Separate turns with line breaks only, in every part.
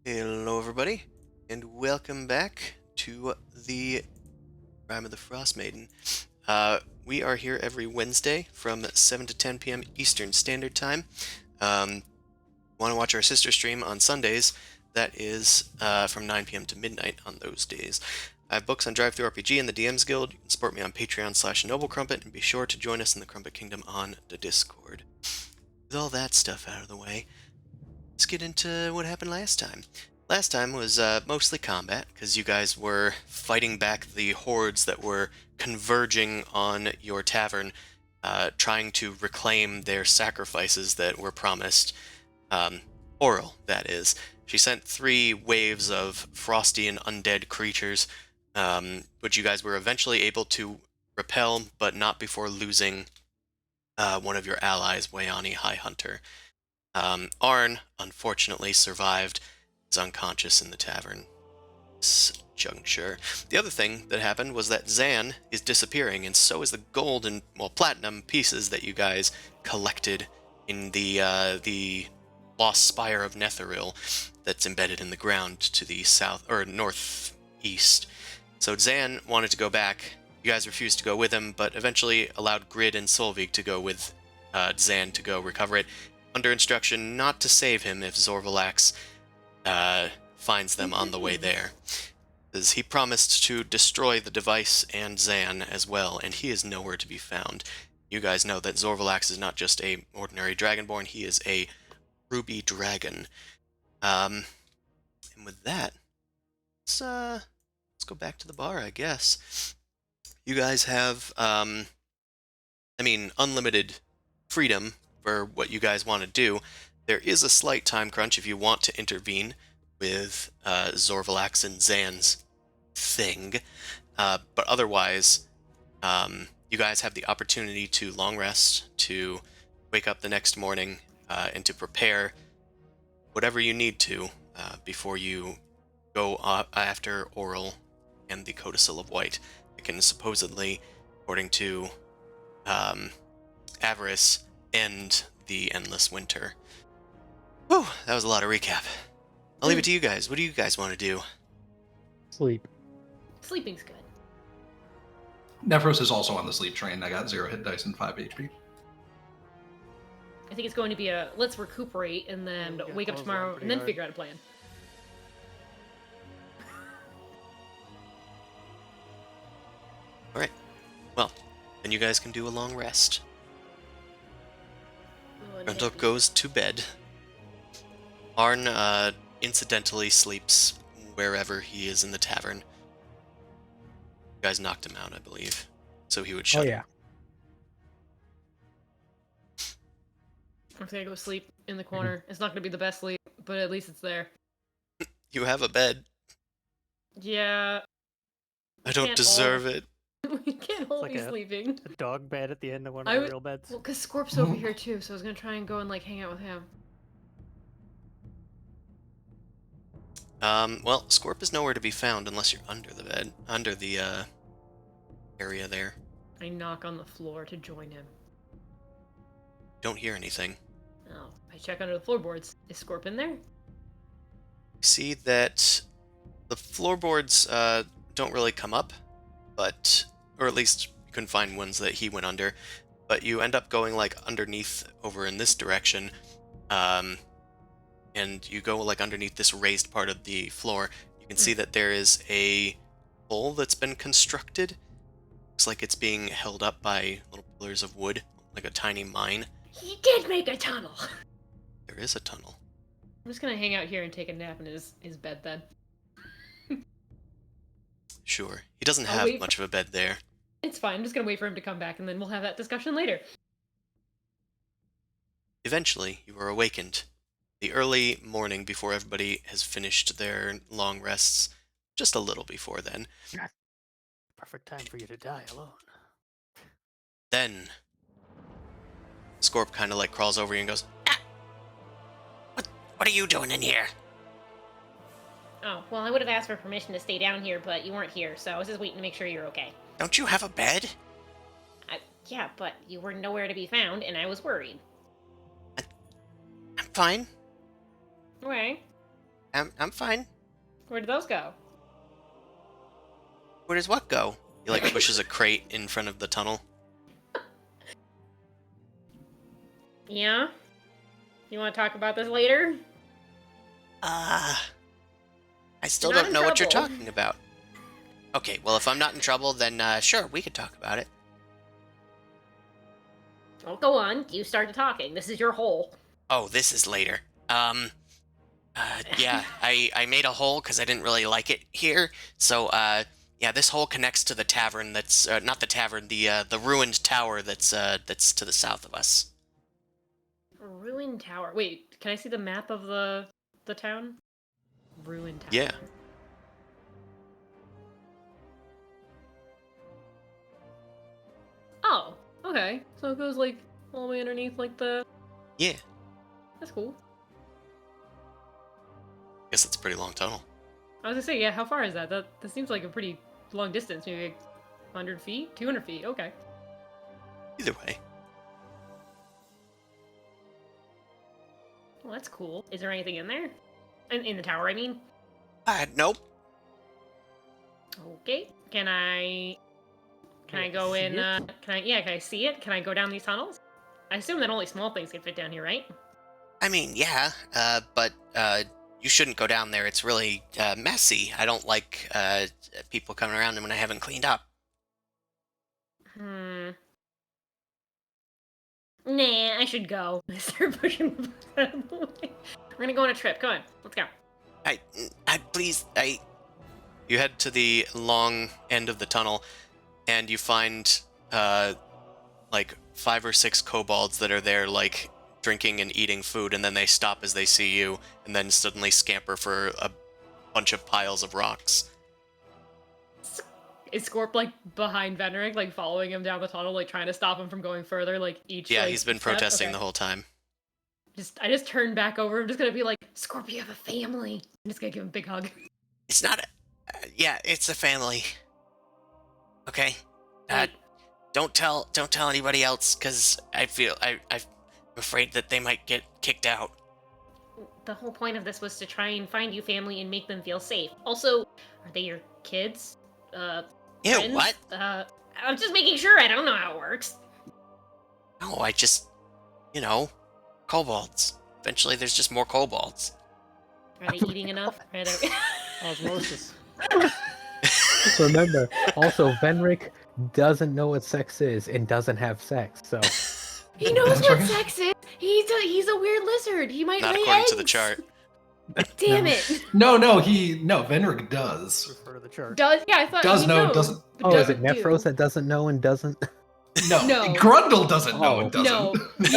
Hello everybody, and welcome back to the Rime of the Frostmaiden. We are here every Wednesday from 7 to 10 p.m. Eastern Standard Time. Want to watch our sister stream on Sundays, that is from 9 p.m. to midnight on those days. I have books on DriveThruRPG and the DM's Guild. You can support me on Patreon/NobleCrumpet, and be sure to join us in the Crumpet Kingdom on the Discord. With all that stuff out of the way, let's get into what happened last time. Last time was mostly combat, because you guys were fighting back the hordes that were converging on your tavern, trying to reclaim their sacrifices that were promised. Oral, that is. She sent 3 waves of frosty and undead creatures, which you guys were eventually able to repel, but not before losing one of your allies, Wayani High Hunter. Arn, unfortunately, survived. Is unconscious in the tavern. This juncture. The other thing that happened was that Zan is disappearing, and so is the gold and, well, platinum pieces that you guys collected in the lost spire of Netheril that's embedded in the ground to the south or northeast. So Zan wanted to go back. You guys refused to go with him, but eventually allowed Grid and Solvig to go with Zan to go recover it, under instruction not to save him if Zorvalax finds them on the way there. Because he promised to destroy the device and Zan as well, and he is nowhere to be found. You guys know that Zorvalax is not just a ordinary dragonborn, he is a ruby dragon. And with that, let's go back to the bar, I guess. You guys have, unlimited freedom for what you guys want to do. There is a slight time crunch if you want to intervene with Zorvalax and Zan's thing, but otherwise, you guys have the opportunity to long rest, to wake up the next morning, and to prepare whatever you need to before you go after Oral and the Codicil of White. It can supposedly, according to Avarice, end the endless winter. Whew, that was a lot of recap. I'll leave it to you guys. What do you guys want to do?
Sleep.
Sleeping's good.
Nephros is also on the sleep train. I got 0 hit dice and 5 HP.
I think it's going to be a let's recuperate and then wake up tomorrow and then figure out a plan.
Alright. Well, then you guys can do a long rest. Grundle goes to bed. Arn incidentally sleeps wherever he is in the tavern. You guys knocked him out, I believe. So he would shut
Oh, yeah.
I'm gonna go sleep in the corner. It's not gonna be the best sleep, but at least it's there.
You have a bed.
Yeah.
I don't deserve it.
We can't all
like
be sleeping.
A dog bed at the end of one of the real beds.
Well, because Scorp's over here too, so I was gonna try and go and hang out with him.
Well, Scorp is nowhere to be found unless you're under the bed, under the area there.
I knock on the floor to join him.
Don't hear anything.
Oh, I check under the floorboards. Is Scorp in there?
See that the floorboards don't really come up, but, or at least you couldn't find ones that he went under, but you end up going underneath over in this direction, and you go underneath this raised part of the floor. You can see that there is a hole that's been constructed. Looks like it's being held up by little pillars of wood, like a tiny mine.
He did make a tunnel!
There is a tunnel.
I'm just gonna hang out here and take a nap in his bed then.
Sure. He doesn't
I'll
have
wait
much of a bed there.
It's fine. I'm just gonna wait for him to come back, and then we'll have that discussion later.
Eventually, you are awakened. The early morning before everybody has finished their long rests. Just a little before then.
Perfect time for you to die alone.
Then, Scorp kind of like crawls over you and goes, "Ah! What are you doing in here?"
Oh, well, I would have asked for permission to stay down here, but you weren't here, so I was just waiting to make sure you're okay.
Don't you have a bed?
Yeah, but you were nowhere to be found, and I was worried.
I'm fine.
Okay.
I'm fine.
Where did those go?
Where does what go? He like pushes a crate in front of the tunnel.
Yeah? You want to talk about this later?
I still
You're not
don't
in
know what you're
trouble.
talking about. Okay, well, if I'm not in trouble, then sure, we could talk about it.
Well, go on. You started talking. This is your hole.
Oh, this is later. Yeah, I made a hole because I didn't really like it here. So, yeah, this hole connects to the tavern that's, not the tavern, the ruined tower that's to the south of us.
Ruined tower. Wait, can I see the map of the town? Ruined tower.
Yeah.
Oh, okay. So it goes like all the way underneath like the...
Yeah,
That's cool.
guess it's a pretty long tunnel.
I was gonna say, yeah, how far is that? That seems like a pretty long distance. Maybe like 100 feet? 200 feet, okay.
Either way.
Well, that's cool. Is there anything in there? In the tower, I mean?
Nope.
Okay. Can I
Yeah,
go
see
in,
it?
can I see it? Can I go down these tunnels? I assume that only small things can fit down here, right?
I mean, yeah, but you shouldn't go down there. It's really messy. I don't like people coming around when I haven't cleaned up.
Nah, I should go. I start pushing the bed away. We're gonna go on a trip. Come on, let's go.
Please, You head to the long end of the tunnel, and you find, like, 5 or 6 kobolds that are there, like, drinking and eating food, and then they stop as they see you, and then suddenly scamper for a bunch of piles of rocks.
Is Scorp like behind Venric, like following him down the tunnel, like trying to stop him from going further, like each?
Yeah,
like,
he's been
step?
protesting
Okay.
the whole time.
I just turn back over. I'm just gonna be like, Scorp, you have a family. I'm just gonna give him a big hug.
It's not yeah, it's a family. Okay?
Wait,
Don't tell anybody else, because I'm afraid that they might get kicked out.
the whole point of this was to try and find you family and make them feel safe. Also, are they your kids?
Ew,
Friends?
what?
I'm just making sure. I don't know how it works.
No, I just, kobolds. Eventually there's just more kobolds.
Are they eating enough? Are they...
Osmosis.
Remember, also, Venric doesn't know what sex is and doesn't have sex, so...
He knows
That's
what
right.
sex is. He's a weird lizard. He might
Not
lay
according
eggs.
to the chart.
Damn
No.
it.
No, Venric does.
Refer to the chart.
Does yeah? I thought
Does
he
know,
knows,
doesn't-
but
Oh, is
doesn't
it Nephros
do.
that doesn't know and doesn't?
No,
No.
Grundle doesn't know
Oh.
and doesn't.
No.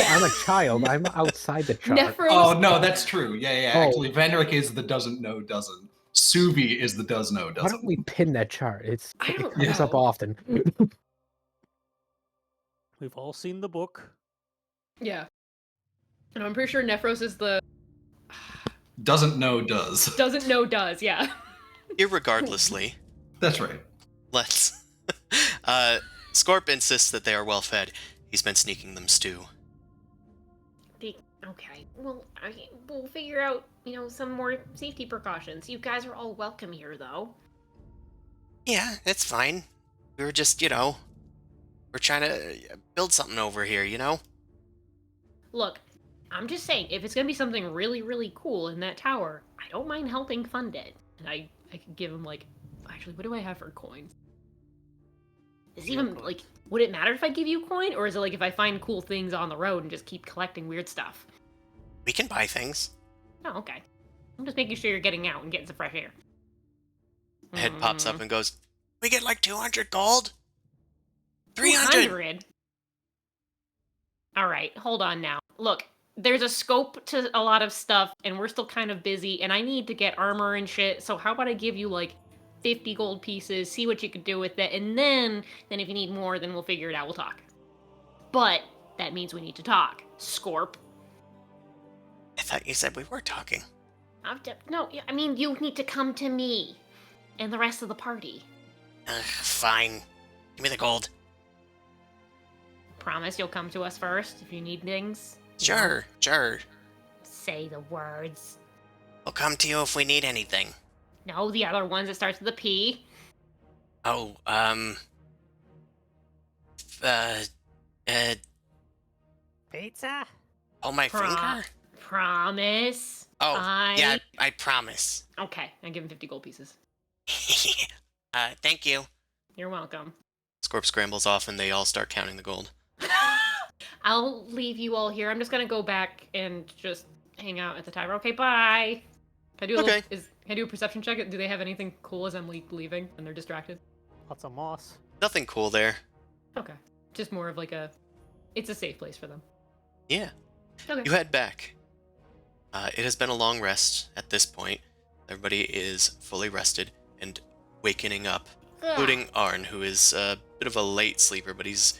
I'm a child. I'm outside the chart.
Nephros.
Oh, no, that's true. Yeah.
Oh.
Actually, Venric is the doesn't know, doesn't. Suvi is the does know,
Why
doesn't.
don't we pin that chart?
I
It
don't
comes up
know.
often.
We've all seen the book.
Yeah. And I'm pretty sure Nephros is the
Doesn't know, does.
doesn't know does. Yeah.
Irregardlessly,
That's right.
let's... Scorp insists that they are well fed. He's been sneaking them stew.
Okay. Well, we'll figure out, some more safety precautions. You guys are all welcome here, though.
Yeah, it's fine. We were just, we're trying to build something over here,
Look, I'm just saying, if it's gonna be something really, really cool in that tower, I don't mind helping fund it. And I could give him, actually, what do I have for coins? Is it even, would it matter if I give you coin? Or is it, if I find cool things on the road and just keep collecting weird stuff?
We can buy things.
Oh, okay. I'm just making sure you're getting out and getting some fresh air.
Head pops up
Mm,
and goes, "We get like 200 gold? 300!"
200. All right, hold on now. Look, there's a scope to a lot of stuff, and we're still kind of busy, and I need to get armor and shit. So how about I give you like 50 gold pieces, see what you could do with it, and then if you need more, then we'll figure it out. We'll talk. But that means we need to talk, Scorp.
I thought you said we were talking.
No, I mean you need to come to me and the rest of the party.
Fine. Give me the gold.
Promise you'll come to us first if you need things.
Sure, sure.
Say the words.
We'll come to you if we need anything.
No, the other ones that starts with a P.
Oh, uh,
Pizza?
hold my
Pro-
finger?
Promise.
Oh,
I...
yeah, I promise.
Okay, I give him 50 gold pieces.
Thank you.
You're welcome.
Scorp scrambles off and they all start counting the gold.
I'll leave you all here. I'm just gonna go back and just hang out at the tavern. Okay, bye. Can I do a
Okay.
can I do a perception check? Do they have anything cool as I'm leaving and they're distracted?
Lots of moss.
Nothing cool there.
Okay. Just more of like it's a safe place for them.
Yeah.
Okay.
You head back. It has been a long rest at this point. Everybody is fully rested and wakening up, including Arn, who is a bit of a late sleeper, but he's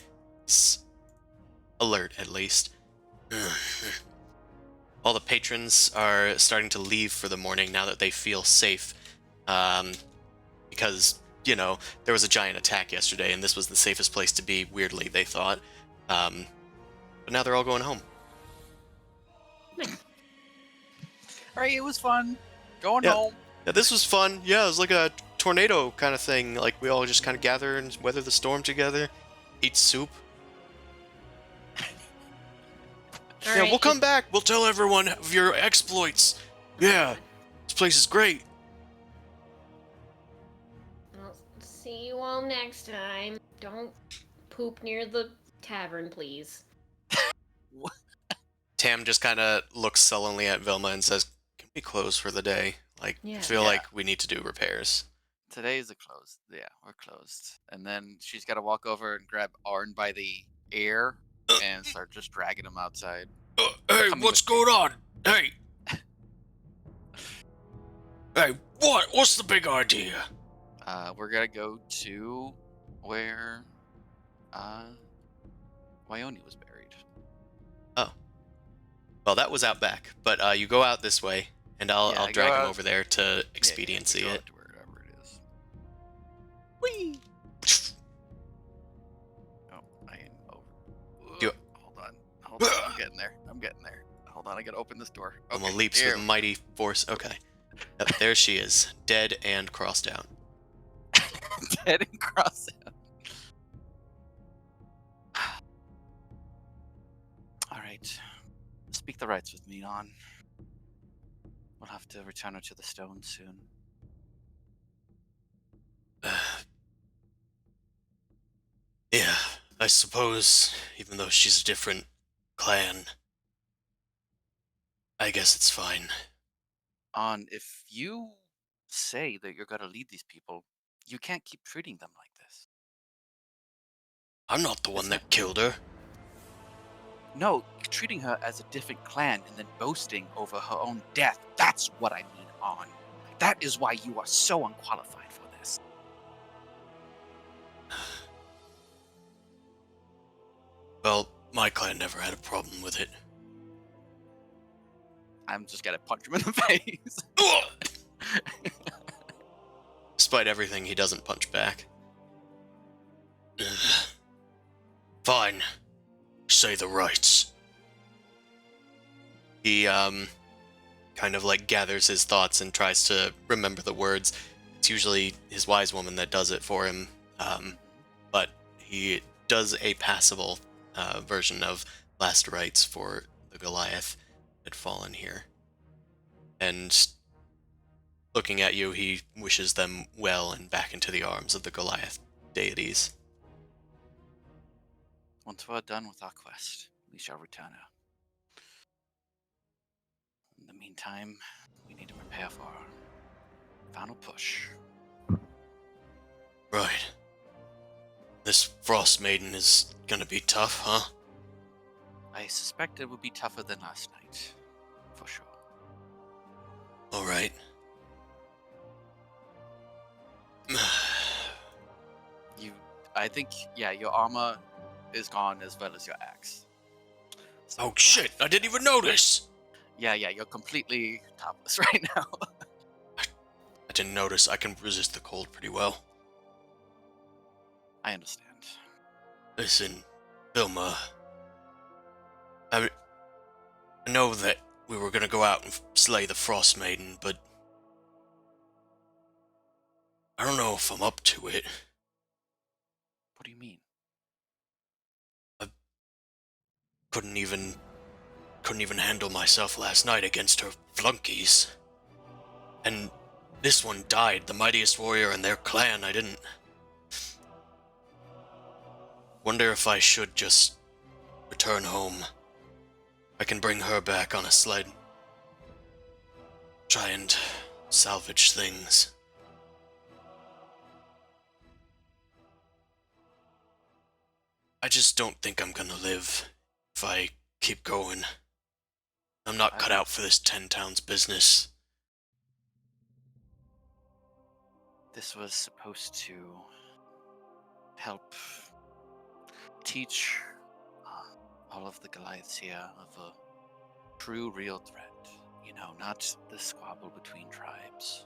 alert at least. All the patrons are starting to leave for the morning now that they feel safe, because, you know, there was a giant attack yesterday and this was the safest place to be, weirdly, they thought. But now they're all going home.
Alright, it was fun. Going
Yeah.
home.
Yeah, this was fun. Yeah, it was like a tornado kind of thing. Like, we all just kind of gather and weather the storm together, eat soup.
All
Yeah,
right,
we'll come back. We'll tell everyone of your exploits. Yeah, this place is great.
I'll see you all next time. Don't poop near the tavern, please.
Tam just kind of looks sullenly at Vilma and says, "Can we close for the day? Like, I
Yeah.
feel
Yeah.
like we need to do repairs."
Today's a closed. Yeah, we're closed. And then she's got to walk over and grab Arn by the ear and start just dragging him outside.
Hey,
Coming
what's
with me.
going on? Hey. Hey, what? What's the big idea?
We're gonna go to where Wyoni was buried.
Well, that was out back, but you go out this way, and I'll
Yeah,
drag
go
him
out.
over there to
Yeah,
expediency
we go
it.
out to wherever it is.
Whee!
Oh, I am over.
You-
Hold on. I'm getting there. Hold on, I gotta open this door.
Vilma
Okay,
leaps
here.
with mighty force. Okay. Yep, there she is, dead and crossed out.
Dead and crossed out. All right. Speak the rights with me, on. We'll have to return her to the stone soon.
Yeah, I suppose, even though she's a different clan, I guess it's fine.
On, if you say that you're gonna lead these people, you can't keep treating them like this.
I'm not the one
Is
that killed her.
No, treating her as a different clan and then boasting over her own death. That's what I mean, on. That is why you are so unqualified for this.
Well, my clan never had a problem with it.
I'm just gonna punch him in the face.
Despite everything, he doesn't punch back. Fine. Say the rights. He, kind of like gathers his thoughts and tries to remember the words. It's usually his wise woman that does it for him, but he does a passable version of last rites for the Goliath that had fallen here. And looking at you, he wishes them well and back into the arms of the Goliath deities.
Once we're done with our quest, we shall return her. the meantime, we need to prepare for our final push.
Right. This Frostmaiden is gonna be tough, huh?
I suspect it will be tougher than last night, for sure.
Alright.
I think, yeah, your armor is gone as well as your axe. So,
Oh shit, I didn't even notice!
yeah, you're completely topless right now.
I didn't notice. I can resist the cold pretty well.
I understand.
Listen, Vilma. I know that we were gonna go out and slay the Frostmaiden, but I don't know if I'm up to it.
What do you mean?
Couldn't even handle myself last night against her flunkies. And this one died, the mightiest warrior in their clan. I didn't... Wonder if I should just return home. I can bring her back on a sled. Try and salvage things. I just don't think I'm gonna live if I keep going. I'm not cut out for this 10 towns business.
This was supposed to help teach all of the Goliaths here of a true, real threat. You know, not the squabble between tribes.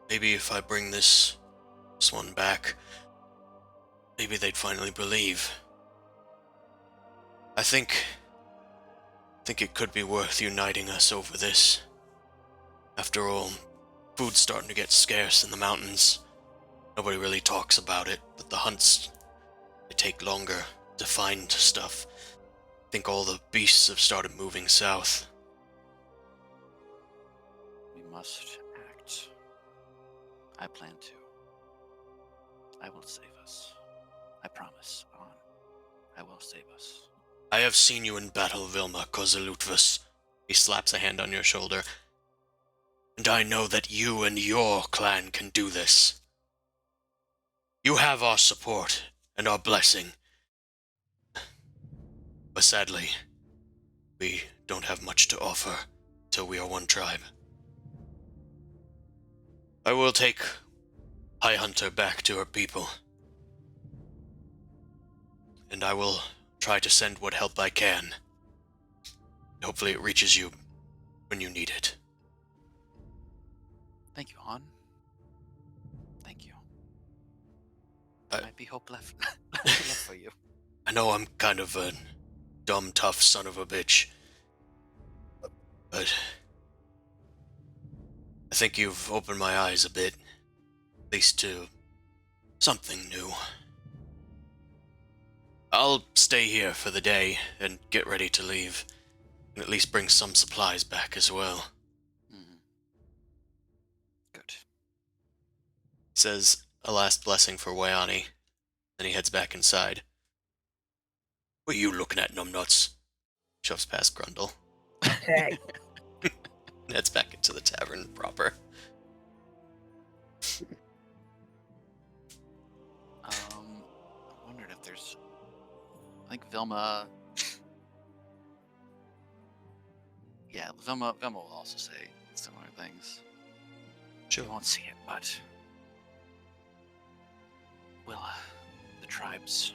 Maybe if I bring this one back, maybe they'd finally believe. I think it could be worth uniting us over this. After all, food's starting to get scarce in the mountains. Nobody really talks about it, but the hunts, they take longer to find stuff. I think all the beasts have started moving south.
We must act. I plan to. I will save us. I promise, On. I will save us.
I have seen you in battle, Vilma Kozalutvus. He slaps a hand on your shoulder. And I know that you and your clan can do this. You have our support and our blessing. But sadly, we don't have much to offer till we are one tribe. I will take High Hunter back to her people. And I will try to send what help I can. Hopefully it reaches you when you need it.
Thank you, Han. Thank you. There might be hope left, left for you.
I know I'm kind of a dumb, tough son of a bitch. But I think you've opened my eyes a bit. At least to something new. I'll stay here for the day and get ready to leave. And at least bring some supplies back as well.
Mm-hmm. Good.
Says a last blessing for Wayani. Then he heads back inside. What are you looking at, numbnuts? Shoves past Grundle.
Hey.
And heads back into the tavern proper.
I wondered if there's... I think Vilma... Yeah, Vilma will also say similar things.
Sure.
You won't see it, but... Will the tribes...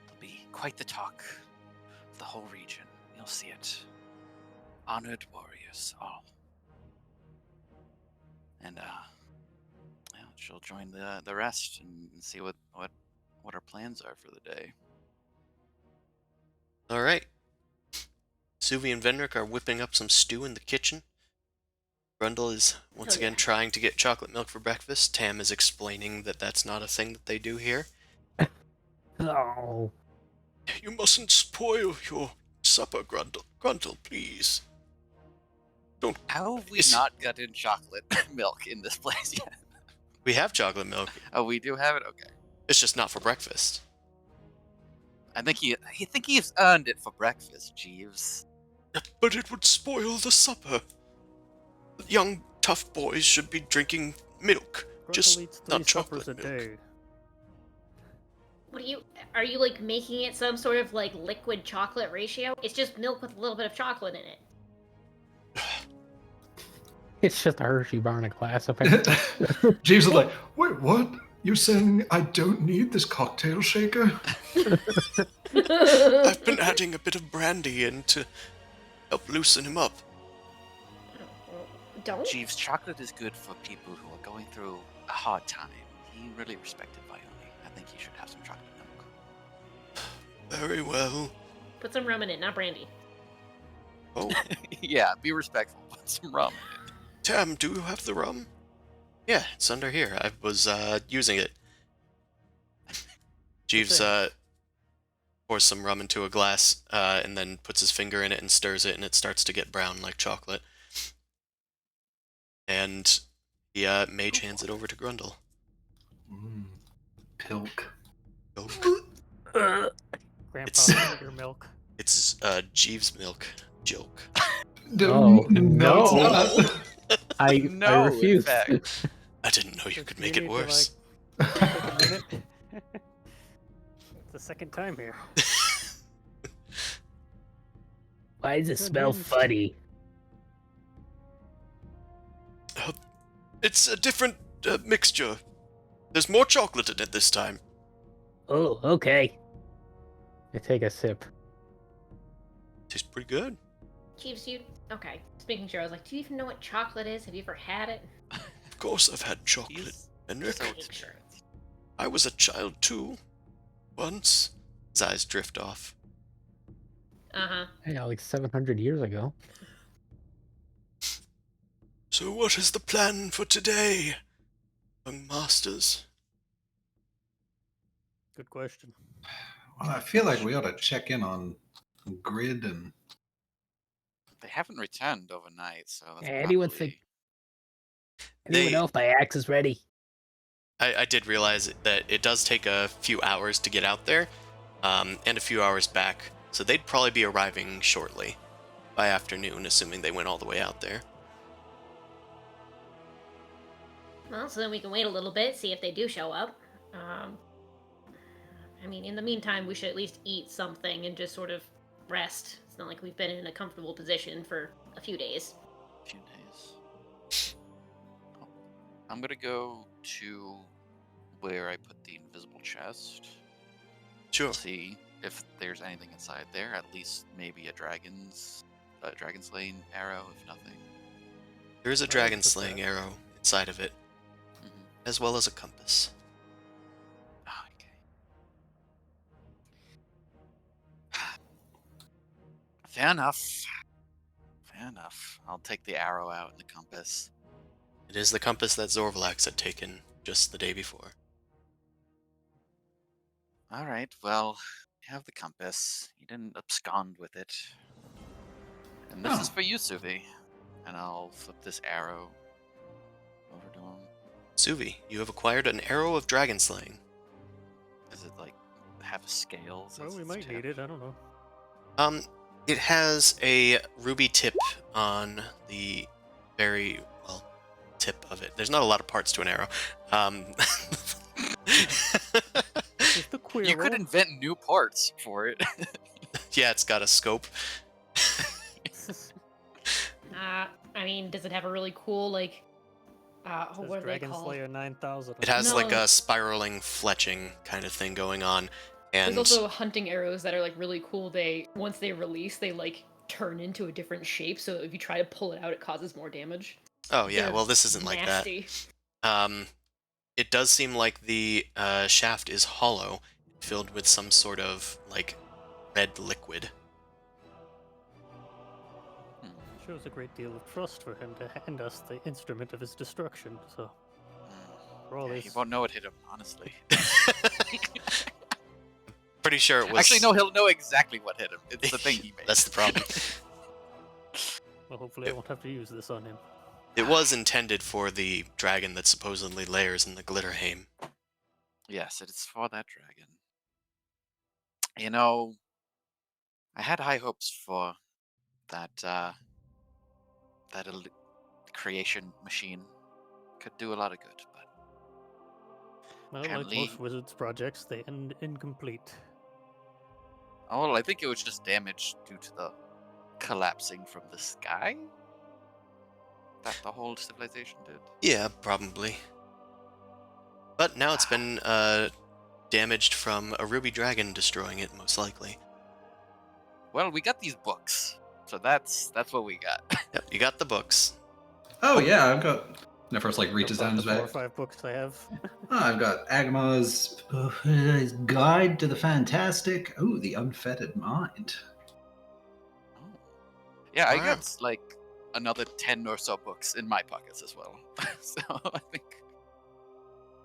There'll be quite the talk of the whole region. You'll see it. Honored warriors, all. And, yeah, she'll join the rest and see what our plans are for the day.
Alright. Suvi and Venric are whipping up some stew in the kitchen. Grundle is once
Oh,
again
yeah.
trying to get chocolate milk for breakfast. Tam is explaining that that's not a thing that they do here.
Oh.
You mustn't spoil your supper, Grundle. Grundle, please. Don't.
How have we
Is-
not gotten chocolate milk in this place yet?
We have chocolate milk.
Oh, we do have it? Okay.
It's just not for breakfast.
I think he's earned it for breakfast, Jeeves.
But it would spoil the supper. Young, tough boys should be drinking milk.
Grundle
Just
eats 3
not
suppers
chocolate
a
milk.
day.
What are you like making it some sort of like liquid chocolate ratio? It's just milk with a little bit of chocolate in it.
It's just a Hershey bar in a glass, apparently.
Jeeves is like, wait, what? You're saying I don't need this cocktail shaker?
I've been adding a bit of brandy in to help loosen him up.
Don't.
Jeeves, chocolate is good for people who are going through a hard time. He really respected Violi. I think he should have some chocolate milk.
Very well.
Put some rum in it, not brandy.
Oh,
Yeah, be respectful. Put some rum in it.
Tam, do you have the rum? Yeah, it's under here. I was using it. Jeeves pours some rum into a glass and then puts his finger in it and stirs it, and it starts to get brown like chocolate. And he mage hands it over to Grundle.
Pilk.
Oh,
Grandpa's finger milk.
it's Jeeves milk. Joke.
Oh,
no, it's
no.
not.
I
No, in
refuse.
fact.
I didn't know you
Just
could make
need
it
to,
worse.
like, take a minute. It's the second time here.
Why does it smell
Convinced.
funny?
It's a different mixture. There's more chocolate in it this time.
Oh, okay. I take a sip.
Tastes pretty good.
Jeeves, okay. Just making sure. I was like, do you even know what chocolate is? Have you ever had it?
Of course I've had chocolate,
He's
Henrik.
so
Make sure.
I was a child too. Once. His eyes drift off.
Uh-huh.
Yeah, like 700 years ago.
So what is the plan for today, young masters?
Good question.
Well, I feel like we ought to check in on Grid and
They haven't returned overnight, so that's
Anyone
probably...
think- Anyone know if my axe is ready?
I did realize that it does take a few hours to get out there, and a few hours back, so they'd probably be arriving shortly, by afternoon, assuming they went all the way out there.
Well, so then we can wait a little bit, see if they do show up. I mean, in the meantime, we should at least eat something and just sort of rest. It's not like we've been in a comfortable position for a few days.
Few days. Oh, I'm gonna go to where I put the invisible chest.
Sure.
See if there's anything inside there. At least maybe a dragon slaying arrow, if nothing.
There is a
I'll
dragon
put
slaying
that.
arrow inside of it,
Mm-hmm.
as well as a compass.
Okay. Fair enough. Fair enough. I'll take the arrow out and the compass.
It is the compass that Zorvalax had taken just the day before.
All right. Well, you have the compass. You didn't abscond with it. And this is
Oh.
for you, Suvi. And I'll flip this arrow over to him.
Suvi, you have acquired an arrow of dragon slaying.
Does it like have a scale?
Well, we might need it. I don't know.
It has a ruby tip on the very, well, tip of it. There's not a lot of parts to an arrow.
Just the queer
You could invent new parts for it.
Yeah, it's got a scope.
I mean, does it have a really cool, like,
Says
what are they
Dragon
called?
Slayer 9000.
It has like
No.
a spiraling fletching kind of thing going on. And
There's also hunting arrows that are, like, really cool. Once they release, they, like, turn into a different shape, so if you try to pull it out, it causes more damage.
oh yeah,
They're
well this isn't like that.
nasty.
It does seem like the shaft is hollow, filled with some sort of like red liquid.
Shows a great deal of trust for him to hand us the instrument of his destruction. So, for all
Yeah,
this,
he won't know what hit him, honestly.
Pretty sure it was.
Actually, no, he'll know exactly what hit him. It's the thing he made.
That's the problem.
well, hopefully I won't have to use this on him.
It was intended for the dragon that supposedly lairs in the Glitterhaim.
Yes, it is for that dragon. You know, I had high hopes for that creation machine. Could do a lot of good, but
Well, like
apparently,
most wizards projects, they end incomplete.
oh, well, I think it was just damage due to the collapsing from the sky that the whole civilization did.
Yeah, probably. But now it's been damaged from a ruby dragon destroying it, most likely.
Well, we got these books, so that's what we got.
Yep, you got the books.
Oh yeah, I've got. Nefer's like reaches
About
down
the
his
4 or
bag.
5 books I have.
Oh, I've got Agama's Guide to the Fantastic. Oh, the Unfettered Mind.
Oh. Yeah, I
Wow.
got like another 10 or so books in my pockets as well. So I think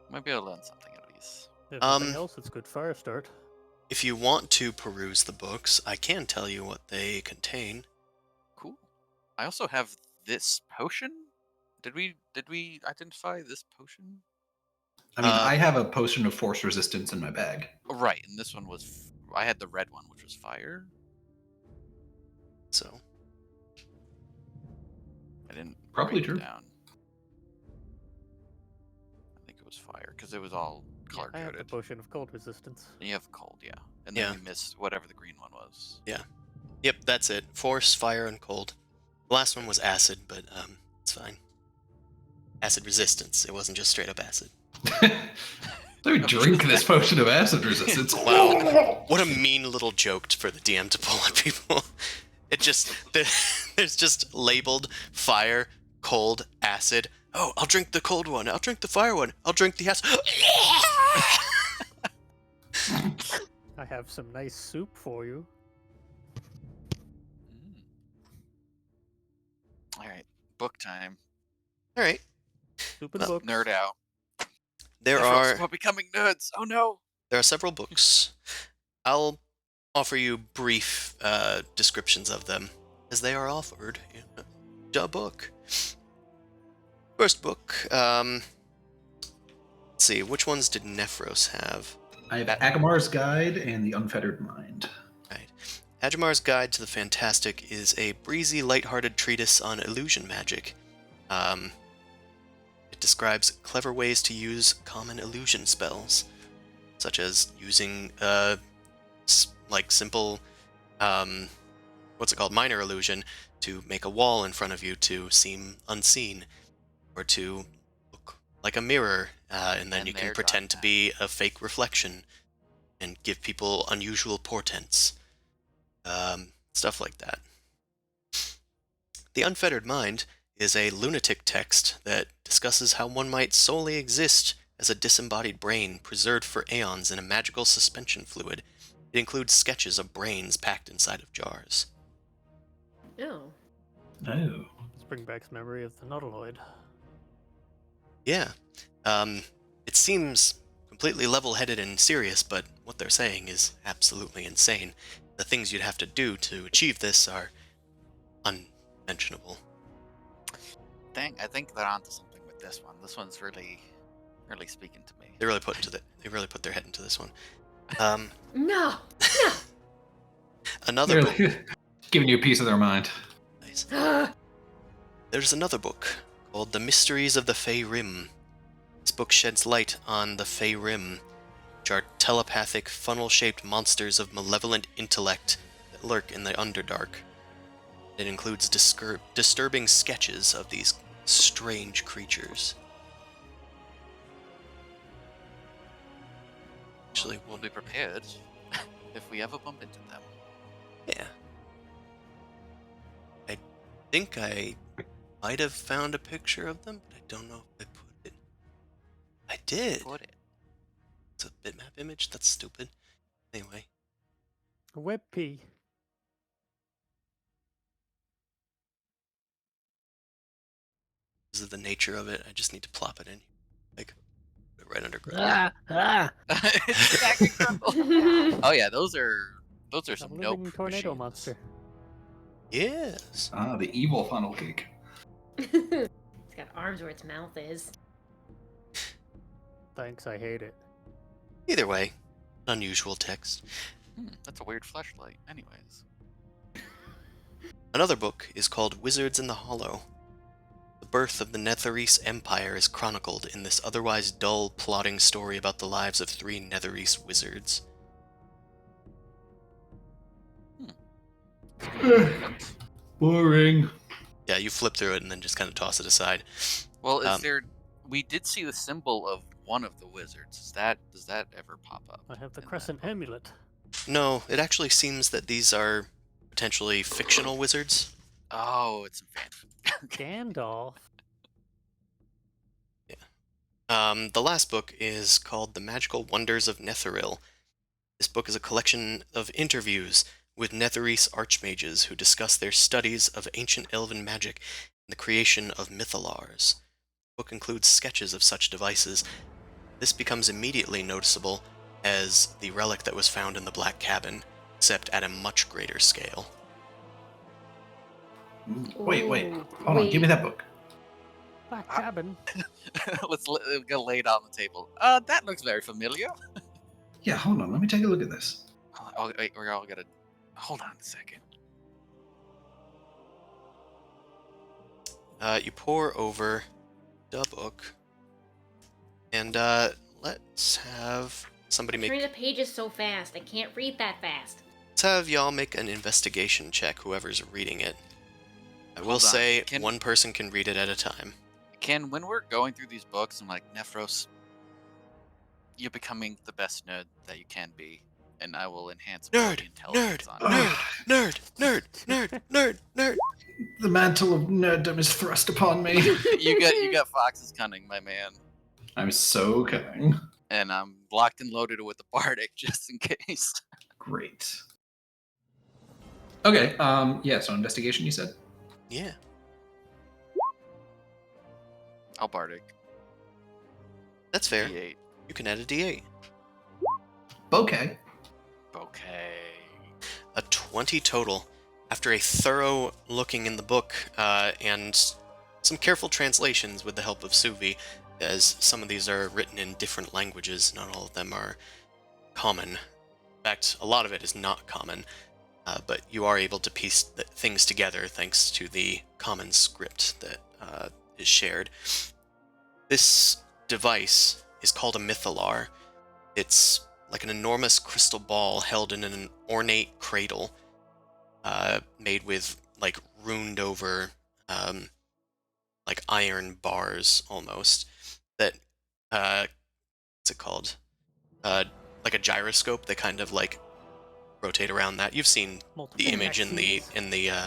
I might be able to learn something at least.
If nothing else, it's good fire start.
If you want to peruse the books, I can tell you what they contain.
Cool. I also have this potion. Did we identify this potion?
I mean,
Uh,
I have a potion of force resistance in my bag.
Oh, right, and this one was I had the red one, which was fire.
So,
I didn't
Probably
write it
true.
down. I think it was fire because it was all color
I have the
coded.
potion of cold resistance.
And you have cold, yeah, and then
Yeah.
you missed whatever the green one was.
yep, that's it. Force, fire, and cold. The last one was acid, but it's fine. Acid resistance. It wasn't just straight up acid.
So drink this potion of acid resistance.
Wow. What a mean little joke for the DM to pull on people. It just, there's just labeled fire, cold, acid. Oh, I'll drink the cold one. I'll drink the fire one. I'll drink the acid.
I have some nice soup for you.
All right, book time.
All right.
Soup and books.
Nerd out.
There
Everyone's
are
becoming nerds. Oh no.
several books. I'll offer you brief descriptions of them, as they are offered in the book. First book, let's see, which ones did Nephros have?
I have Agamar's Guide and the Unfettered Mind.
Right. Hajamar's Guide to the Fantastic is a breezy, lighthearted treatise on illusion magic. It describes clever ways to use common illusion spells, such as using simple minor illusion to make a wall in front of you to seem unseen, or to look like a mirror, and then
And
you can
they're
pretend to
done
be a fake reflection and give people unusual portents, stuff like that. The Unfettered Mind is a lunatic text that discusses how one might solely exist as a disembodied brain preserved for aeons in a magical suspension fluid. It includes sketches of brains packed inside of jars.
Oh.
Oh.
Springbak's memory of the Nautiloid.
Yeah. It seems completely level-headed and serious, but what they're saying is absolutely insane. The things you'd have to do to achieve this are unmentionable.
Dang, I think they're onto something with this one. This one's really speaking to me.
They really put their head into this one.
No.
Another book.
Giving you a piece of their mind.
Nice.
No.
There's another book called The Mysteries of the Fey Rim. This book sheds light on the Fey Rim, which are telepathic, funnel-shaped monsters of malevolent intellect that lurk in the Underdark. It includes disturbing sketches of these strange creatures. Actually,
We'll be prepared if we ever bump into them.
yeah. I think I might have found a picture of them, but I don't know if I put it. I did.
Put it.
It's a bitmap image? That's stupid. Anyway.
WebP.
This is the nature of it. I just need to plop it in. Like, put it right under gravity.
It's attacking Grumble. Oh yeah, those are
A
some
living
nope
tornado
machines.
monster.
Yes.
Ah, the evil funnel cake.
It's got arms where its mouth is.
Thanks, I hate it.
Either way, unusual text.
That's a weird flashlight. Anyways.
Another book is called Wizards in the Hollow. The birth of the Netherese Empire is chronicled in this otherwise dull, plodding story about the lives of 3 Netherese wizards.
Boring.
Yeah, you flip through it and then just kind of toss it aside.
Well, is
Um,
there? We did see the symbol of one of the wizards. Does that ever pop up?
I have the
in that
crescent
book?
amulet.
No, it actually seems that these are potentially fictional wizards.
Oh, it's fan.
Gandalf.
The last book is called The Magical Wonders of Netheril. This book is a collection of interviews with Netherese archmages who discuss their studies of ancient elven magic and the creation of mythalars. The book includes sketches of such devices. This becomes immediately noticeable as the relic that was found in the Black Cabin, except at a much greater scale.
Wait.
Ooh,
Hold on. Give me that book.
Black cabin.
Let's go lay it on the table. That looks very familiar.
Yeah, hold on. Let me take a look at this.
Oh, wait, we're all gonna hold on a second.
You pour over the book, and let's have somebody
Turning
make.
the pages so fast. I can't read that fast.
Let's have y'all make an investigation check. Whoever's reading it. I will
Hold on,
say
can-
one person can read it at a time.
When we're going through these books, I'm like, Nephros, you're becoming the best nerd that you can be, and I will enhance the
Nerd,
intelligence
nerd,
on it.
nerd.
The mantle of nerddom is thrust upon me.
You got Fox's cunning, my man,
I'm so cunning.
and I'm locked and loaded with the bardic just in case.
Great. Okay. Yeah. So investigation, you said.
Yeah.
I'll bardic.
That's fair.
D8.
You can add a D8.
Bouquet.
Okay.
A 20 total. After a thorough looking in the book and some careful translations with the help of Suvi, as some of these are written in different languages, not all of them are common. In fact, a lot of it is not common, but you are able to piece things together thanks to the common script that is shared. This device is called a mythalar. It's like an enormous crystal ball held in an ornate cradle, made with like runed over, like iron bars almost. That what's it called? Like a gyroscope. They kind of like rotate around that. You've seen the image in the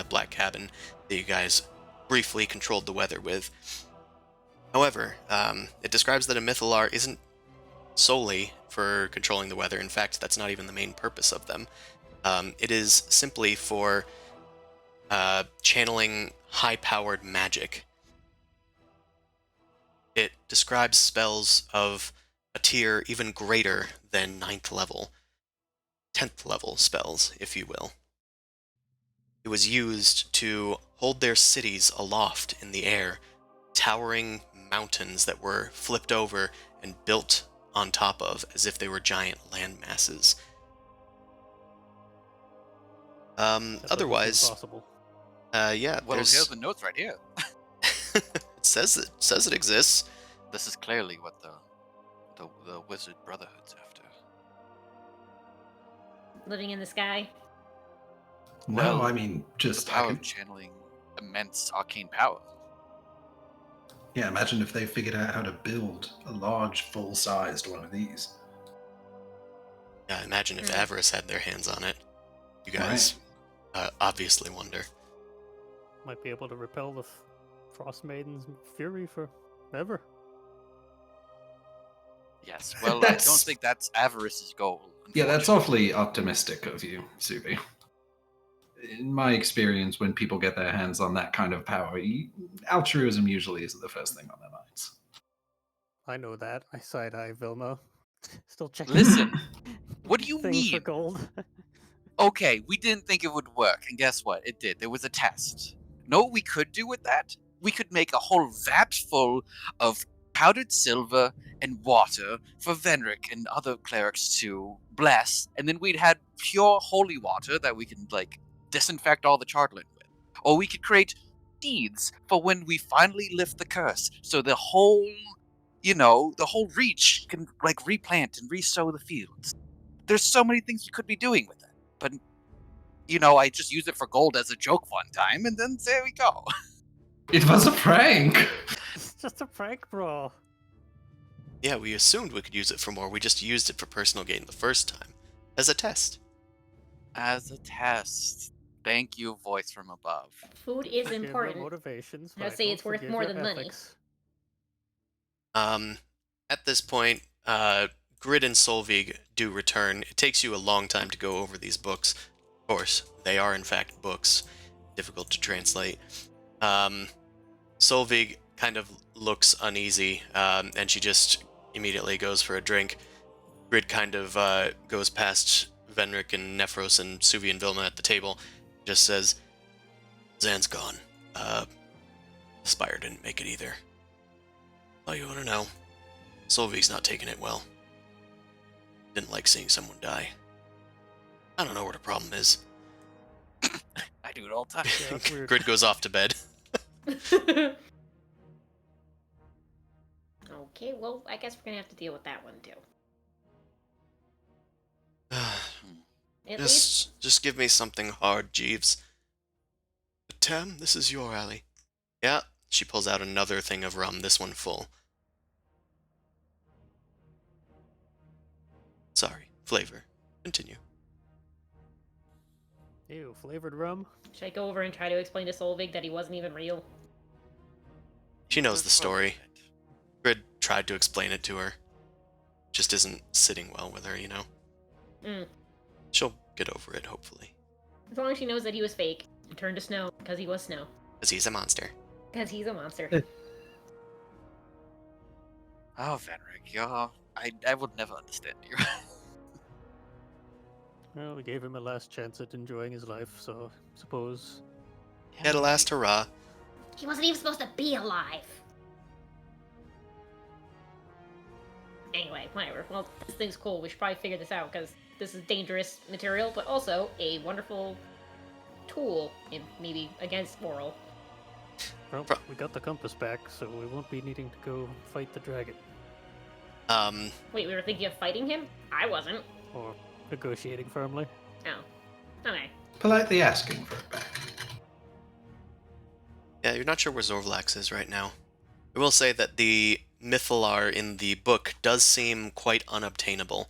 Black Cabin that you guys briefly controlled the weather with. However, it describes that a mythalar isn't solely for controlling the weather. In fact, that's not even the main purpose of them. It is simply for channeling high-powered magic. It describes spells of a tier even greater than 9th level, 10th level spells, if you will. It was used to hold their cities aloft in the air, towering mountains that were flipped over and built on top of as if they were giant land masses.
That doesn't seem
Otherwise,
possible.
yeah,
Well,
there's
here's the notes right here.
it says it exists.
This is clearly what the Wizard Brotherhood's after.
Living in the sky.
No,
Well,
I mean
The
just
power of channeling immense arcane power.
yeah. Imagine if they figured out how to build a large, full-sized one of these.
Yeah, imagine if
Mm.
Avarice had their hands on it. You guys obviously wonder.
Might be able to repel the Frostmaiden's fury forever.
Yes. Well, I
That's-
don't think that's Avarice's goal.
Yeah, that's
unfortunately.
awfully optimistic of you, Subi. In my experience, when people get their hands on that kind of power, altruism usually isn't the first thing on their minds.
I know that. I side-eye Vilma. Still checking.
Listen, what do you
things for
mean?
gold.
Okay, we didn't think it would work, and guess what? It did. There was a test. Know what we could do with that? We could make a whole vat full of powdered silver and water for Venric and other clerics to bless, and then we'd had pure holy water that we can disinfect all the chartland with. Or we could create seeds for when we finally lift the curse, so the whole reach can replant and resow the fields. There's so many things we could be doing with it. But I just used it for gold as a joke one time, and then there we go.
It was a prank.
It's just a prank, bro.
Yeah, we assumed we could use it for more. We just used it for personal gain the first time. As a test.
As a test. Thank you, voice from above.
Food is
Forgive your
important.
motivations,
I'd
but I
say
don't
it's worth
forgive
more
your
than money.
ethics.
At this point, Grid and Solvig do return. It takes you a long time to go over these books. Of course, they are in fact books. Difficult to translate. Solvig kind of looks uneasy, and she just immediately goes for a drink. Grid kind of goes past Venric and Nephros and Suvi and Vilma at the table, just says, Zan's gone. Spire didn't make it either. All you want to know, Solvig's not taking it well. Didn't like seeing someone die. I don't know what her problem is.
I do it all the time.
Yeah, that's weird.
Grid goes off to bed.
Okay, well, I guess we're gonna have to deal with that one too. At least,
Just give me something hard, Jeeves. But Tam, this is your alley. Yeah, she pulls out another thing of rum, this one full. Sorry, flavor. Continue.
Ew, flavored rum?
should I go over and try to explain to Solvig that he wasn't even real?
She knows the story. Grid tried to explain it to her. Just isn't sitting well with her, you know?
Mm.
She'll get over it, hopefully.
As long as she knows that he was fake and turned to snow because he was snow.
Because he's a monster.
Because he's a monster.
Oh, Venric, I would never understand you.
Well, we gave him a last chance at enjoying his life, so I suppose.
He had a last hurrah.
He wasn't even supposed to be alive. Anyway, whatever. Well, this thing's cool. We should probably figure this out because this is dangerous material, but also a wonderful tool, in maybe against Moral.
Well, we got the compass back, so we won't be needing to go fight the dragon.
Wait, we were thinking of fighting him? I wasn't.
Or negotiating firmly.
Oh. Okay.
Politely asking for it back.
Yeah, you're not sure where Zorvlax is right now. I will say that the Mythalar in the book does seem quite unobtainable.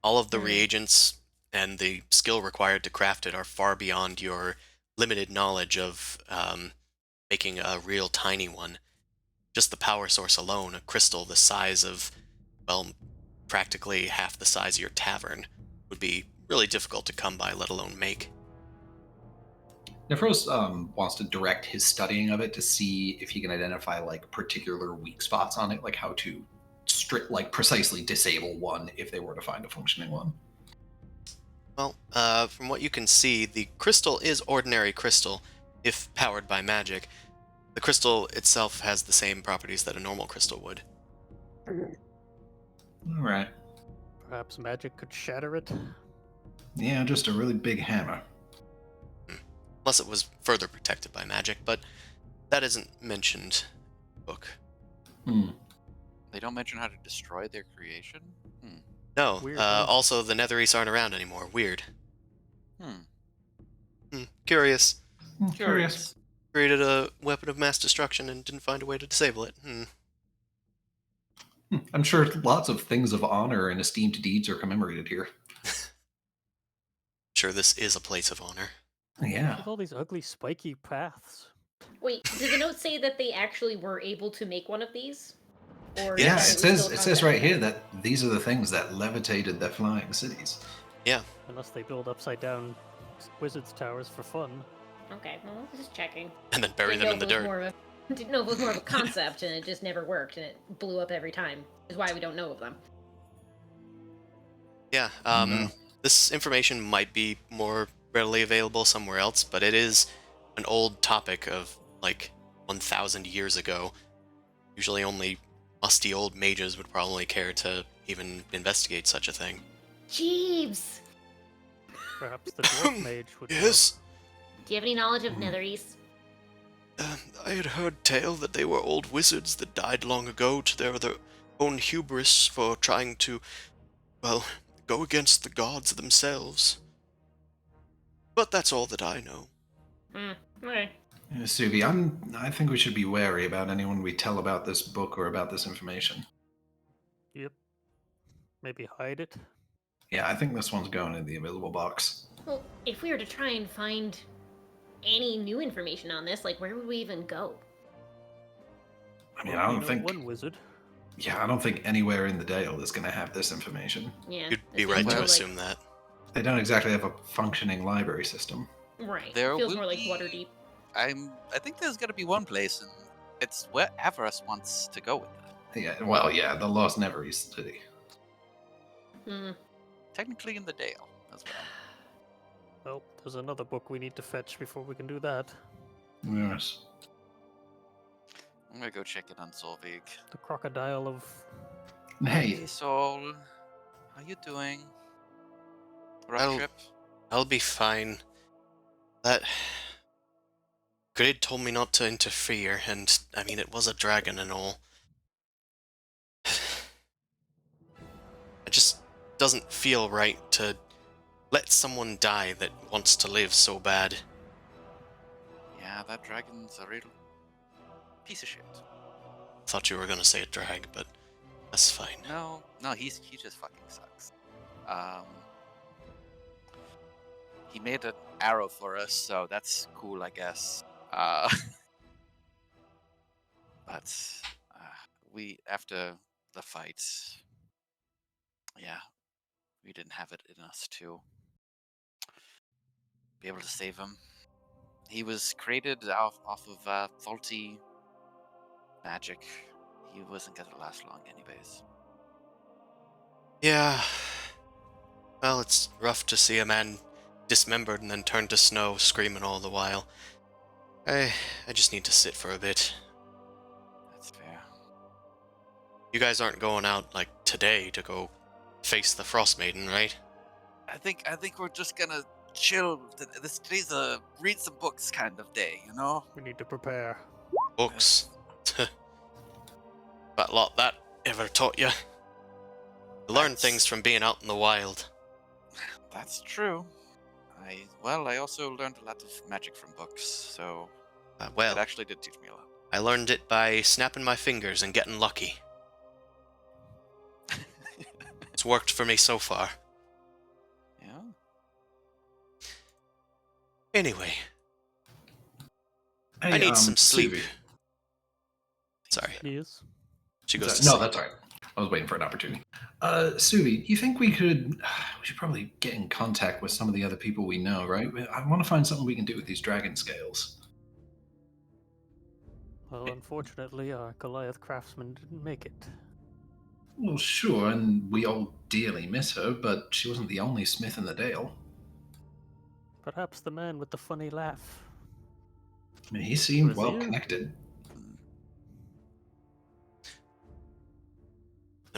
All of the reagents and the skill required to craft it are far beyond your limited knowledge of making a real tiny one. Just the power source alone, a crystal the size of, well, practically half the size of your tavern, would be really difficult to come by, let alone make.
Nephros wants to direct his studying of it to see if he can identify particular weak spots on it, like how to precisely disable one if they were to find a functioning one.
Well, from what you can see, the crystal is ordinary crystal, if powered by magic. The crystal itself has the same properties that a normal crystal would.
All right.
Perhaps magic could shatter it?
Yeah, just a really big hammer.
Unless it was further protected by magic, but that isn't mentioned in the book.
They don't mention how to destroy their creation?
No,
Weird, huh?
also the Netherese aren't around anymore. Weird. Curious.
Curious.
Created a weapon of mass destruction and didn't find a way to disable it.
I'm sure lots of things of honor and esteemed deeds are commemorated here.
Sure, this is a place of honor.
Yeah.
With all these ugly, spiky paths.
Wait, did the note say that they actually were able to make one of these? Or
Yeah,
is
it
that
says
still
right
concept?
here that these are the things that levitated the flying cities.
Yeah.
Unless they build upside down wizards' towers for fun.
Okay, well, just checking.
And then bury them in the dirt.
Didn't know if it was more of a concept and it just never worked and it blew up every time. Is why we don't know of them.
Yeah, this information might be more readily available somewhere else, but it is an old topic of 1,000 years ago. Usually only musty old mages would probably care to even investigate such a thing.
Jeeves!
Perhaps the dwarf mage would know.
Yes.
Do you have any knowledge of Netherese?
I had heard tale that they were old wizards that died long ago to their own hubris for trying to, well, go against the gods themselves. But that's all that I know.
Okay.
Subi, I think we should be wary about anyone we tell about this book or about this information.
Yep. Maybe hide it.
Yeah, I think this one's going in the invisible box.
Well, if we were to try and find any new information on this, like, where would we even go?
I mean,
Well,
I
we
don't
know
think.
one wizard.
Yeah, I don't think anywhere in the Dale is going to have this information.
Yeah.
You'd
it
be
feels
right to
more
assume that.
They don't exactly have a functioning library system.
Right.
There
It feels
will
more like
be-
Waterdeep.
I think there's gonna be one place, and it's wherever us wants to go with it.
Yeah, well, yeah, the Lost Neverese City.
Hmm.
Technically in the Dale as well.
Well, there's another book we need to fetch before we can do that.
Yes.
I'm gonna go check it on Solvig.
The Crocodile of...
Hey,
Sol, how you doing? Rough
Well-
trip?
I'll be fine. That Grid told me not to interfere, and I mean, it was a dragon and all. It just doesn't feel right to let someone die that wants to live so bad.
Yeah, that dragon's a real piece of shit.
Thought you were gonna say a drag, but that's fine.
No, he just fucking sucks. He made an arrow for us, so that's cool, I guess. But we, after the fight, yeah, we didn't have it in us to be able to save him. He was created off of faulty magic. He wasn't gonna last long, anyways.
Yeah. Well, it's rough to see a man dismembered and then turned to snow, screaming all the while. I just need to sit for a bit.
That's fair.
You guys aren't going out, like, today to go face the Frostmaiden, right?
I think we're just gonna chill. Today's a read some books kind of day, you know?
We need to prepare.
Books. That lot that ever taught you. You learn
That's-
things from being out in the wild.
That's true. I also learned a lot of magic from books, so it
Well,
actually did teach me a lot.
I learned it by snapping my fingers and getting lucky. It's worked for me so far.
Yeah.
Anyway,
hey,
I need some sleep.
Subi.
Sorry.
Yes.
She goes to
No,
sleep.
that's all right. I was waiting for an opportunity. Subi, you think we should probably get in contact with some of the other people we know, right? I want to find something we can do with these dragon scales.
Well, unfortunately, our Goliath craftsman didn't make it.
Well, sure, and we all dearly miss her, but she wasn't the only smith in the Dale.
Perhaps the man with the funny laugh.
I mean, he seemed
Was
well
you?
connected.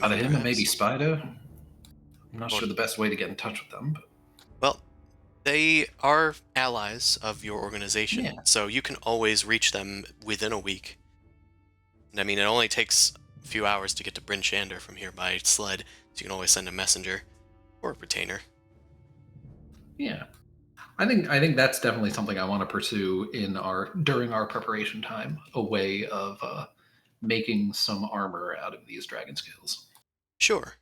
I
Either
mean,
him or maybe
perhaps.
Spider. I'm not
Or-
sure the best way to get in touch with them, but
Well, they are allies of your organization,
Yeah.
so you can always reach them within a week. And I mean, it only takes a few hours to get to Bryn Shander from here by sled, so you can always send a messenger or a retainer.
yeah. I think that's definitely something I want to pursue during our preparation time, a way of making some armor out of these dragon scales.
Sure.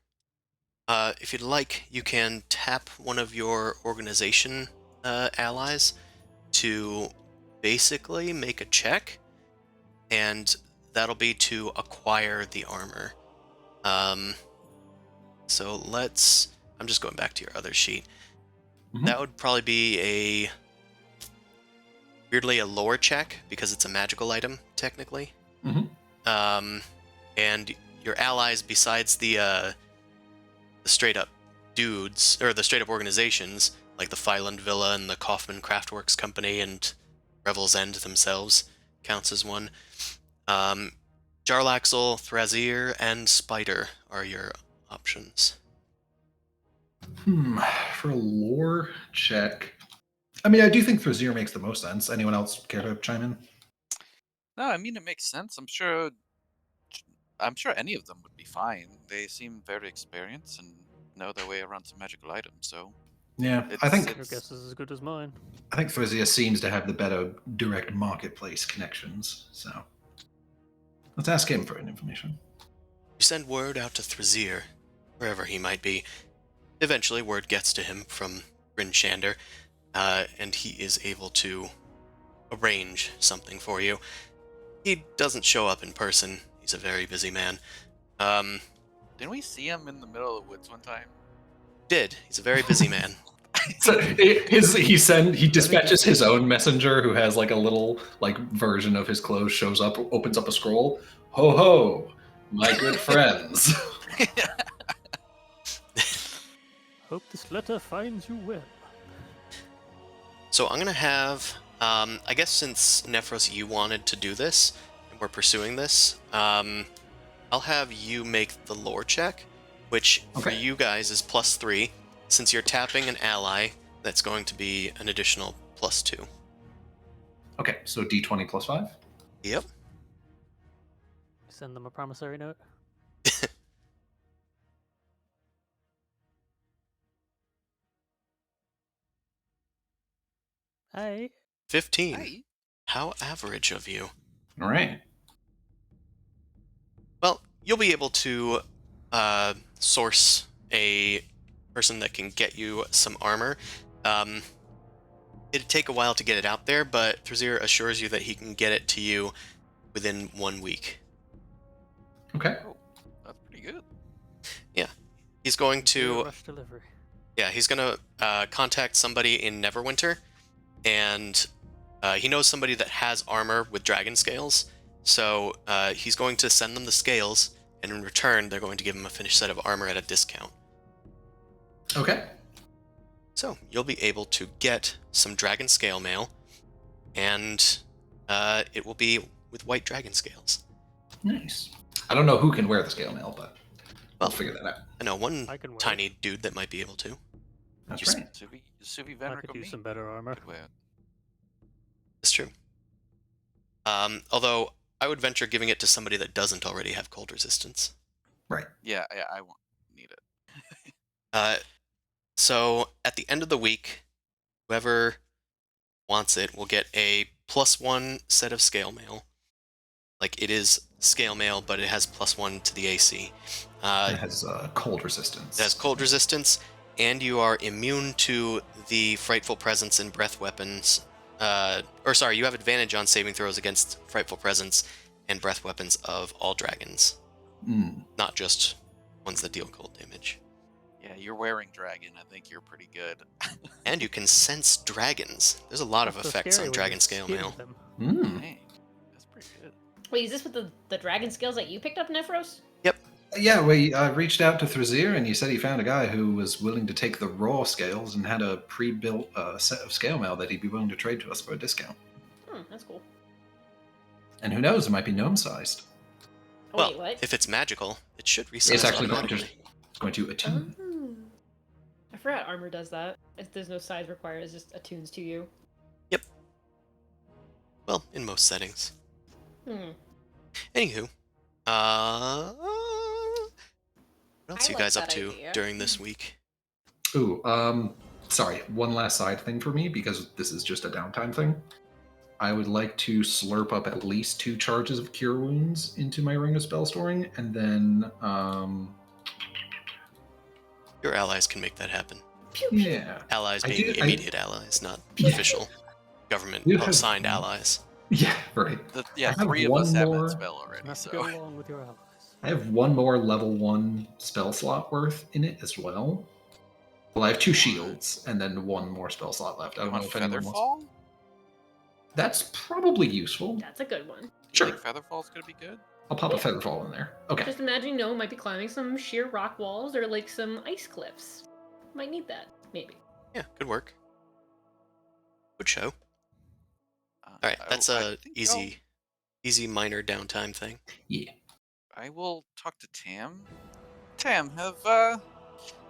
If you'd like, you can tap one of your organization allies to basically make a check, and that'll be to acquire the armor. So I'm just going back to your other sheet.
Mhm.
That would probably be weirdly a lore check, because it's a magical item, technically.
Mhm.
And your allies, besides the straight up dudes, or the straight up organizations, like the Fyland Villa and the Kaufman Craftworks Company and Revel's End themselves, counts as one. Jarlaxle, Thrasir, and Spider are your options.
For a lore check, I mean, I do think Thrasir makes the most sense. Anyone else care to chime in?
No, I mean it makes sense. I'm sure any of them would be fine. They seem very experienced and know their way around some magical items. So
Yeah,
it's,
I think
Your guess is as good as mine.
Thrasir seems to have the better direct marketplace connections. So let's ask him for information.
You send word out to Thrasir, wherever he might be. Eventually, word gets to him from Bryn Shander, and he is able to arrange something for you. He doesn't show up in person. He's a very busy man.
didn't we see him in the middle of the woods one time?
He's a very busy man.
So he dispatches his own messenger who has like a little like version of his clothes, shows up, opens up a scroll. Ho ho, my good friends.
Hope this letter finds you well.
So I'm going to have, I guess since Nephros, you wanted to do this, and we're pursuing this, I'll have you make the lore check, which for
Okay.
you guys is +3. Since you're tapping an ally, that's going to be an additional +2.
Okay, so D20 plus 5.
Yep.
Send them a promissory note. Hey.
15.
Hey.
How average of you.
All right.
Well, you'll be able to source a person that can get you some armor. It'd take a while to get it out there, but Thrasir assures you that he can get it to you within 1 week.
Okay.
Oh, that's pretty good.
He's going
Zero
to,
rush delivery.
he's going to contact somebody in Neverwinter, and he knows somebody that has armor with dragon scales, so he's going to send them the scales, and in return, they're going to give him a finished set of armor at a discount.
Okay.
So you'll be able to get some dragon scale mail, and it will be with white dragon scales.
Nice. I don't know who can wear the scale mail, but
Well,
we'll figure that out.
I know one
I can wear
tiny dude that might be able to.
That's
Just-
right.
Suvi
I
Venric
could
or
use
me.
some better armor.
Could wear it.
It's true. Although I would venture giving it to somebody that doesn't already have cold resistance.
Yeah, I won't need it.
So at the end of the week, whoever wants it will get a +1 set of scale mail. Like, it is scale mail, but it has +1 to the AC.
It has cold resistance.
It has cold resistance, and you are immune to the frightful presence in breath weapons. You have advantage on saving throws against frightful presence and breath weapons of all dragons, not just ones that deal cold damage.
Yeah, you're wearing dragon. I think you're pretty good.
And you can sense dragons. There's a lot of
Not so
effects
scary
on
when
dragon
you
scale
skin
mail.
them.
Dang, that's pretty good.
Wait, is this with the dragon scales that you picked up, Nephros?
Yeah, we reached out to Thrasir, and he said he found a guy who was willing to take the raw scales and had a pre-built set of scale mail that he'd be willing to trade to us for a discount.
That's cool.
And who knows, it might be gnome-sized.
Oh,
Well,
wait, what?
if it's magical, it should resize
It's actually going to,
automatically.
attune.
Oh. I forgot armor does that. There's no size required, it just attunes to you.
Well, in most settings.
Hmm.
Anywho, what else
I
are you
like
guys up
that
to
idea.
during this week?
Ooh, sorry, one last side thing for me, because this is just a downtime thing. I would like to slurp up at least 2 charges of Cure Wounds into my Ring of Spell Storing, and then,
Your allies can make that happen.
Pew, pew.
yeah.
Allies
I
being
do- I-
immediate allies, not
Yeah.
official government
You have-
signed allies.
Yeah, right.
Yeah,
I have
3 of us
one
have
more-
that spell already.
Have to
So
get along with your allies.
I have one more level 1 spell slot worth in it as well. Well, I have 2 shields, and then 1 more spell slot left. I
you
don't know
want
if anyone wants...
Featherfall?
That's probably useful.
That's a good one.
You
Sure.
think Featherfall's gonna be good?
I'll pop a Featherfall in there. Okay.
Just imagine, might be climbing some sheer rock walls or like some ice cliffs. Might need that, maybe.
Yeah, good work. Good show.
Uh,
All right, that's
I
a
think
easy easy minor downtime thing.
Yeah.
I will talk to Tam. Tam, have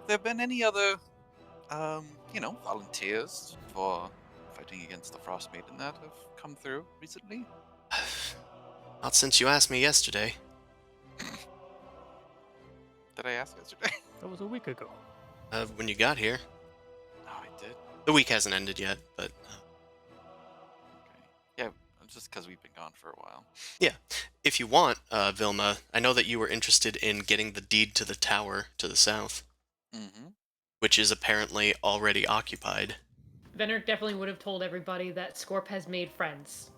there been any other volunteers for fighting against the Frostmaiden that have come through recently?
Not since you asked me yesterday.
Did I ask yesterday?
That was a week ago.
When you got here.
Oh, I did.
The week hasn't ended yet, but
Okay. Yeah, just because we've been gone for a while.
if you want, Vilma, I know that you were interested in getting the deed to the tower to the south,
Mm-hmm.
which is apparently already occupied.
Venner definitely would have told everybody that Scorp has made friends.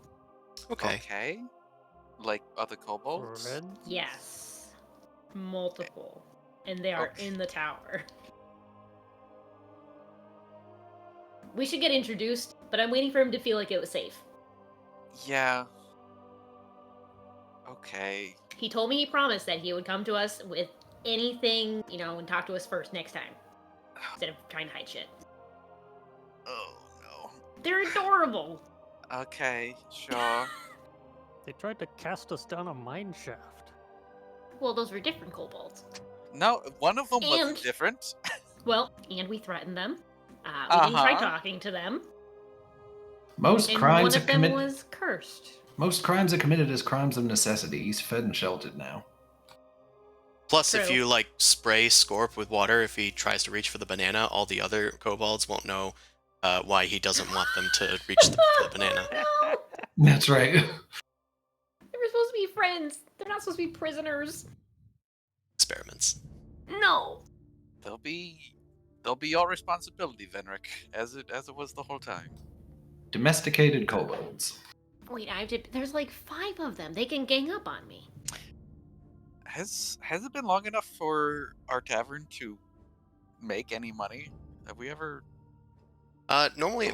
Okay.
Okay. Like other kobolds?
Friends?
Yes. Multiple. And they are
Okay.
in the tower. We should get introduced, but I'm waiting for him to feel like it was safe.
Yeah. Okay.
He told me he promised that he would come to us with anything, and talk to us first next time. Instead of trying to hide shit.
Oh no.
They're adorable.
Okay, sure.
They tried to cast us down a mine shaft.
Well, those were different kobolds.
No, one of them was
And-
different.
Well, and we threatened them. We didn't try
Uh-huh.
talking to them.
Most
And
crimes
one
are
of them
committed.
was cursed.
Most crimes are committed as crimes of necessity. He's fed and sheltered now.
Plus, if
True.
you spray Scorp with water, if he tries to reach for the banana, all the other kobolds won't know why he doesn't want them to reach for the banana.
No!
That's right.
They were supposed to be friends. They're not supposed to be prisoners.
Experiments.
No.
They'll be your responsibility, Venric, as it was the whole time.
Domesticated kobolds.
Wait, there's like 5 of them. They can gang up on me.
Has it been long enough for our tavern to make any money? Have we ever?
Normally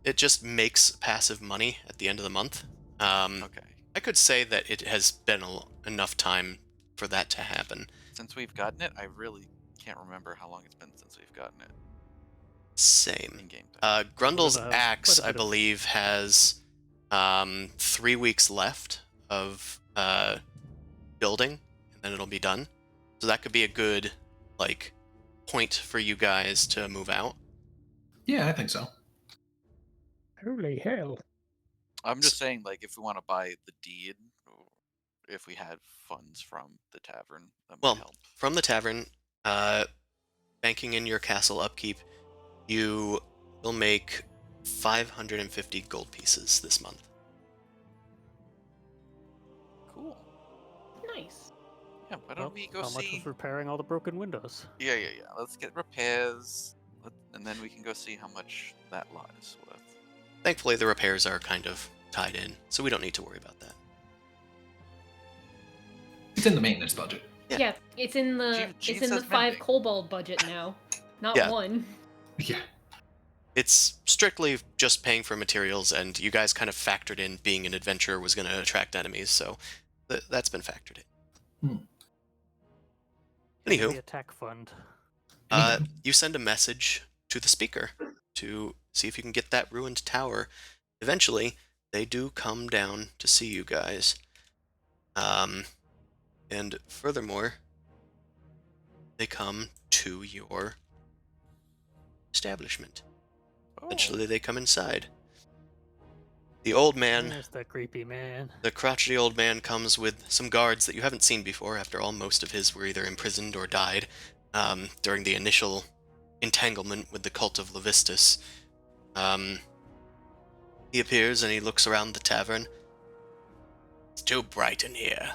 it just makes passive money at the end of the month.
Okay.
I could say that it has been enough time for that to happen.
Since we've gotten it, I really can't remember how long it's been since we've gotten it
Same.
in game time.
Grundle's
Well,
axe,
quite a
I
bit of-
believe, has 3 weeks left of building, and then it'll be done. So that could be a good point for you guys to move out.
Yeah, I think so.
Holy hell.
I'm just saying, if we want to buy the deed, or if we had funds from the tavern, that
Well,
might help.
from the tavern, banking in your castle upkeep, you will make 550 gold pieces this month.
Cool.
Nice.
Yeah, why
Well,
don't we go
how much
see?
was repairing all the broken windows?
Yeah. Let's get repairs, and then we can go see how much that lot is worth.
Thankfully, the repairs are kind of tied in, so we don't need to worry about that.
It's in the maintenance budget.
Yeah.
Yeah, it's in the
Jeeve
it's in the
says
5
mending.
kobold budget now, not
Yeah.
1.
Yeah.
It's strictly just paying for materials, and you guys kind of factored in being an adventurer was going to attract enemies, so that's been factored in.
The
Anywho,
attack fund.
you send a message to the speaker to see if you can get that ruined tower. Eventually, they do come down to see you guys. And furthermore, they come to your establishment.
Oh,
Eventually, they come inside. The old man,
There's that creepy man.
the crotchety old man, comes with some guards that you haven't seen before. After all, most of his were either imprisoned or died during the initial entanglement with the cult of Levistus. He appears and he looks around the tavern. It's too bright in here.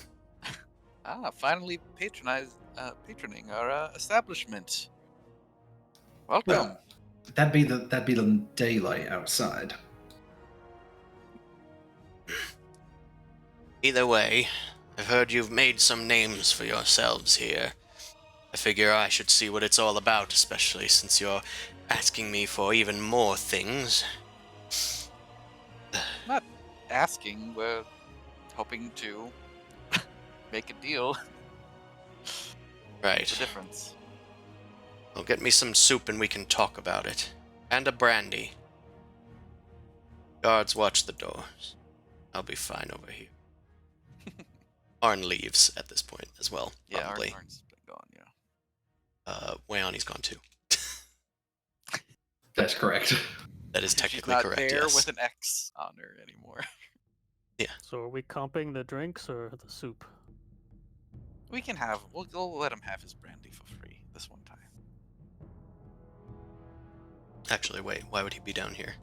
finally patroning our establishment. Welcome.
Well, that'd be the daylight outside.
Either way, I've heard you've made some names for yourselves here. I figure I should see what it's all about, especially since you're asking me for even more things.
Not asking, we're hoping to make a deal. What's the
Right.
difference?
Well, get me some soup and we can talk about it. And a brandy. Guards, watch the doors. I'll be fine over here. Arn leaves at this point as well,
Yeah,
probably.
Arn's been gone, yeah.
Wayani's gone too.
That's correct.
That is
She's
technically
not
correct,
there
yes.
with an X on her anymore.
So are we comping the drinks or the soup?
We'll let him have his brandy for free this one time.
Actually, wait, why would he be down here?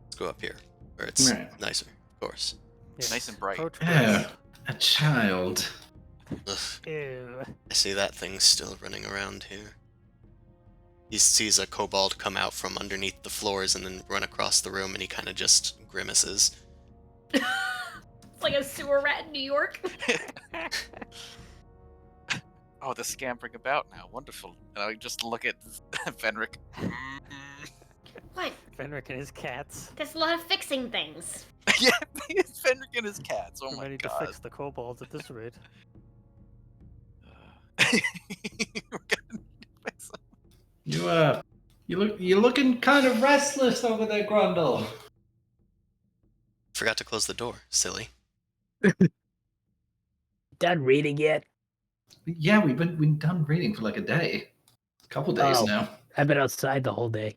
Let's go up here, where it's
Right.
nicer, of course.
Nice and bright.
Approach
Yeah,
first.
a child.
Ugh,
Ew.
I see that thing's still running around here. He sees a kobold come out from underneath the floors and then run across the room, and he kind of just grimaces.
It's like a sewer rat in New York.
Oh, the scampering about now. Wonderful. And I just look at Fenric.
What?
Fenric and his cats.
There's a lot of fixing things.
Yeah, it's Fenric and his cats. Oh
We're
my
ready to
god.
fix the kobolds at this rate.
We're gonna fix them.
You're looking kind of restless over there, Grundle.
Forgot to close the door, silly.
Done reading yet?
Yeah, we've been done reading for like a day, a couple days
Oh.
now.
I've been outside the whole day.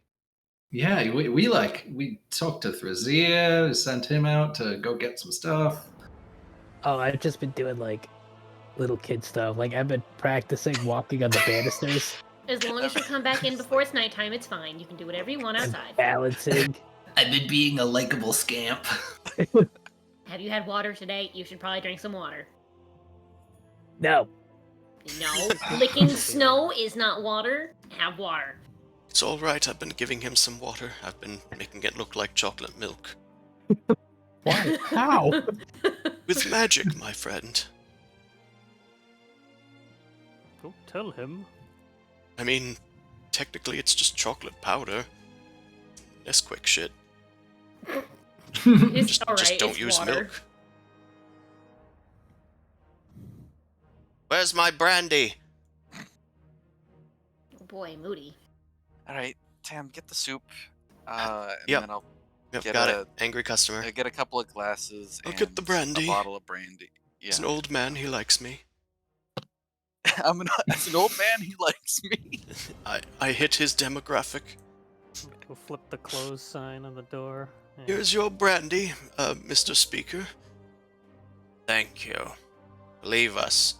Yeah, we talked to Thrazir, sent him out to go get some stuff.
Oh, I've just been doing like little kid stuff. Like I've been practicing walking on the banisters
As long as you come back in before it's nighttime, it's fine. You can do whatever you want
and
outside.
balancing.
I've been being a likable scamp.
Have you had water today? You should probably drink some water.
No.
No, licking snow is not water. Have water.
It's all right, I've been giving him some water. I've been making it look like chocolate milk.
Why? How?
With magic, my friend.
Don't tell him.
I mean, technically it's just chocolate powder. That's quick shit.
It's
Just
alright.
don't
it's
use
water.
milk. Where's my brandy?
Oh boy, Moody.
Alright, Tam, get the soup. And
Yep.
then I'll
Yep,
Get
got
a-
it. Angry customer.
get a couple of glasses
I'll
and
get the brandy.
a bottle of brandy.
He's an
Yeah.
old man, he likes me.
As an old man, he likes me.
I hit his demographic.
We'll flip the close sign on the door. Yeah.
Here's your brandy, Mr. Speaker. Thank you. Leave us.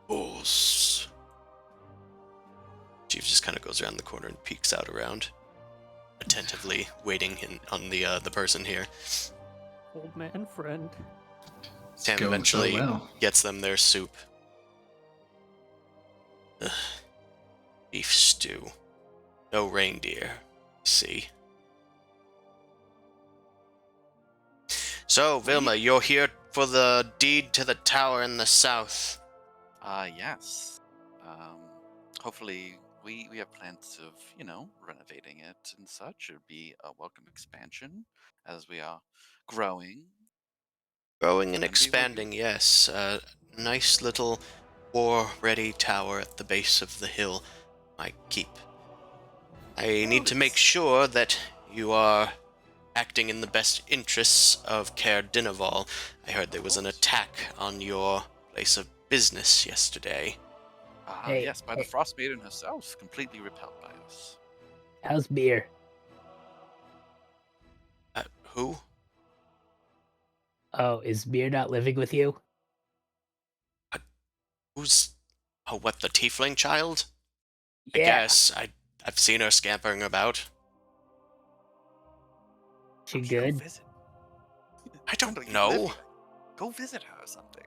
Bulls. Chief just kind of goes around the corner and peeks out around, attentively waiting on the person here.
Old man friend.
Tam
Going so
eventually
well.
gets them their soup. Ugh. Beef stew. No reindeer. See. So, Vilma, you're here for the deed to the tower in the south.
Yes. Hopefully, we have plans of, renovating it and such. It'd be a welcome expansion as we are growing.
Growing and
That'd be
expanding, yes. Nice little war-ready tower at the base of the hill. My keep. I need to make sure that you are acting in the best interests of Caer Dineval. I heard there was an attack on your place of business yesterday.
Hey,
Yes, by the Frostmaiden herself, completely repelled by us.
How's beer?
Who?
Oh, is beer not living with you?
Who's... Oh, what, the tiefling child? I
Yeah.
guess. I've seen her scampering about.
She
Why don't you
good?
Go visit?
I
Grundle,
don't
you
know.
live here. Go visit her or something.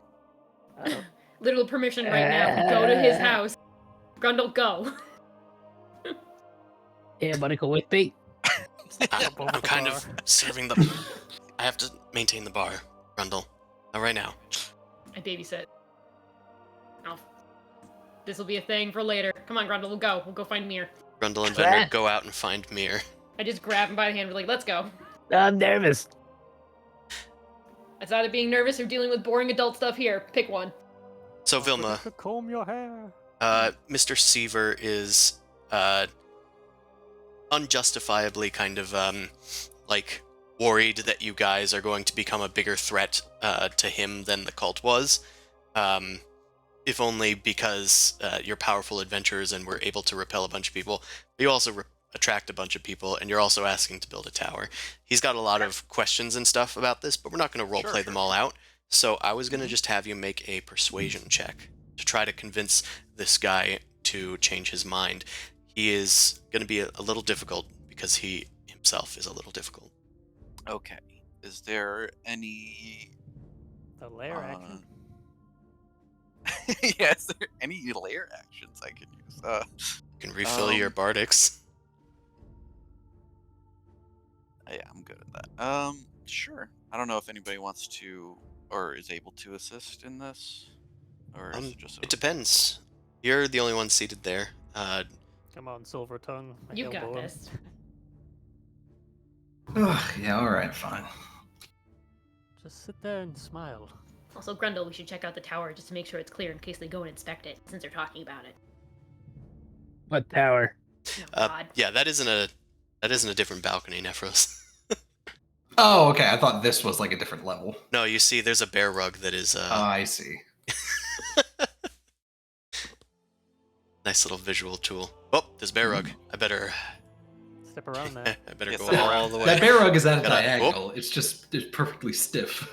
Oh.
Literal permission right now. Go to his house. Grundle, go.
Yeah, wanna go with me?
Jump over
I'm
the
kind
bar.
of serving the... I have to maintain the bar, Rundle. Not right now.
I babysit. Oh. This will be a thing for later. Come on, Grundle, we'll go. We'll go find Mir.
Rundle and
Ah.
Venric go out and find Mir.
I just grab him by the hand. We're like, let's go.
I'm nervous.
It's either being nervous or dealing with boring adult stuff here. Pick one.
So,
Don't forget
Vilma,
to comb your hair.
Mr. Seaver is, unjustifiably kind of, worried that you guys are going to become a bigger threat to him than the cult was. If only because you're powerful adventurers and we're able to repel a bunch of people. But you also attract a bunch of people, and you're also asking to build a tower. He's got a lot of questions and stuff about this, but we're not going to roleplay them all out. So I was going to just have you make a persuasion check to try to convince this guy to change his mind. He is going to be a little difficult because he himself is a little difficult.
Okay. Is there any?
The lair action.
Yeah, is there any layer actions I can use?
You can refill your bardics.
Yeah, I'm good at that. Sure. I don't know if anybody wants to or is able to assist in this, or is it just?
It depends. You're the only one seated there.
Come on, Silver Tongue.
You got
elbow him.
this.
Yeah, all right, fine.
Just sit there and smile.
Also, Grundle, we should check out the tower just to make sure it's clear in case they go and inspect it, since they're talking about it.
What tower?
Oh, God.
Yeah, that isn't a different balcony, Nephros.
Oh, okay. I thought this was like a different level.
No, you see, there's a bear rug that is
I see.
nice little visual tool. Oh, there's bear rug. I better
Step around that.
I better
Yes,
go
step
all the way.
That bear rug is at a
Gotta-
diagonal. It's perfectly stiff.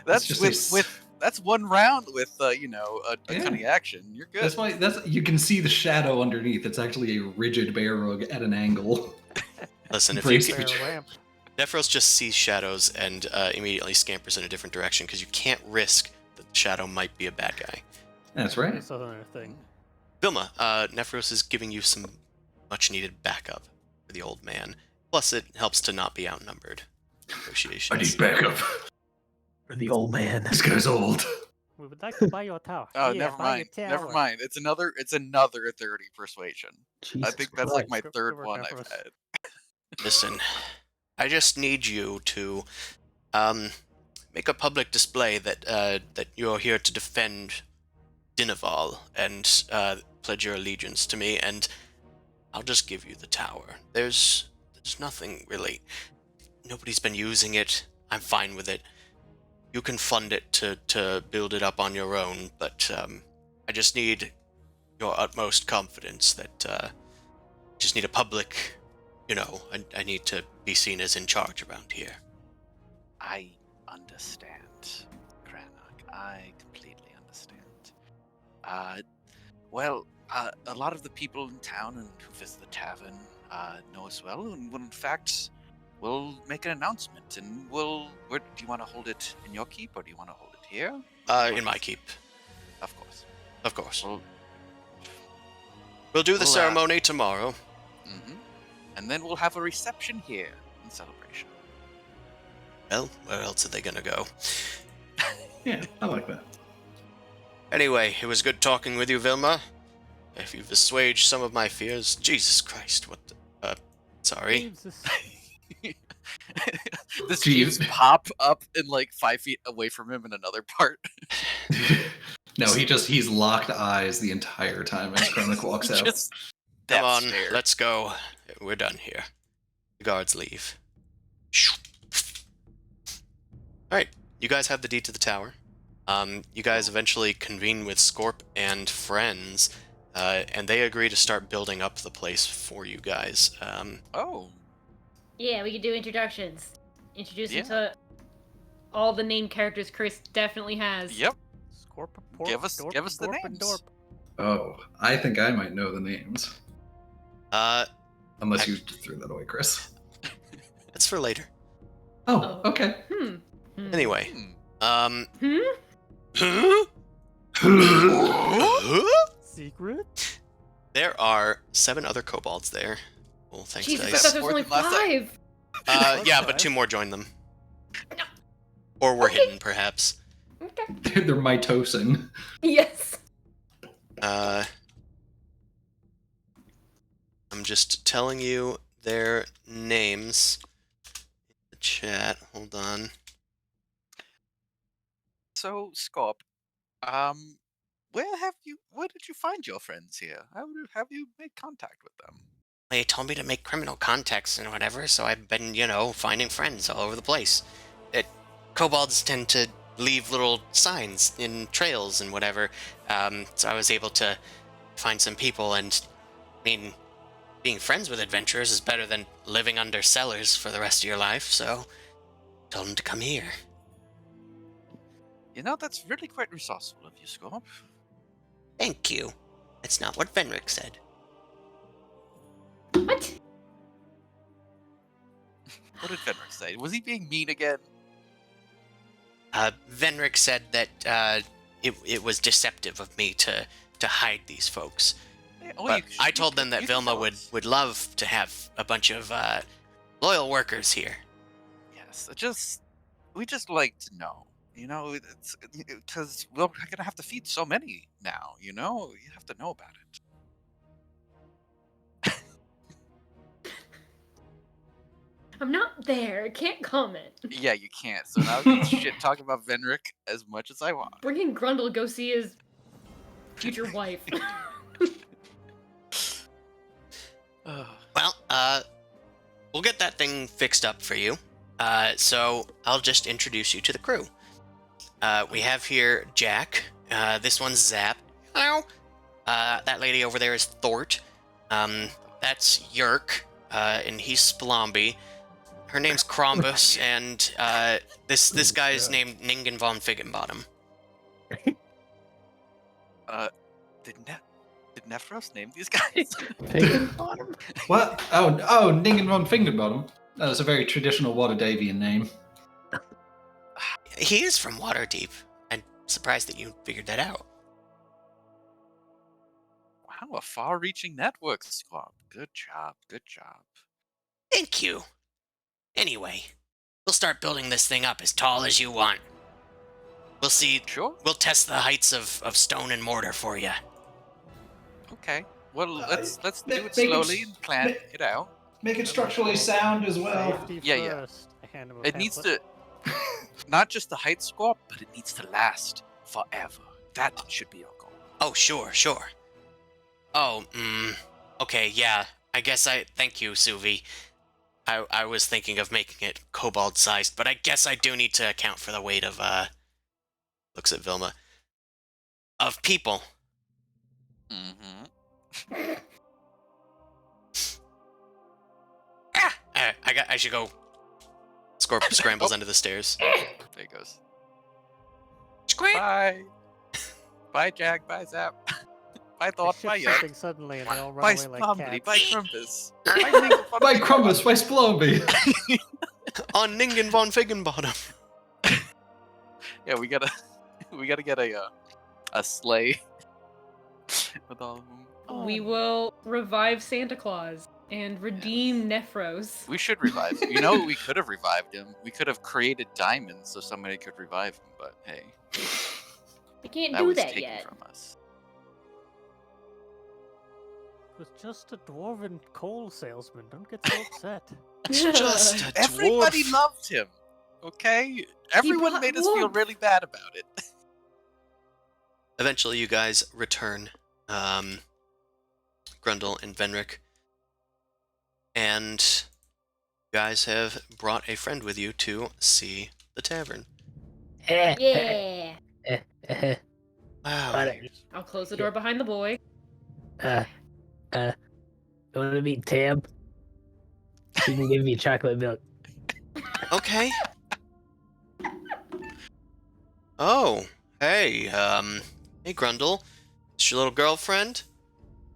That's
just
that's one round with a
Yeah.
cunning action. You're good.
That's why you can see the shadow underneath. It's actually a rigid bear rug at an angle.
Listen, if
Breaks
you
Fair
each-
ramp.
Nephros just sees shadows and immediately scampers in a different direction because you can't risk that the shadow might be a bad guy.
That's right.
That's another thing.
Vilma, Nephros is giving you some much-needed backup for the old man. Plus, it helps to not be outnumbered. Negotiations.
backup.
For the old man.
This guy's old.
We would like to buy your tower.
Oh,
Yeah,
never
buy your
mind. Never
tower.
mind. It's another 30 persuasion.
Jesus
I think that's like
Christ.
my
Christ.
third
Give her
one I've
Nephros.
had.
Listen, I just need you to make a public display that you're here to defend Dinaval and pledge your allegiance to me, and I'll just give you the tower. There's nothing really. Nobody's been using it. I'm fine with it. You can fund it to build it up on your own, but I just need your utmost confidence that just need a public, I need to be seen as in charge around here.
I understand, Granok. I completely understand. A lot of the people in town and who visit the tavern know us well, and in fact, we'll make an announcement, and do you want to hold it in your keep, or do you want to hold it here?
In my keep,
Of course.
of course.
Well,
We'll do the
well,
ceremony tomorrow.
and then we'll have a reception here in celebration.
Well, where else are they gonna go?
Yeah, I like that.
Anyway, it was good talking with you, Vilma. If you've assuaged some of my fears, Jesus Christ, what the... sorry.
Jeeves is-
This
Jeeves.
Jeeves pop up and like 5 feet away from him in another part.
No, he's locked eyes the entire time as Krennic walks out.
Just
Come
death
on,
stare.
let's go. We're done here. The guards leave. Alright, you guys have the deed to the tower. You guys eventually convene with Scorp and friends, and they agree to start building up the place for you guys.
Oh,
Yeah, we could do introductions. Introduce
Yeah.
them to all the named characters Chris definitely has.
yep.
Scorp, porp,
Give us
dorp,
the
dorp, and
names.
dorp.
Oh, I think I might know the names.
Uh,
Unless you just threw that away, Chris.
that's for later.
Oh,
Oh.
okay.
Anyway,
Hmm.
Secret?
There are 7 other kobolds there. Well, thanks,
Jesus, I
dice.
thought there was
More
only
than last time.
5.
Yeah,
Okay.
but 2 more joined them.
No.
Or were
Okay.
hidden, perhaps.
Okay.
They're mitosing.
Yes.
I'm just telling you their names in the chat. Hold on.
So, Scorp, where did you find your friends here? How have you made contact with them?
They told me to make criminal contacts and whatever, so I've been, finding friends all over the place. Kobolds tend to leave little signs in trails and whatever, so I was able to find some people, and, I mean, being friends with adventurers is better than living under cellars for the rest of your life, so told them to come here.
That's really quite resourceful of you, Scorp.
Thank you. That's not what Venric said.
What?
What did Fenric say? Was he being mean again?
Venric said that it was deceptive of me to hide these folks. But I told them that Vilma would love to have a bunch of loyal workers here.
Yes, we just like to know. It's because we're gonna have to feed so many now. You have to know about it.
I'm not there. Can't comment.
Yeah, you can't. So now I can shit talk about Venric as much as I want.
Bringing Grundle to go see his future wife.
Well, we'll get that thing fixed up for you. So I'll just introduce you to the crew. We have here Jack. This one's Zap. Hello. That lady over there is Thort. That's Yerk. And he's Splomby. Her name's Krombus, and this guy is named Ningen von Figgenbottom.
Did Nephros name these guys?
Figgenbottom?
What? Oh, Ningen von Fingerbottom. That's a very traditional Waterdavian name.
He is from Waterdeep. I'm surprised that you figured that out.
Wow, a far-reaching network, Squab. Good job.
Thank you. Anyway, we'll start building this thing up as tall as you want. We'll see.
Sure.
We'll test the heights of stone and mortar for you.
Okay. Well, let's do it
make it
slowly and plan
make-
it out.
Make it structurally sound as well.
Safety
Yeah.
first. I hand him a
It needs
pamphlet.
to not just the height score, but it needs to last forever. That should be our goal.
Oh, sure. Oh, okay, yeah. I guess thank you, Suvi. I was thinking of making it kobold-sized, but I guess I do need to account for the weight of, looks at Vilma, of people.
Mm-hmm.
I should go. Scorp scrambles under the stairs.
There he goes.
Squeak!
Bye. Bye, Jack. Bye, Zap. Bye,
I
Thought.
shift
Bye, Yuck.
something suddenly and they all run
Bye,
away like
Splombly.
cats.
Bye, Crumpus. Bye,
By Crumbus, by Splomby.
On Ningen von Figgenbottom.
Yeah, we gotta get a sleigh with all of them.
We will revive Santa Claus and redeem Nephros.
We should revive him. We could have revived him. We could have created diamonds so somebody could revive him, but hey,
We can't
that
do
was
that
taken
yet.
from us.
It was just a dwarven coal salesman. Don't get so upset.
It's just a
Everybody
dwarf.
loved him. Okay? Everyone
brought
made us feel
warmth.
really bad about it.
Eventually, you guys return. Grundle and Venric. And you guys have brought a friend with you to see the tavern.
Yeah.
Wow.
Alright.
I'll close the door behind the boy.
You want to meet Tam? She can give me chocolate milk.
Okay. Oh, hey, hey, Grundle. Is your little girlfriend?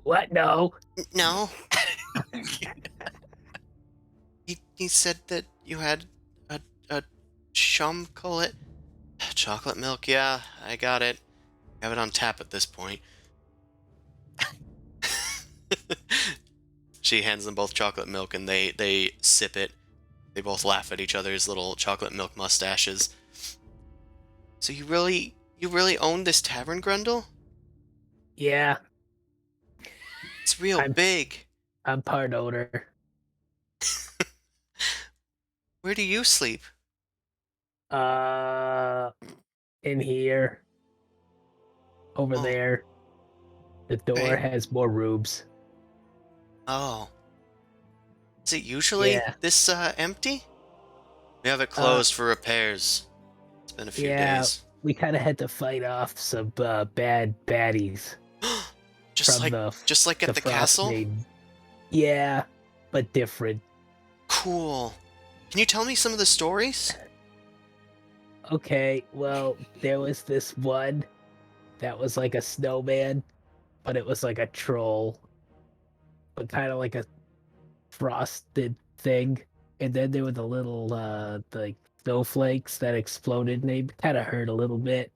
What? No.
No. He said that you had a chomcolate chocolate milk. Yeah, I got it. I have it on tap at this point. She hands them both chocolate milk, and they sip it. They both laugh at each other's little chocolate milk mustaches. So you really own this tavern, Grundle?
Yeah,
It's real
I'm-
big.
I'm part owner.
Where do you sleep?
In here. Over
Oh.
there. The door
Okay.
has more rooms.
Oh, Is it usually
Yeah.
this empty? We have it
Uh,
closed for repairs. It's been a few
Yeah,
days.
we kind of had to fight off some bad baddies
just
from
like just like
the
at the castle?
Frostmaiden. Yeah, but different.
Cool. Can you tell me some of the stories?
Okay, well, there was this one that was like a snowman, but it was like a troll, but kind of like a frosted thing. And then there were the little like snowflakes that exploded and they kind of hurt a little bit.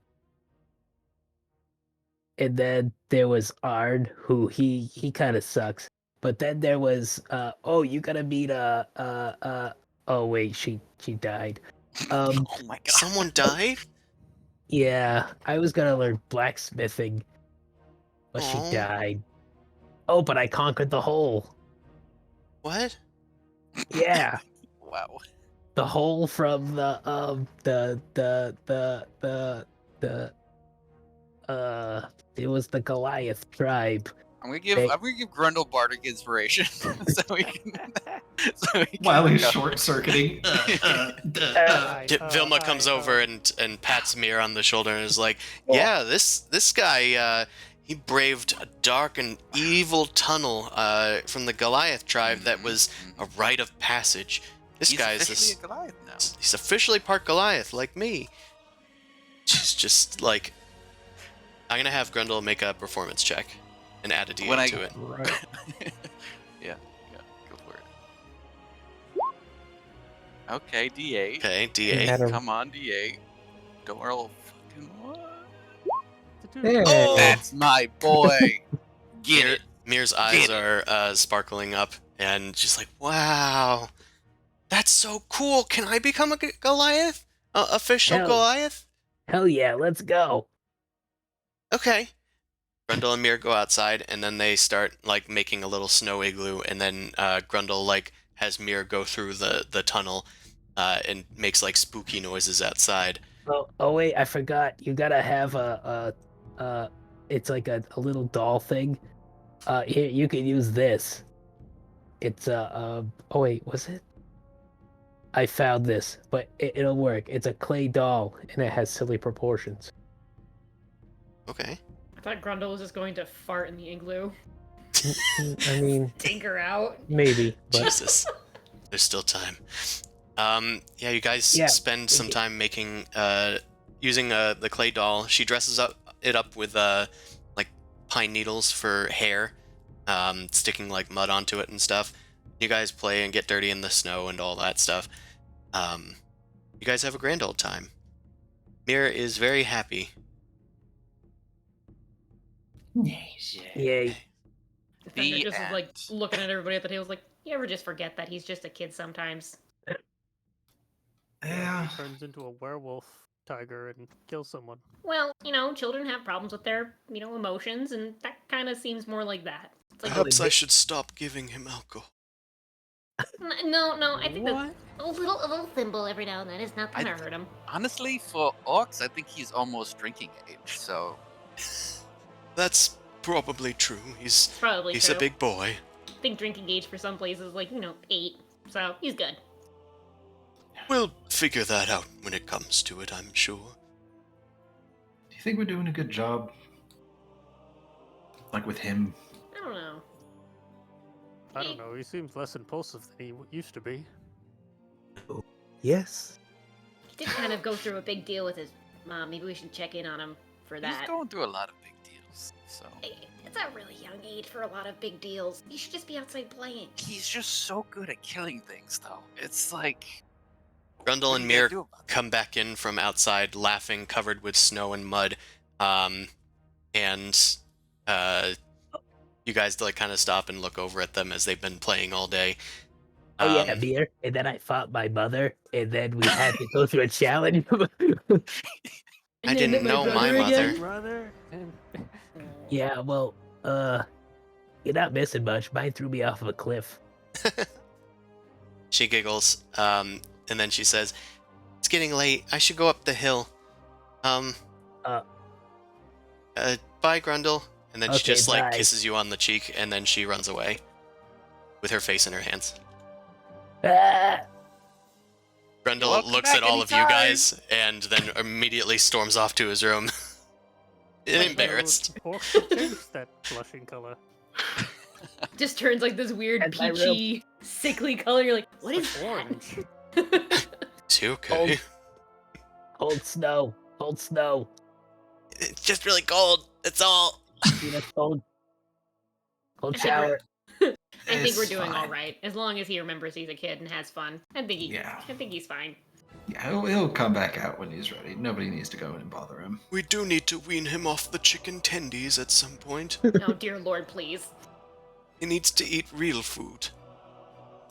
And then there was Arn, who he kind of sucks. But then there was oh, you gotta meet oh wait, she died. Um
Oh my god.
Someone died?
yeah, I was gonna learn blacksmithing, but she
Oh,
died. Oh, but I conquered the hole.
what?
Yeah,
Wow.
the hole from the it was the Goliath tribe.
I'm gonna
They-
give Grundle bardic inspiration so we can
While he's
go.
short circuiting.
Vilma comes over and pats Mir on the shoulder and is like, "Yeah, this guy, he braved a dark and evil tunnel from the Goliath tribe that was a rite of passage. This
He's
guy's
officially a Goliath now.
he's officially part Goliath, like me." She's just like, I'm gonna have Grundle make a performance check and add a D8
When I-
to it.
Right.
yeah, go for it. Okay, D8.
Okay,
You
D8.
had a-
Come on, D8. Don't roll fucking one.
Hey.
Oh!
That's my boy. Get it.
Mir's eyes
Get
are sparkling up, and she's like, "Wow, that's so cool! Can I become a Goliath? Official
Hell.
Goliath?"
Hell yeah, let's go.
Okay. Grundle and Mir go outside, and then they start like making a little snow igloo, and then Grundle like has Mir go through the tunnel, and makes like spooky noises outside.
Oh wait, I forgot. You gotta have it's like a little doll thing. Here you can use this. It's oh wait, was it? I found this, but it'll work. It's a clay doll and it has silly proportions.
Okay.
I thought Grundle was just going to fart in the igloo.
I mean,
Tinker out.
maybe, but
Jesus. There's still time. Yeah, you guys
Yeah,
spend some
okay.
time making, using the clay doll. She dresses it up with, like, pine needles for hair, sticking, like, mud onto it and stuff. You guys play and get dirty in the snow and all that stuff. You guys have a grand old time. Mir is very happy.
yay.
Thunder just was
end.
like looking at everybody at the table, was like, "You ever just forget that he's just a kid sometimes?"
Yeah.
He turns into a werewolf tiger and kills someone.
Well, children have problems with their, emotions, and that kind of seems more like that. It's like,
Perhaps I should stop giving him alcohol.
no, I think that
What?
a little thimble every now and then is not gonna hurt him.
Honestly, for orcs, I think he's almost drinking age. So
That's probably true. He's
Probably
a
true.
big boy.
I think drinking age for some places is like, 8. So he's good.
We'll figure that out when it comes to it, I'm sure.
Do you think we're doing a good job? Like with him?
I don't know.
I don't know. He seems less impulsive than he used to be.
Yes.
He did kind of go through a big deal with his mom. Maybe we should check in on him for
he's
that.
going through a lot of big deals. So
It's a really young age for a lot of big deals. He should just be outside playing.
he's just so good at killing things, though. It's like
Grundle
what
and
are you gonna
Mir
do about that?
come back in from outside, laughing, covered with snow and mud, and you guys like kind of stop and look over at them as they've been playing all day.
Oh yeah, beer. And then I fought my mother, and then we had to go through a challenge.
I didn't know my mother.
Brother and
Yeah, well, you're not missing much. Mine threw me off of a cliff.
She giggles, and then she says, "It's getting late. I should go up the hill. Bye, Grundle." And then she
Okay,
just like
bye.
kisses you on the cheek, and then she runs away with her face in her hands.
Ah!
Grendel
welcome
looks
back
at all of you
anytime.
guys and then immediately storms off to his room. Embarrassed.
Forks will change that blushing color.
Just turns like this weird
And my room.
peachy, sickly color. You're like, what is
It's orange.
that?
It's okay.
Cold snow. Cold snow.
It's just really cold. That's all.
You know, cold. Cold
I think
shower.
I think
It's
we're doing all
fine.
right as long as he remembers he's a kid and has fun. I think
Yeah.
he's fine.
Yeah, he'll come back out when he's ready. Nobody needs to go in and bother him.
We do need to wean him off the chicken tendies at some point.
Oh dear Lord, please.
He needs to eat real food.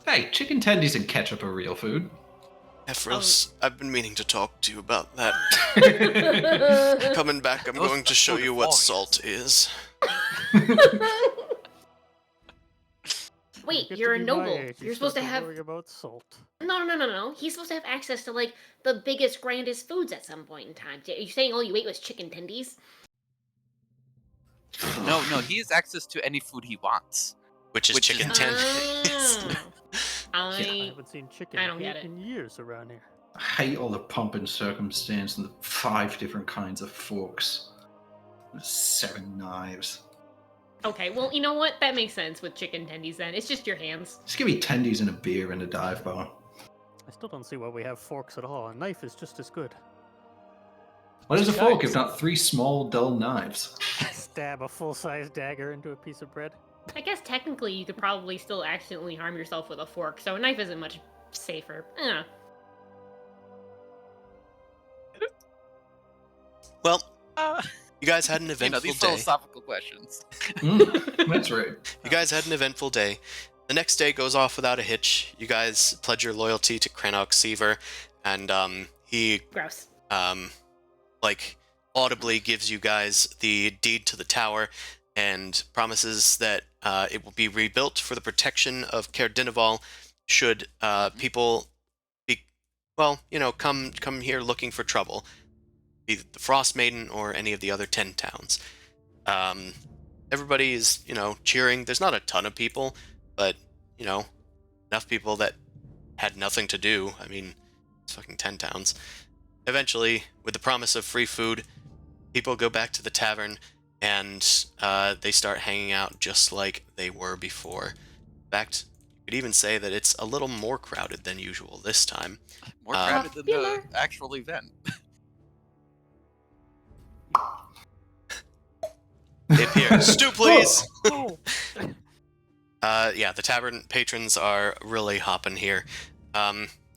Hey, chicken tendies and ketchup are real food.
Ephros, I've been meaning to talk to you about that. Coming back, I'm
Those
going to
are
show
food
you what
warriors.
salt is.
Wait,
get to
you're a
be my
noble.
age, you
You're supposed to
start
have
worry about salt.
no. He's supposed to have access to like the biggest, grandest foods at some point in time. Are you saying all you ate was chicken tendies?
No, he has access to any food he wants.
Which is
Which is-
chicken tendies.
I
I haven't seen chicken
I don't get
meat
it.
in years around here.
I hate all the pomp and circumstance and the 5 different kinds of forks. 7 knives.
Okay, well, you know what? That makes sense with chicken tendies then. It's just your hands.
Just give me tendies and a beer and a dive bar.
I still don't see why we have forks at all. A knife is just as good.
What is a fork
Guys.
if not 3 small, dull knives?
Stab a full-size dagger into a piece of bread.
I guess technically you could probably still accidentally harm yourself with a fork, so a knife isn't much safer.
Well,
Uh,
you guys had an eventful
these
day.
philosophical questions.
That's right.
You guys had an eventful day. The next day goes off without a hitch. You guys pledge your loyalty to Crannock Seaver, and he
Gross.
audibly gives you guys the deed to the tower and promises that it will be rebuilt for the protection of Caer Dineval should people be, come here looking for trouble, be it the Frostmaiden or any of the other 10 towns. Everybody is, cheering. There's not a ton of people, but, enough people that had nothing to do. I mean, it's fucking 10 towns. Eventually, with the promise of free food, people go back to the tavern and they start hanging out just like they were before. In fact, you could even say that it's a little more crowded than usual this time.
More crowded than the
Popular.
actual event.
They appear. Stew, please!
Oh!
Yeah, the tavern patrons are really hopping here.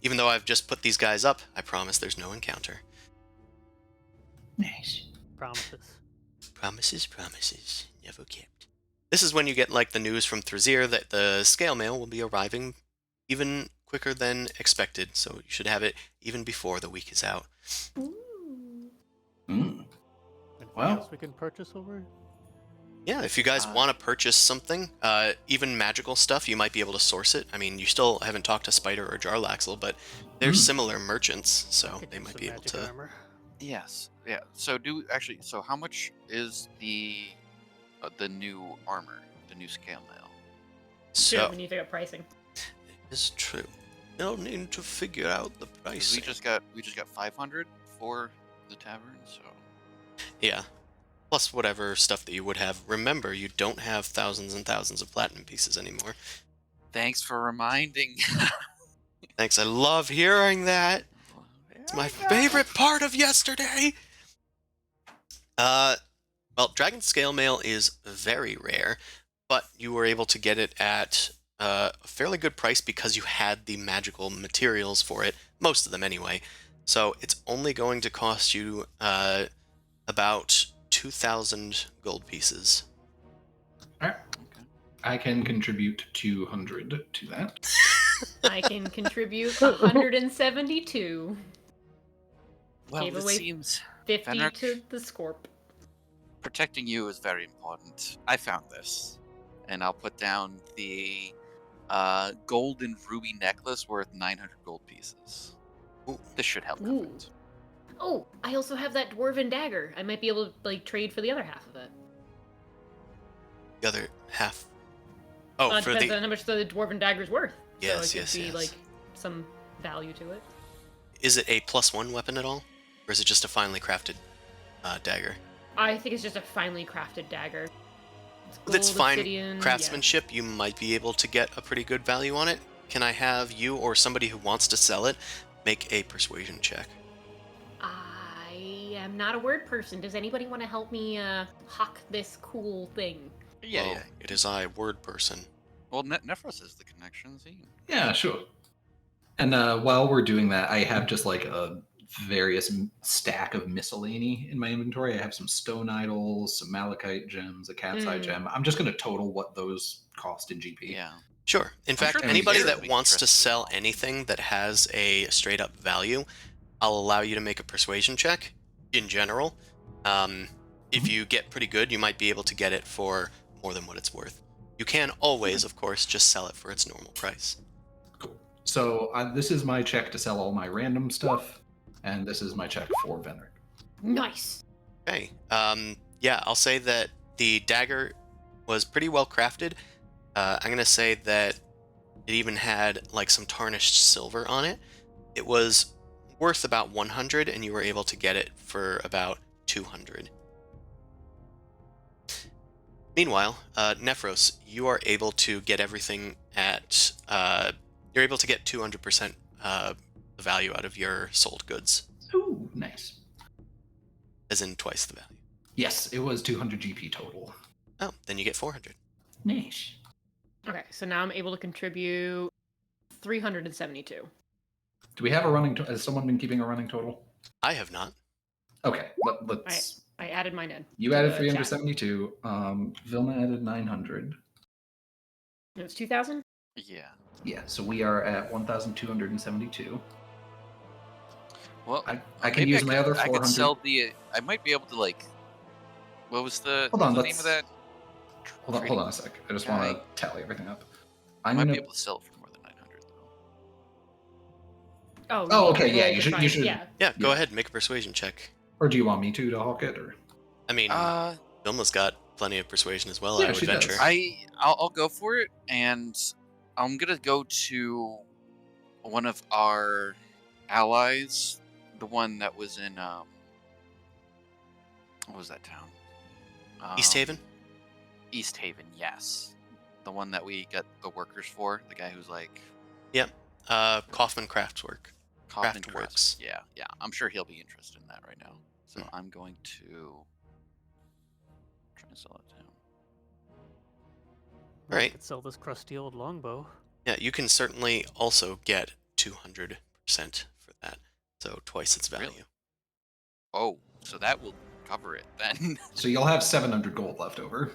Even though I've just put these guys up, I promise there's no encounter.
Nice.
Promises.
Promises, never kept. This is when you get the news from Thrazir that the scale mail will be arriving even quicker than expected, so you should have it even before the week is out.
Ooh.
Mm.
Anything
Well.
else we can purchase over here?
Yeah, if you guys want to purchase something, even magical stuff, you might be able to source it. I mean, you still haven't talked to Spider or Jarlaxle, but they're similar merchants, so
Could
they
use
might
some
be able
magic
to.
armor.
Yes. Yeah. So how much is the new armor, the new scale mail?
Good
So,
when you think of pricing.
it's true. You'll need to figure out the
'Cause
price.
we just got 500 for the tavern, so
Yeah. Plus whatever stuff that you would have. Remember, you don't have thousands and thousands of platinum pieces anymore.
thanks for reminding.
Thanks, I love hearing that. It's my favorite part of yesterday. Well, Dragon Scale Mail is very rare, but you were able to get it at a fairly good price because you had the magical materials for it, most of them anyway. So it's only going to cost you about 2,000 gold pieces.
Alright.
Okay.
I can contribute 200 to that.
I can contribute 172.
Well,
Gave
it
away
seems
50
Fenric.
to the Scorp.
protecting you is very important. I found this, and I'll put down the gold and ruby necklace worth 900 gold pieces.
Ooh.
This should help
Ooh.
cover it.
Oh, I also have that dwarven dagger. I might be able to trade for the other half of it.
The other half. Oh,
It
for
depends
the
on how much the dwarven dagger's worth.
Yes,
so it
yes,
could be
yes.
like some value to it.
is it a +1 weapon at all, or is it just a finely crafted dagger?
I think it's just a finely crafted dagger. It's
With its
gold,
fine
obsidian, yeah.
craftsmanship, you might be able to get a pretty good value on it. Can I have you or somebody who wants to sell it make a persuasion check?
I am not a word person. Does anybody want to help me hawk this cool thing?
Yeah,
Well,
yeah.
it is I, word person.
Well, Nephros has the connections.
Yeah, sure. And while we're doing that, I have just like a various stack of miscellany in my inventory. I have some stone idols, some malachite gems, a cat's eye gem. I'm just going to total what those cost in GP.
Yeah.
Sure. In
I'm
fact,
sure
anybody
Sarah
that
would be
wants to
interested as
sell
well.
anything that has a straight up value, I'll allow you to make a persuasion check in general. If you get pretty good, you might be able to get it for more than what it's worth. You can always, of course, just sell it for its normal price.
Cool. So this is my check to sell all my random stuff, and this is my check for Venric.
Nice.
Okay. Yeah, I'll say that the dagger was pretty well crafted. I'm going to say that it even had like some tarnished silver on it. It was worth about 100, and you were able to get it for about 200. Meanwhile, Nephros, you are able to get everything at. You're able to get 200% the value out of your sold goods,
Ooh, nice.
as in twice the value.
Yes, it was 200 GP total.
Oh, then you get 400.
Nice.
Okay, so now I'm able to contribute 372.
Do we have a running? Has someone been keeping a running total?
I have not.
Okay, let's.
I added mine in.
You
to
added
the
372. Vilna added 900.
chat. It's 2,000?
Yeah.
Yeah, so we are at 1,272.
Well,
I can
maybe
use my other
I
400.
could sell the. I might be able to like. What was the?
Hold on,
what was the name of that?
Hold on a sec. I just want to tally everything up.
I
I'm
might
gonna.
be able to sell it for more than 900 though.
Oh,
Oh,
you
okay,
can
yeah,
roll
you
to
should-
try-
you should-
Yeah.
Yeah, go
Yeah.
ahead, make a persuasion check.
Or do you want me to hawk it? Or
I mean,
Uh,
Vilma's got plenty of persuasion as well,
Yeah,
I would
she does.
venture.
I'll go for it, and I'm gonna go to one of our allies, the one that was in what was that town?
East Haven?
East Haven, yes. The one that we got the workers for, the guy who's like
Kaufman Craftswork.
Kaufman
Craftworks.
Crafts. Yeah, yeah. I'm sure he'll be interested in that right now. So
Hmm.
I'm going to try and sell it to him.
I
Right.
could sell this crusty old longbow.
Yeah, you can certainly also get 200% for that. So twice its value.
Really? Oh, so that will cover it then.
so you'll have 700 gold left over.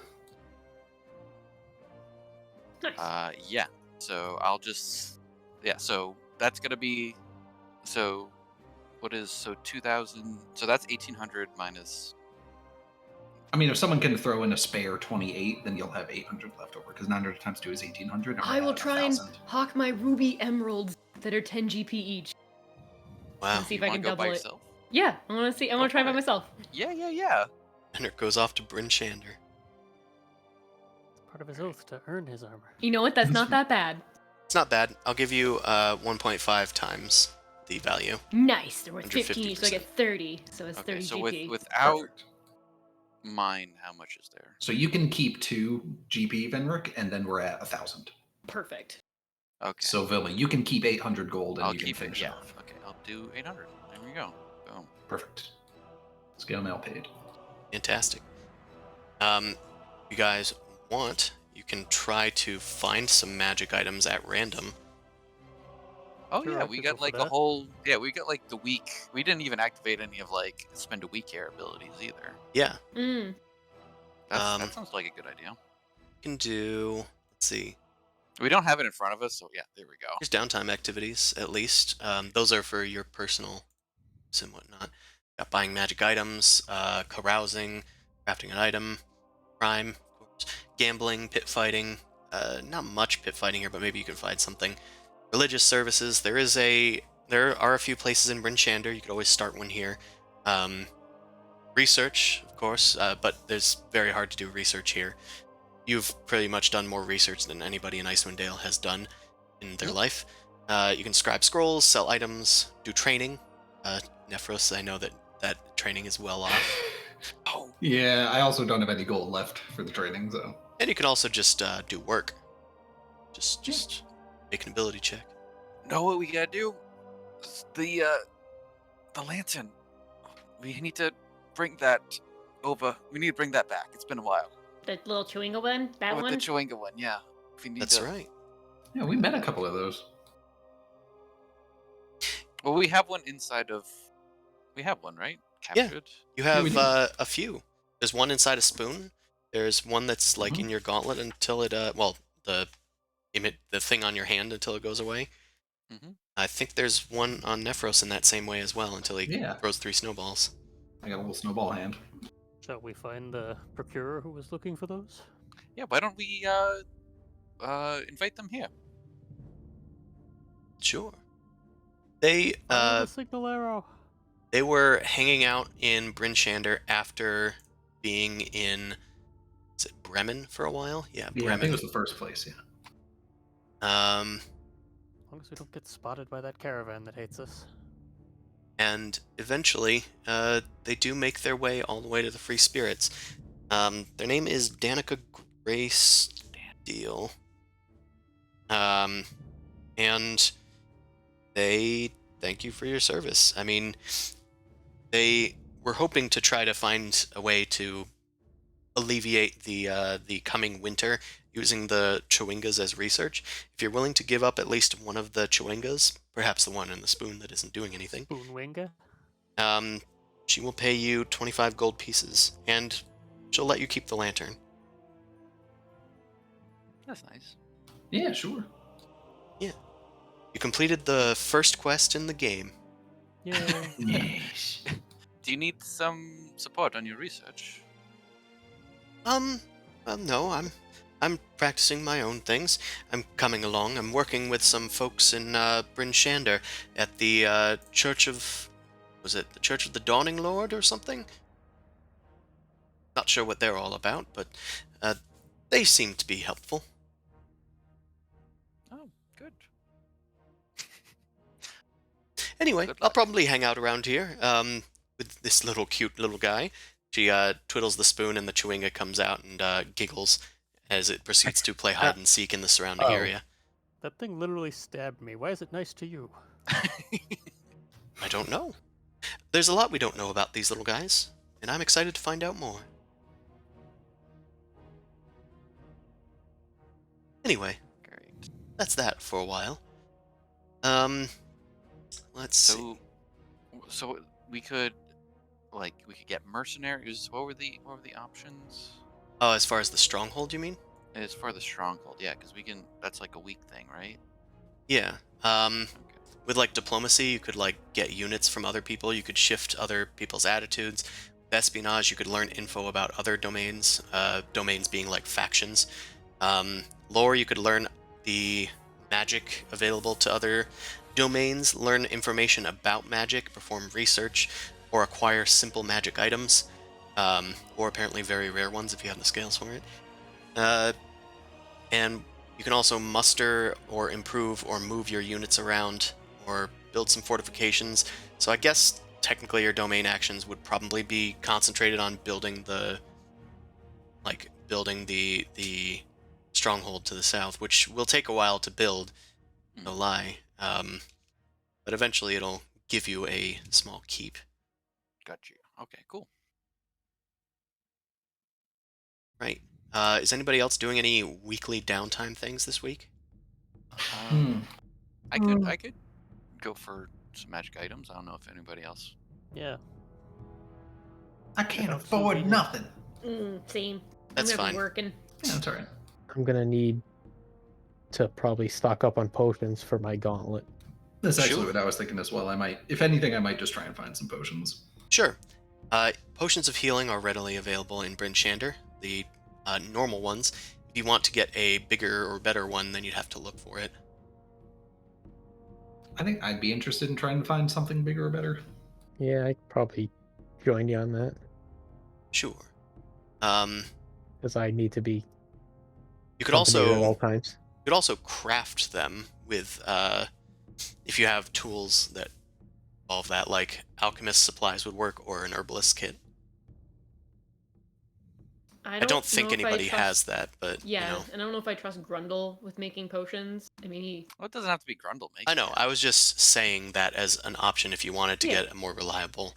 Nice.
Yeah. So I'll just so that's gonna be so what is 2,000, so that's 1,800 minus.
I mean, if someone can throw in a spare 28, then you'll have 800 left over because 900 times 2 is 1,800. and we're
I will
at
try and
1,000.
hawk my ruby emeralds that are 10 GP each.
Wow.
See if
You
I
wanna
can
go
double
by
it.
yourself?
Yeah, I want to see. I want
Go
to try
for
by
it.
myself.
Yeah.
And it goes off to Bryn Shander.
It's part of his oath to earn his armor.
You know what? That's not that bad.
It's not bad. I'll give you 1.5 times the value.
Nice. They're worth 15 each, so I
150%.
get 30. So it's
Okay,
30
so
GP.
without
Perfect.
mine, how much is there?
So you can keep 2 GP, Venric, and then we're at 1,000.
Perfect.
Okay.
So Vilma, you can keep 800 gold and
I'll
you can
keep it.
finish
Yeah.
it off.
Okay, I'll do 800. There we go. Boom.
Perfect. Scale mail paid.
Fantastic. You guys want, you can try to find some magic items at random.
Oh
Sure,
yeah,
I
we
could
got
go for
like a
that.
whole we got like the week. We didn't even activate any of like spend a week here abilities either.
Yeah,
Mm.
That sounds like a good idea.
you can do, let's see,
We don't have it in front of us, so yeah, there we go.
here's downtime activities at least. Those are for your personal use and whatnot. Got buying magic items, carousing, crafting an item, crime, of course, gambling, pit fighting. Not much pit fighting here, but maybe you can find something. Religious services. There are a few places in Bryn Shander. You could always start one here. Research, of course, but there's very hard to do research here. you've pretty much done more research than anybody in Icewind Dale has done in their life. You can scribe scrolls, sell items, do training. Nephros, I know that training is well off.
Oh,
Yeah, I also don't have any gold left for the training, so.
And you can also just do work. Just make an ability check.
know what we gotta do? The lantern. We need to bring that over. We need to bring that back. It's been a while.
The little Chewinga one? That
With
one?
the Chewinga one, yeah. We need
That's
to...
right.
Yeah, we met a couple of those.
Well, we have one inside of... We have one, right?
Yeah.
Captured?
You
Yeah, we
have
do.
a few. There's one inside a spoon. There's one that's like in your gauntlet until it the thing on your hand until it goes away.
Mm-hmm.
I think there's one on Nephros in that same way as well until he
Yeah.
throws 3 snowballs.
I got a little snowball hand.
Shall we find the procurer who was looking for those?
Yeah, why don't we invite them here?
Sure. They
Follow the signal arrow.
they were hanging out in Bryn Shander after being in, is it Bremen for a while? Yeah,
Yeah, I
Bremen.
think it was the first place, yeah.
Um,
As long as we don't get spotted by that caravan that hates us.
and eventually, they do make their way all the way to the Free Spirits. Their name is Danica Grace Deal. And they thank you for your service. I mean, they were hoping to try to find a way to alleviate the coming winter using the Chewingas as research. If you're willing to give up at least one of the Chewingas, perhaps the one in the spoon that isn't doing anything,
Spoonwinga?
she will pay you 25 gold pieces, and she'll let you keep the lantern.
That's nice.
Yeah, sure.
You completed the first quest in the game.
Yay.
Yes.
Do you need some support on your research?
No, I'm practicing my own things. I'm coming along. I'm working with some folks in Bryn Shander at the Church of, was it the Church of the Dawning Lord or something? Not sure what they're all about, but they seem to be helpful.
Oh, good.
Anyway,
Good
I'll
luck.
probably hang out around here with this little cute little guy. She twiddles the spoon and the chewinga comes out and giggles as it proceeds to play hide and seek in the surrounding
Oh.
area.
That thing literally stabbed me. Why is it nice to you?
I don't know. There's a lot we don't know about these little guys, and I'm excited to find out more. Anyway,
Great.
that's that for a while. Let's see.
So we could get mercenaries. What were the options?
Oh, as far as the stronghold, you mean?
As for the stronghold, yeah, because we can. That's like a weak thing, right?
Yeah.
Okay.
With like diplomacy, you could like get units from other people. You could shift other people's attitudes. With espionage, you could learn info about other domains. Domains being like factions. Lore, you could learn the magic available to other domains, learn information about magic, perform research, or acquire simple magic items, or apparently very rare ones if you have the scales for it. And you can also muster or improve or move your units around or build some fortifications. So I guess technically your domain actions would probably be concentrated on building the stronghold to the south, which will take a while to build, no lie. But eventually it'll give you a small keep.
Got you. Okay, cool.
Right. Is anybody else doing any weekly downtime things this week?
I could go for some magic items. I don't know if anybody else.
Yeah.
I can't
That's
afford
convenient.
nothing.
Same.
That's
I'm gonna
fine.
be working.
Yeah, that's all right.
I'm gonna need to probably stock up on potions for my gauntlet.
That's actually
Sure.
what I was thinking as well. I might, if anything, I might just try and find some potions.
Sure. Potions of healing are readily available in Bryn Shander, the normal ones. If you want to get a bigger or better one, then you'd have to look for it.
I think I'd be interested in trying to find something bigger or better.
Yeah, I could probably join you on that
Sure.
because I need to be
You could
accompanied at all
also
times.
craft them with if you have tools that involve that, like alchemist supplies would work, or an herbalist kit.
I
I don't
don't
think
know if I
anybody has
trust-
that, but
Yeah,
you know.
and I don't know if I trust Grundle with making potions. I mean, he.
Well, it doesn't have to be Grundle making
I know.
it.
I was just saying that as an option if you wanted to
Yeah.
get a more reliable.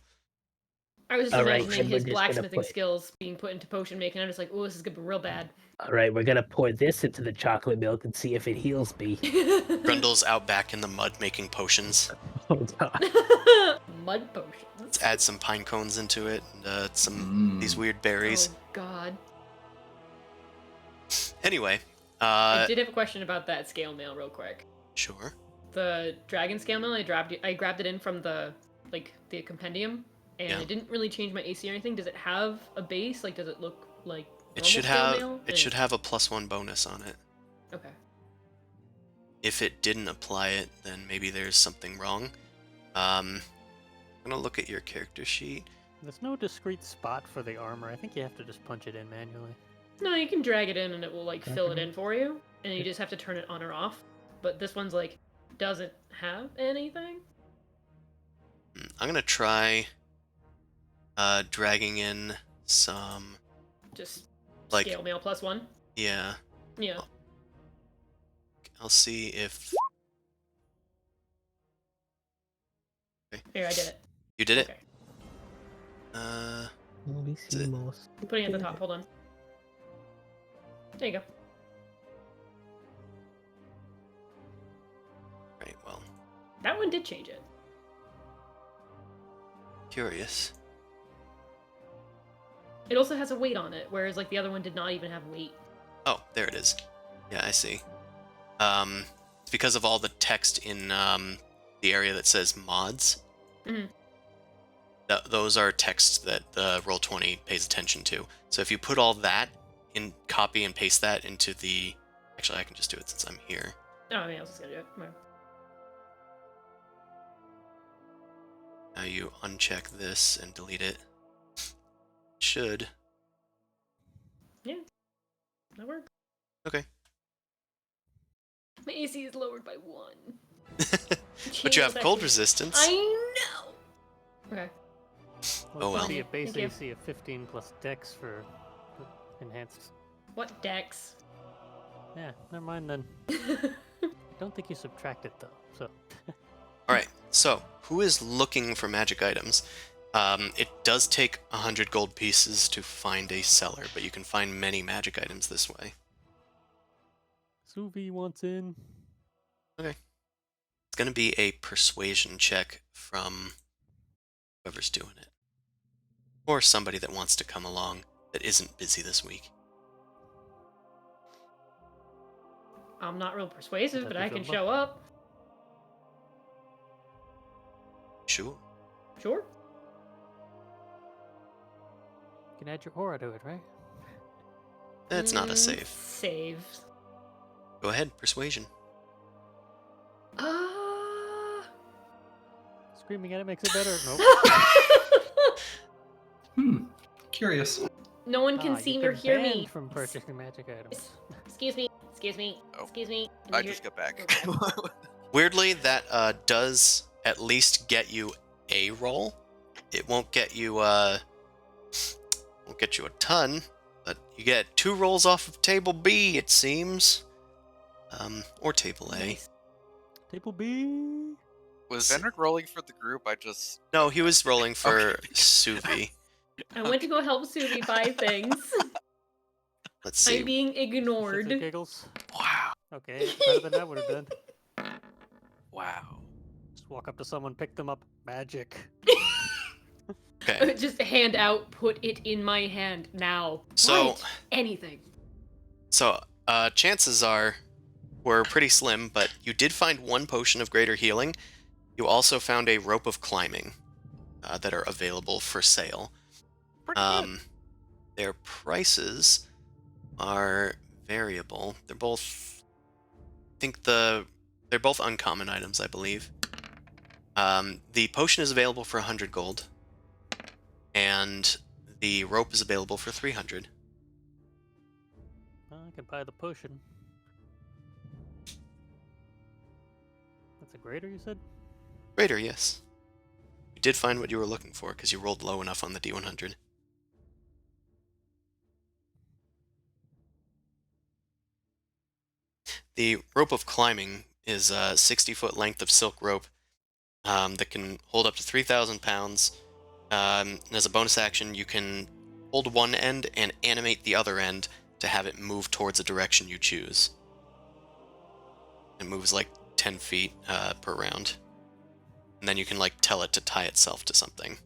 I was just
All right,
imagining
then we're
his
just gonna
blacksmithing
put-
skills being put into potion making. I'm just like, oh, this is gonna be real bad.
All right, we're gonna pour this into the chocolate milk and see if it heals me.
Grundle's out back in the mud making potions.
Hold on.
Mud potions.
Let's add some pine cones into it and some these weird berries.
Oh God.
Anyway,
I did have a question about that scale mail, real quick.
sure.
The dragon scale mail, I grabbed it in from the compendium, and
Yeah.
it didn't really change my AC or anything. Does it have a base? Like, does it look like
It
normal
should
scale
have
mail?
it should have a +1 bonus on it.
Okay.
If it didn't apply it, then maybe there's something wrong. I'm gonna look at your character sheet.
There's no discrete spot for the armor. I think you have to just punch it in manually.
No, you can drag it in, and it will like fill it
Mhm.
in for you, and you just have to turn it on or off. But this one's like doesn't have anything.
I'm gonna try dragging in some,
Just
like,
scale mail +1.
yeah.
Yeah.
I'll see if
Here, I did it.
you did it.
Okay.
Bellissimos.
I'm putting it at the top. Hold on. There you go.
Right. Well,
That one did change it.
curious.
It also has a weight on it, whereas like the other one did not even have weight.
Oh, there it is. Yeah, I see. It's because of all the text in the area that says mods.
Mhm.
Those are texts that the Roll20 pays attention to. So if you put all that in, copy and paste that into the. Actually, I can just do it since I'm here.
Oh, yeah, I was just gonna do it. Whatever.
Now you uncheck this and delete it. Should.
That works.
Okay.
My AC is lowered by 1.
But you have
Change
cold
that-
resistance.
I know. Okay.
Well,
Oh, well.
it's be a base
Thank you.
AC of 15 plus Dex for enhanced.
What dex?
Yeah, never mind then. I don't think you subtract it though. So
Alright, so who is looking for magic items? It does take 100 gold pieces to find a seller, but you can find many magic items this way.
Suvi wants in.
It's going to be a persuasion check from whoever's doing it. Or somebody that wants to come along that isn't busy this week.
I'm not real persuasive, but
That'd
I
be
can
good
show up.
Sure.
Sure.
You can add your aura to it, right?
That's not a save.
Saves.
Go ahead, persuasion.
Screaming at it makes it better. Nope.
Curious.
No one can
Ah,
see
you've
or
been
hear me.
banned from purchasing magic items.
Excuse me. Excuse me.
Oh.
Excuse me.
I just got back.
Weirdly, that does at least get you a roll. It won't get you a ton, but you get 2 rolls off of table B, it seems. Or table A.
Nice.
Table B.
Was Vendrick rolling for the group? I just.
No, he was rolling for
Okay.
Suvi.
I went to go help Suvi buy things.
Let's see.
I'm being
Shits and
ignored.
giggles.
Wow.
Okay, better than that would have done.
Wow.
Just walk up to someone, pick them up. Magic.
Okay.
Just hand out, put it in my hand now.
So-
Right. Anything.
So, chances were pretty slim, but you did find 1 potion of greater healing. You also found a rope of climbing that are available for sale.
Pretty good.
Their prices are variable. They're both, they're both uncommon items, I believe. The potion is available for 100 gold, and the rope is available for 300.
I can buy the potion. That's a greater, you said?
Greater, yes. You did find what you were looking for because you rolled low enough on the D100. The rope of climbing is a 60-foot length of silk rope that can hold up to 3,000 pounds. And as a bonus action, you can hold one end and animate the other end to have it move towards a direction you choose. It moves like 10 feet per round. And then you can like tell it to tie itself to something.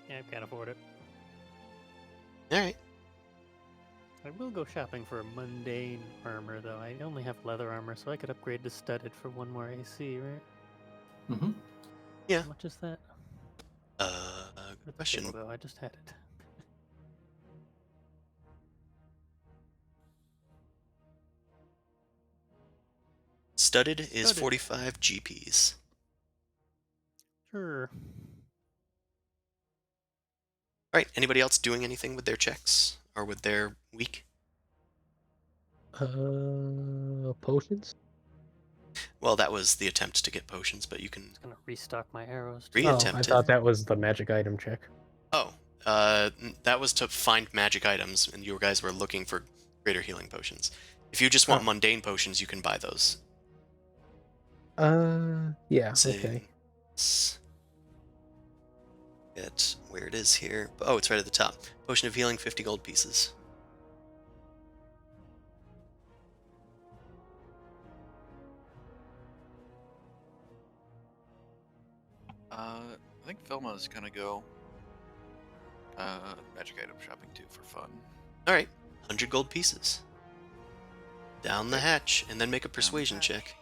Yeah, I can't afford it.
Alright.
I will go shopping for a mundane armor, though. I only have leather armor, so I could upgrade to studded for 1 more AC, right?
Mm-hmm.
Yeah.
How much is that?
Good question.
Table, though. I just had it.
Studded is
Studded.
45 GPs.
Sure.
Alright, anybody else doing anything with their checks? Or with their week?
Potions?
Well, that was the attempt to get potions, but you can
I'm gonna restock my arrows. Too.
Oh, I
Attempt it.
thought that was the magic item check.
Oh, that was to find magic items, and you guys were looking for greater healing potions. If you just want
Oh.
mundane potions, you can buy those.
Yeah,
See,
okay.
Get where it is here. Oh, it's right at the top. Potion of healing, 50 gold pieces.
I think Vilma's gonna go magic item shopping too for fun.
Alright, 100 gold pieces. Down the
Okay.
hatch, and then make a persuasion check.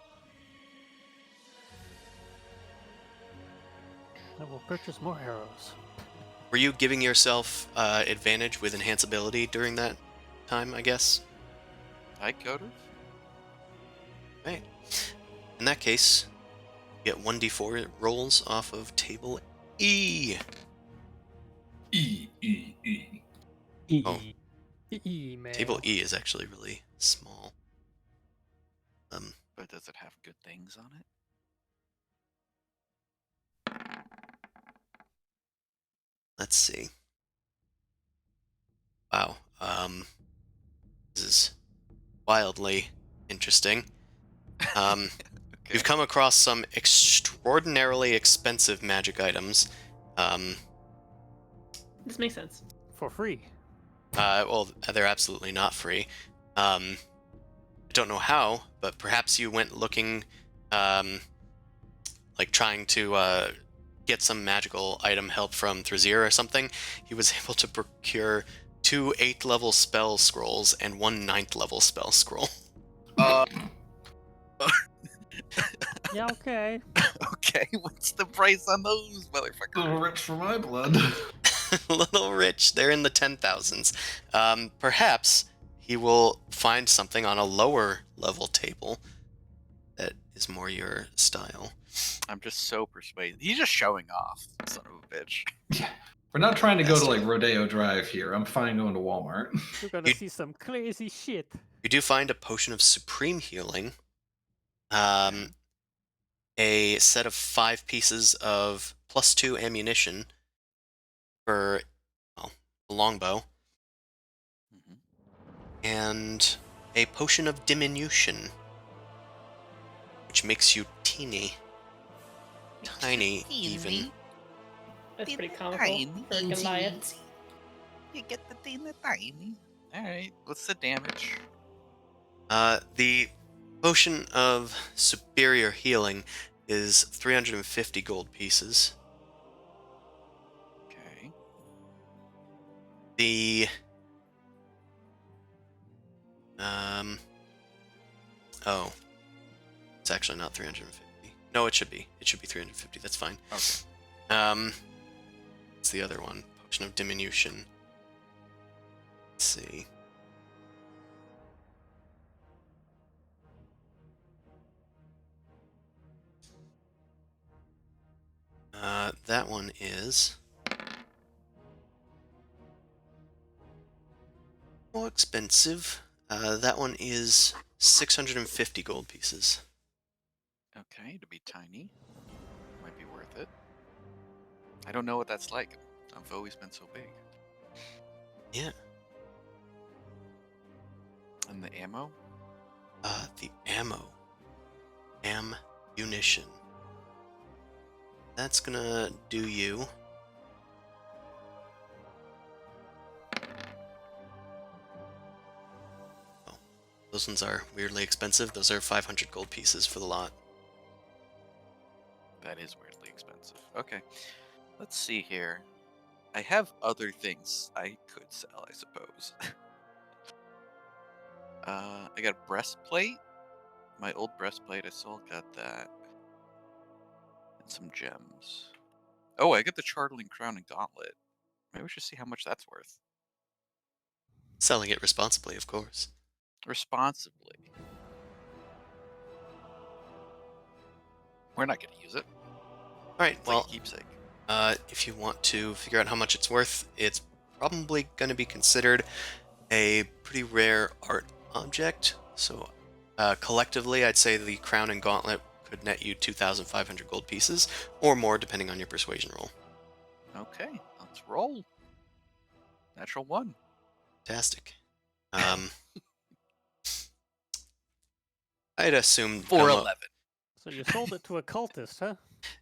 I will purchase more arrows.
Were you giving yourself advantage with enhanceability during that time, I guess?
I could have.
Right. In that case, you get 1d4 rolls off of table E.
E.
Oh.
Email.
Table E is actually really small.
But does it have good things on it?
Let's see. Wow. This is wildly interesting.
Okay.
You've come across some extraordinarily expensive magic items.
This makes sense.
For free.
Well, they're absolutely not free. I don't know how, but perhaps you went looking, like trying to get some magical item help from Thrazir or something. He was able to procure 2 8th-level spell scrolls and 1 9th-level spell scroll.
Yeah, okay.
Okay, what's the price on those motherfuckers?
Little rich for my blood.
A little rich. They're in the 10,000s. Perhaps he will find something on a lower level table that is more your style.
I'm just so persuaded. He's just showing off, son of a bitch.
Yeah. We're not trying to go to
Bastard.
like Rodeo Drive here. I'm fine going to Walmart.
You're gonna
You-
see some crazy shit.
You do find a potion of supreme healing. A set of 5 pieces of +2 ammunition for, well, a longbow,
Mhm.
and a potion of diminution, which makes you teeny. Tiny, even.
That's pretty comical for Goliath.
You get the teeny tiny. Alright, what's the damage?
The potion of superior healing is 350 gold pieces.
Okay.
The oh, it's actually not 350. No, it should be. It should be 350. That's fine.
Okay.
It's the other one. Potion of diminution. Let's see. That one is expensive. That one is 650 gold pieces.
Okay, to be tiny, might be worth it. I don't know what that's like. I've always been so big.
Yeah.
And the ammo?
The ammo. Ammunition. That's gonna do you. Oh, those ones are weirdly expensive. Those are 500 gold pieces for the lot.
That is weirdly expensive. Okay, let's see here. I have other things I could sell, I suppose. I got a breastplate. My old breastplate, I still got that. And some gems. Oh, I got the Chartling Crown and Gauntlet. Maybe we should see how much that's worth.
Selling it responsibly, of course.
Responsibly. We're not going to use it.
Alright,
It's
well,
like a keepsake.
if you want to figure out how much it's worth, it's probably going to be considered a pretty rare art object. So collectively, I'd say the crown and gauntlet could net you 2,500 gold pieces, or more depending on your persuasion roll.
Okay, let's roll. Natural 1.
Fantastic. I'd assume
411.
So you sold it to a cultist, huh?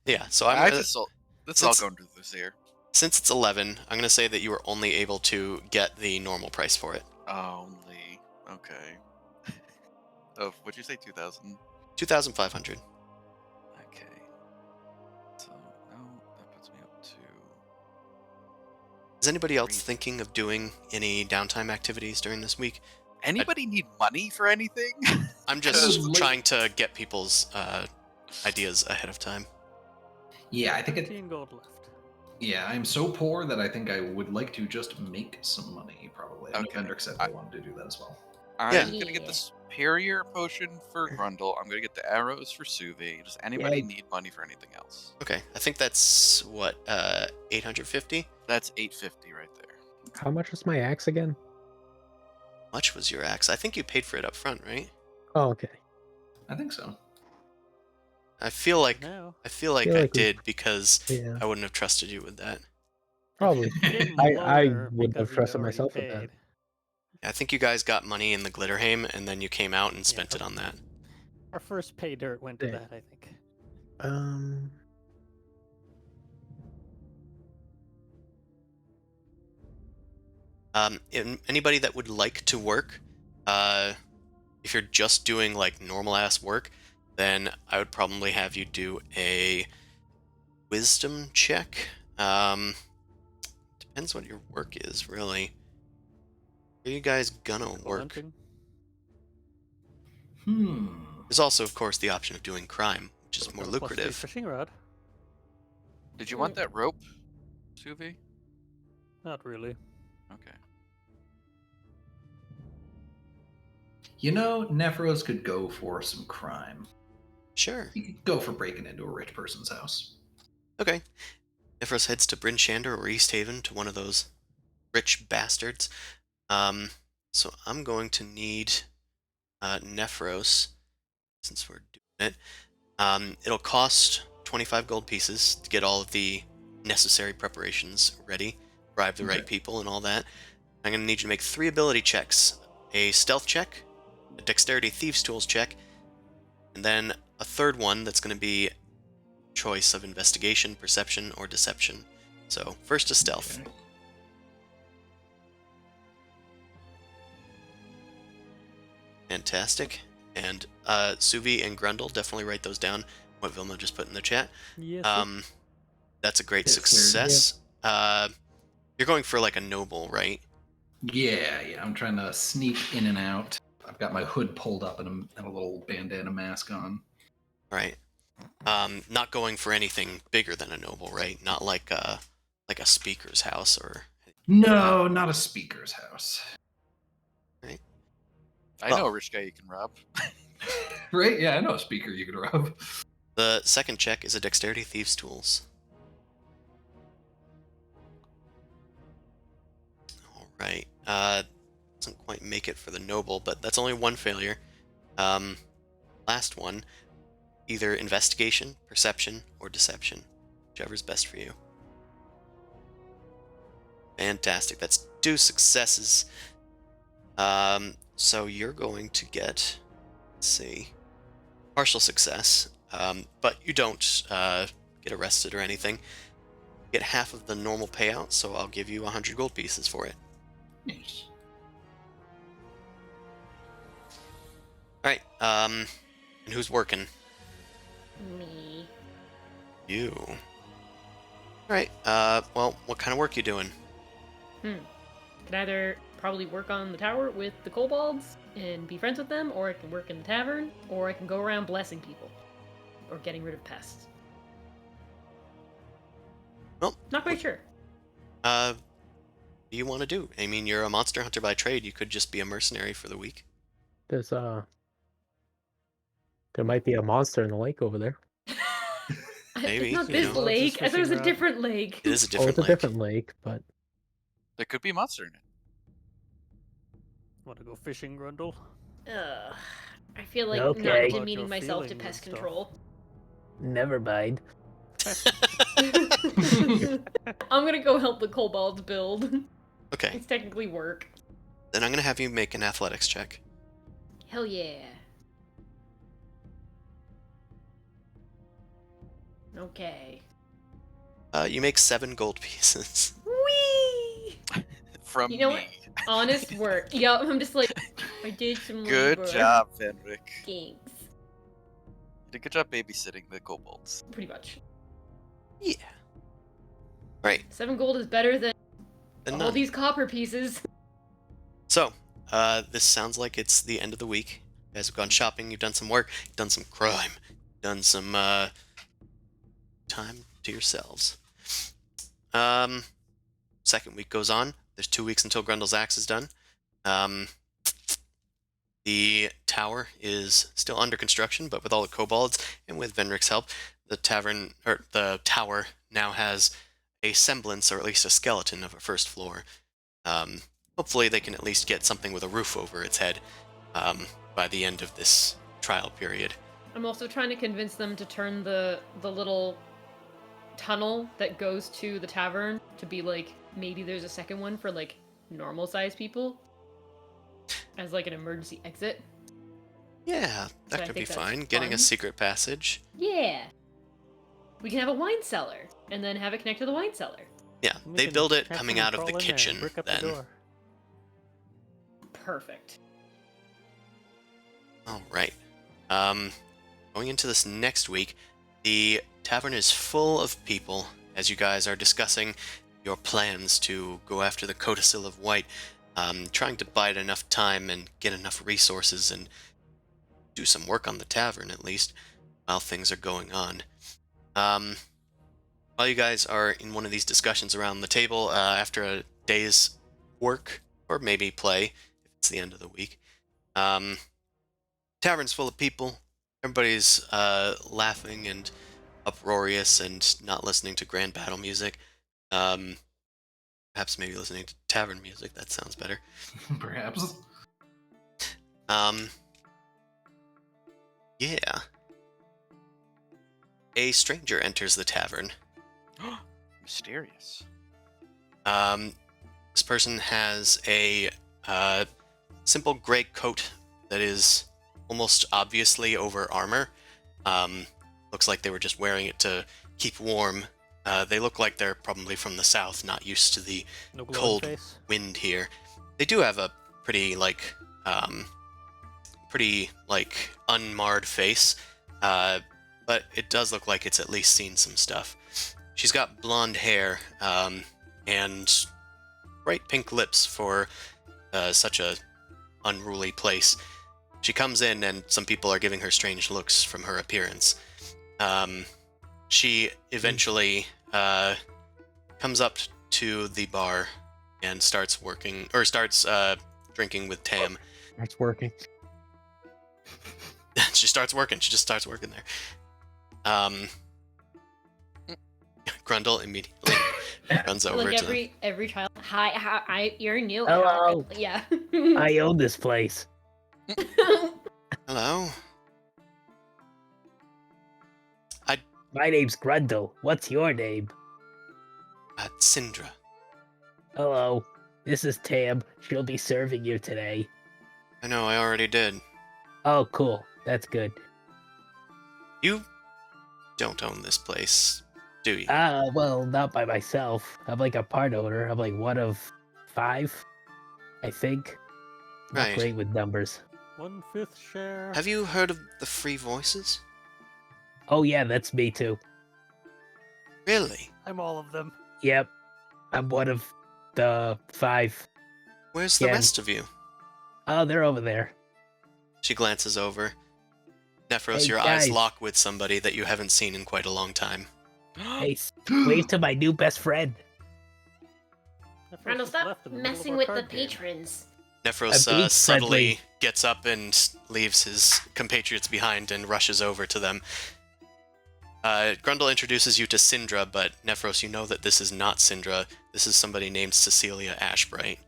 Yeah, so I'm
I
gonna,
just sold. This is all
since-
going to this here.
since it's 11, I'm going to say that you were only able to get the normal price for it.
Only. Okay. Oh, what'd you say? 2,000?
2,500.
Okay. So, no, that puts me up to.
Is anybody else
Great.
thinking of doing any downtime activities during this week?
Anybody need money for anything?
I'm just
Good.
trying to get people's ideas ahead of time.
Yeah, I think
15 gold left.
Yeah, I'm so poor that I think I would like to just make some money, probably. I know
Okay.
Vendrick said they wanted to do that as well.
I'm
Yeah.
gonna get
Yeah.
the superior potion for Grundle. I'm gonna get the arrows for Suvi. Does anybody
Yay.
need money for anything else?
Okay, I think that's what 850.
That's 850 right there.
How much was my axe again?
Much was your axe? I think you paid for it up front, right?
Oh, okay.
I think so.
I feel like
No.
I
Feel
I
like we-
did because
Yeah,
I wouldn't have trusted you with that.
probably.
You didn't
I
lower
wouldn't have
because you'd
trusted
already
myself with that.
paid.
I think you guys got money in the Glitterhame, and then you came out and spent
Yeah.
it on that.
Our first pay dirt went to
Yeah.
that, I think.
Um,
Anybody that would like to work, if you're just doing like normal ass work, then I would probably have you do a wisdom check. Depends what your work is, really. Are you guys gonna
Go
work?
hunting.
There's also, of course, the option of doing crime, which is more
Got a +3
lucrative.
fishing rod.
Did you want that rope, Suvi?
Not really.
Okay.
You know, Nephros could go for some crime.
Sure.
He could go for breaking into a rich person's house.
Okay. Nephros heads to Bryn Shander or East Haven to one of those rich bastards. So I'm going to need Nephros, since we're doing it. It'll cost 25 gold pieces to get all of the necessary preparations ready, bribe the right
Okay.
people and all that. I'm going to need you to make 3 ability checks. A stealth check, a dexterity thieves tools check, and then a third one that's going to be choice of investigation, perception, or deception. So first a stealth.
Okay.
Fantastic. And Suvi and Grundle, definitely write those down, what Vilma just put in the chat.
Yes. sir.
That's a great
Yes, sir.
success. You're going for like a noble, right?
Yeah, I'm trying to sneak in and out. I've got my hood pulled up and a little bandana mask on.
Right. Not going for anything bigger than a noble, right? Not like a speaker's house or.
No, not a speaker's house.
I
Well-
know a rich guy you can rob.
Right? Yeah, I know a speaker you could rob.
The second check is a dexterity thieves tools. All right. So doesn't quite make it for the noble, but that's only one failure. Last one, either investigation, perception, or deception, whichever's best for you. Fantastic. That's 2 successes. So you're going to get, let's see, partial success, but you don't get arrested or anything. You get half of the normal payout, so I'll give you 100 gold pieces for it.
Nice.
All right. And who's working?
Me.
You. All right. Well, what kind of work you doing?
Can either probably work on the tower with the kobolds and be friends with them, or I can work in the tavern, or I can go around blessing people or getting rid of pests.
Well,
Not quite sure.
What do you want to do? I mean, you're a monster hunter by trade. You could just be a mercenary for the week.
There's there might be a monster in the lake over there.
Maybe,
Not
you
this
know.
lake. I thought it was a
Fishing rod.
different lake.
It is a
Oh,
different
it's a
lake.
different lake, but
There could be a monster in it.
Want to go fishing, Grundle?
Ugh. I feel like
Okay.
not
About
demeaning
your
myself to
feelings
pest
and stuff.
control.
never mind.
I'm gonna go help the kobolds build.
Okay,
It's technically work.
then I'm going to have you make an athletics check.
Hell yeah. Okay.
You make 7 gold pieces.
Whee!
From
You know
me.
what? Honest work. Yup, I'm just like, I did some
Good
labor.
job, Fenric.
Thanks.
You did a good job babysitting the kobolds.
Pretty much.
Yeah. Right.
7 gold is better than
Then
all
none.
these copper pieces.
So, this sounds like it's the end of the week. You guys have gone shopping, you've done some work, you've done some crime, done some, time to yourselves. Second week goes on. There's 2 weeks until Grundle's axe is done. The tower is still under construction, but with all the kobolds and with Venric's help, the tower now has a semblance, or at least a skeleton, of a first floor. Hopefully they can at least get something with a roof over its head by the end of this trial period.
I'm also trying to convince them to turn the little tunnel that goes to the tavern to be like, maybe there's a second one for like normal sized people as like an emergency exit.
Yeah, that
I
could be
think that's
fine. Getting a
fun.
secret passage.
Yeah. We can have a wine cellar and then have it connect to the wine cellar.
Yeah,
We
they
can
build it
have
coming
someone
out of the
crawl in there and
kitchen
brick up the
then.
door.
Perfect.
All right. Going into this next week, the tavern is full of people as you guys are discussing your plans to go after the Codicil of White, trying to bide enough time and get enough resources and do some work on the tavern at least while things are going on. While you guys are in one of these discussions around the table after a day's work, or maybe play if it's the end of the week, tavern's full of people. Everybody's laughing and uproarious and not listening to grand battle music. Perhaps maybe listening to tavern music. That sounds better.
Perhaps.
Yeah. A stranger enters the tavern.
Mysterious.
This person has a simple gray coat that is almost obviously over armor. Looks like they were just wearing it to keep warm. They look like they're probably from the south, not used to the
No glowing
cold
face.
wind here. They do have a pretty unmarred face, but it does look like it's at least seen some stuff. She's got blonde hair and bright pink lips for such a unruly place. She comes in and some people are giving her strange looks from her appearance. She eventually comes up to the bar and starts drinking with Tam.
It's working.
She starts working. She just starts working there. Grundle immediately Runs over
Like
to.
every child. Hi, you're new.
Hello.
Yeah.
I own this place.
Hello.
My name's Grundle. What's your name?
Syndra.
Hello. This is Tam. She'll be serving you today.
I know, I already did.
Oh, cool. That's good.
You don't own this place, do you?
Well, not by myself. I'm like a part owner. I'm like one of 5, I think. Not
Right.
great with numbers.
1/5 share.
Have you heard of the Free Voices?
Oh yeah, that's me too.
Really?
I'm all of them.
Yep. I'm one of the 5.
Where's the
Yeah.
rest of you?
Oh, they're over there.
She glances over. Nephros,
Hey,
your eyes
guys.
lock with somebody that you haven't seen in quite a long time.
Hey, wave to my new best friend.
That first
Randall,
just
stop
left in the middle of
messing
our
with the
card game.
patrons.
Nephros
I'm being
subtly
friendly.
gets up and leaves his compatriots behind and rushes over to them. Grundle introduces you to Syndra, but Nephros, you know that this is not Syndra. This is somebody named Cecilia Ashbright.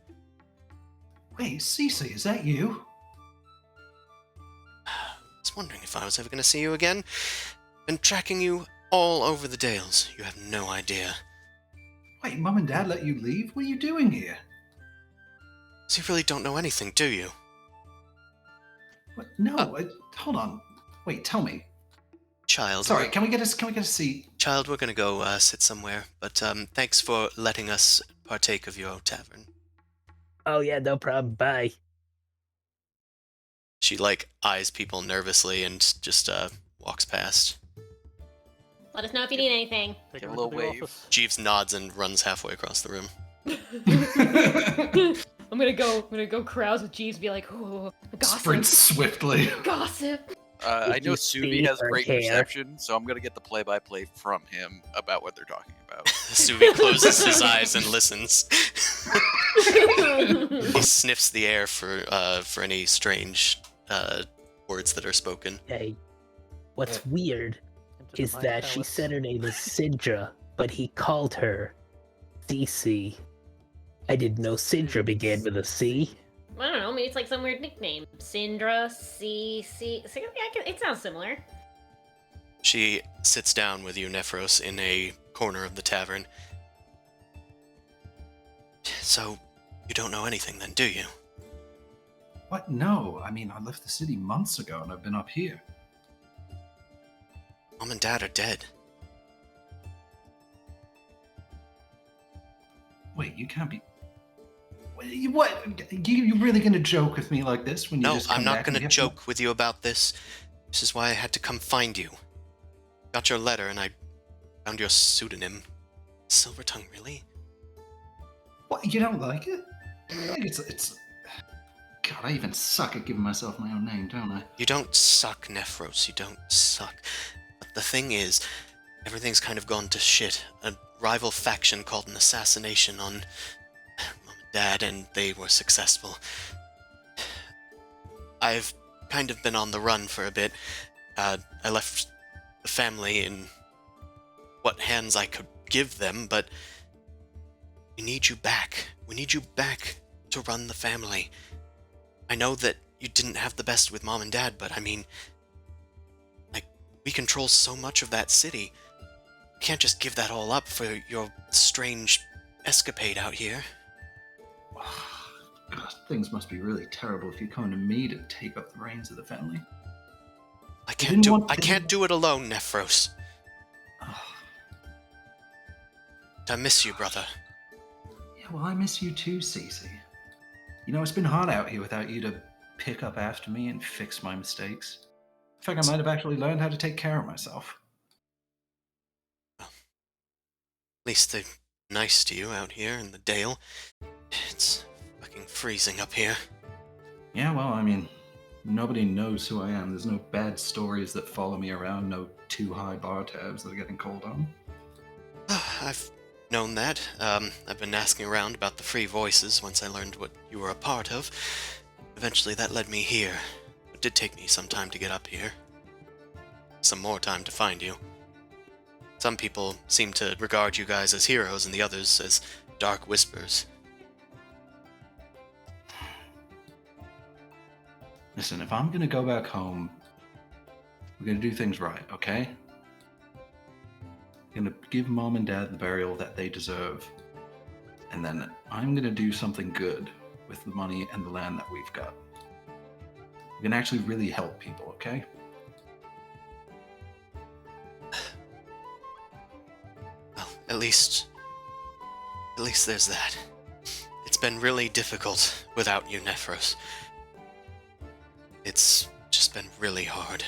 Wait, Cece, is that you?
I was wondering if I was ever going to see you again. Been tracking you all over the Dales. You have no idea.
Wait, Mum and Dad let you leave? What are you doing here?
So you really don't know anything, do you?
What? No, hold on. Wait, tell me.
Child.
Sorry, can we get a seat?
Child, we're going to go sit somewhere, but thanks for letting us partake of your tavern.
Oh yeah, no problem. Bye.
She, eyes people nervously and just walks past.
Let us know if you need anything.
Take
Give
her
a little
into the
wave.
office.
Jeeves nods and runs halfway across the room.
I'm gonna go carouse with Jeeves and be like, ooh, gossip.
Sprint swiftly.
Gossip.
I
Did
know
you
Subi
see
has
her
great
hair?
perception, so I'm gonna get the play-by-play from him about what they're talking about.
Suvi closes his eyes and listens. He sniffs the air for any strange words that are spoken.
Hey, what's weird
Into the
is
Mind
that she
Palace.
said her name is Syndra, but he called her CC. I didn't know Syndra began with a C.
I don't know, maybe it's like some weird nickname. Syndra, it sounds similar.
She sits down with you, Nephros, in a corner of the tavern. So, you don't know anything then, do you?
What? No. I mean, I left the city months ago and I've been up here.
Mom and Dad are dead.
Wait, you can't be. Wait, what? You really gonna joke with me like this when you
No,
just come
I'm not
back and
gonna
we have
joke with you about this. This is why I had to come find you. Got your letter and I found your pseudonym. Silvertongue, really?
What? You don't like it? I think it's. God, I even suck at giving myself my own name, don't I?
You don't suck, Nephros. You don't suck. But the thing is, everything's kind of gone to shit. A rival faction called an assassination on Mom and Dad, and they were successful. I've kind of been on the run for a bit. I left the family in what hands I could give them, but we need you back. We need you back to run the family. I know that you didn't have the best with Mom and Dad, but I mean, we control so much of that city. You can't just give that all up for your strange escapade out here.
God, things must be really terrible if you come to me to take up the reins of the family.
I
didn't want-
I can't do it alone, Nephros. I miss you, brother.
Yeah, well, I miss you too, Cece. You know, it's been hard out here without you to pick up after me and fix my mistakes. In fact, I might have actually learned how to take care of myself.
At least they're nice to you out here in the Dale. It's fucking freezing up here.
Yeah, well, I mean, nobody knows who I am. There's no bad stories that follow me around, no too high bar tabs that are getting called on.
I've known that. I've been asking around about the Free Voices once I learned what you were a part of. Eventually that led me here. It did take me some time to get up here. Some more time to find you. Some people seem to regard you guys as heroes and the others as dark whispers.
Listen, if I'm gonna go back home, we're gonna do things right, okay? I'm gonna give Mom and Dad the burial that they deserve. And then I'm gonna do something good with the money and the land that we've got. We're gonna actually really help people, okay?
Well, at least there's that. It's been really difficult without you, Nephros. It's just been really hard.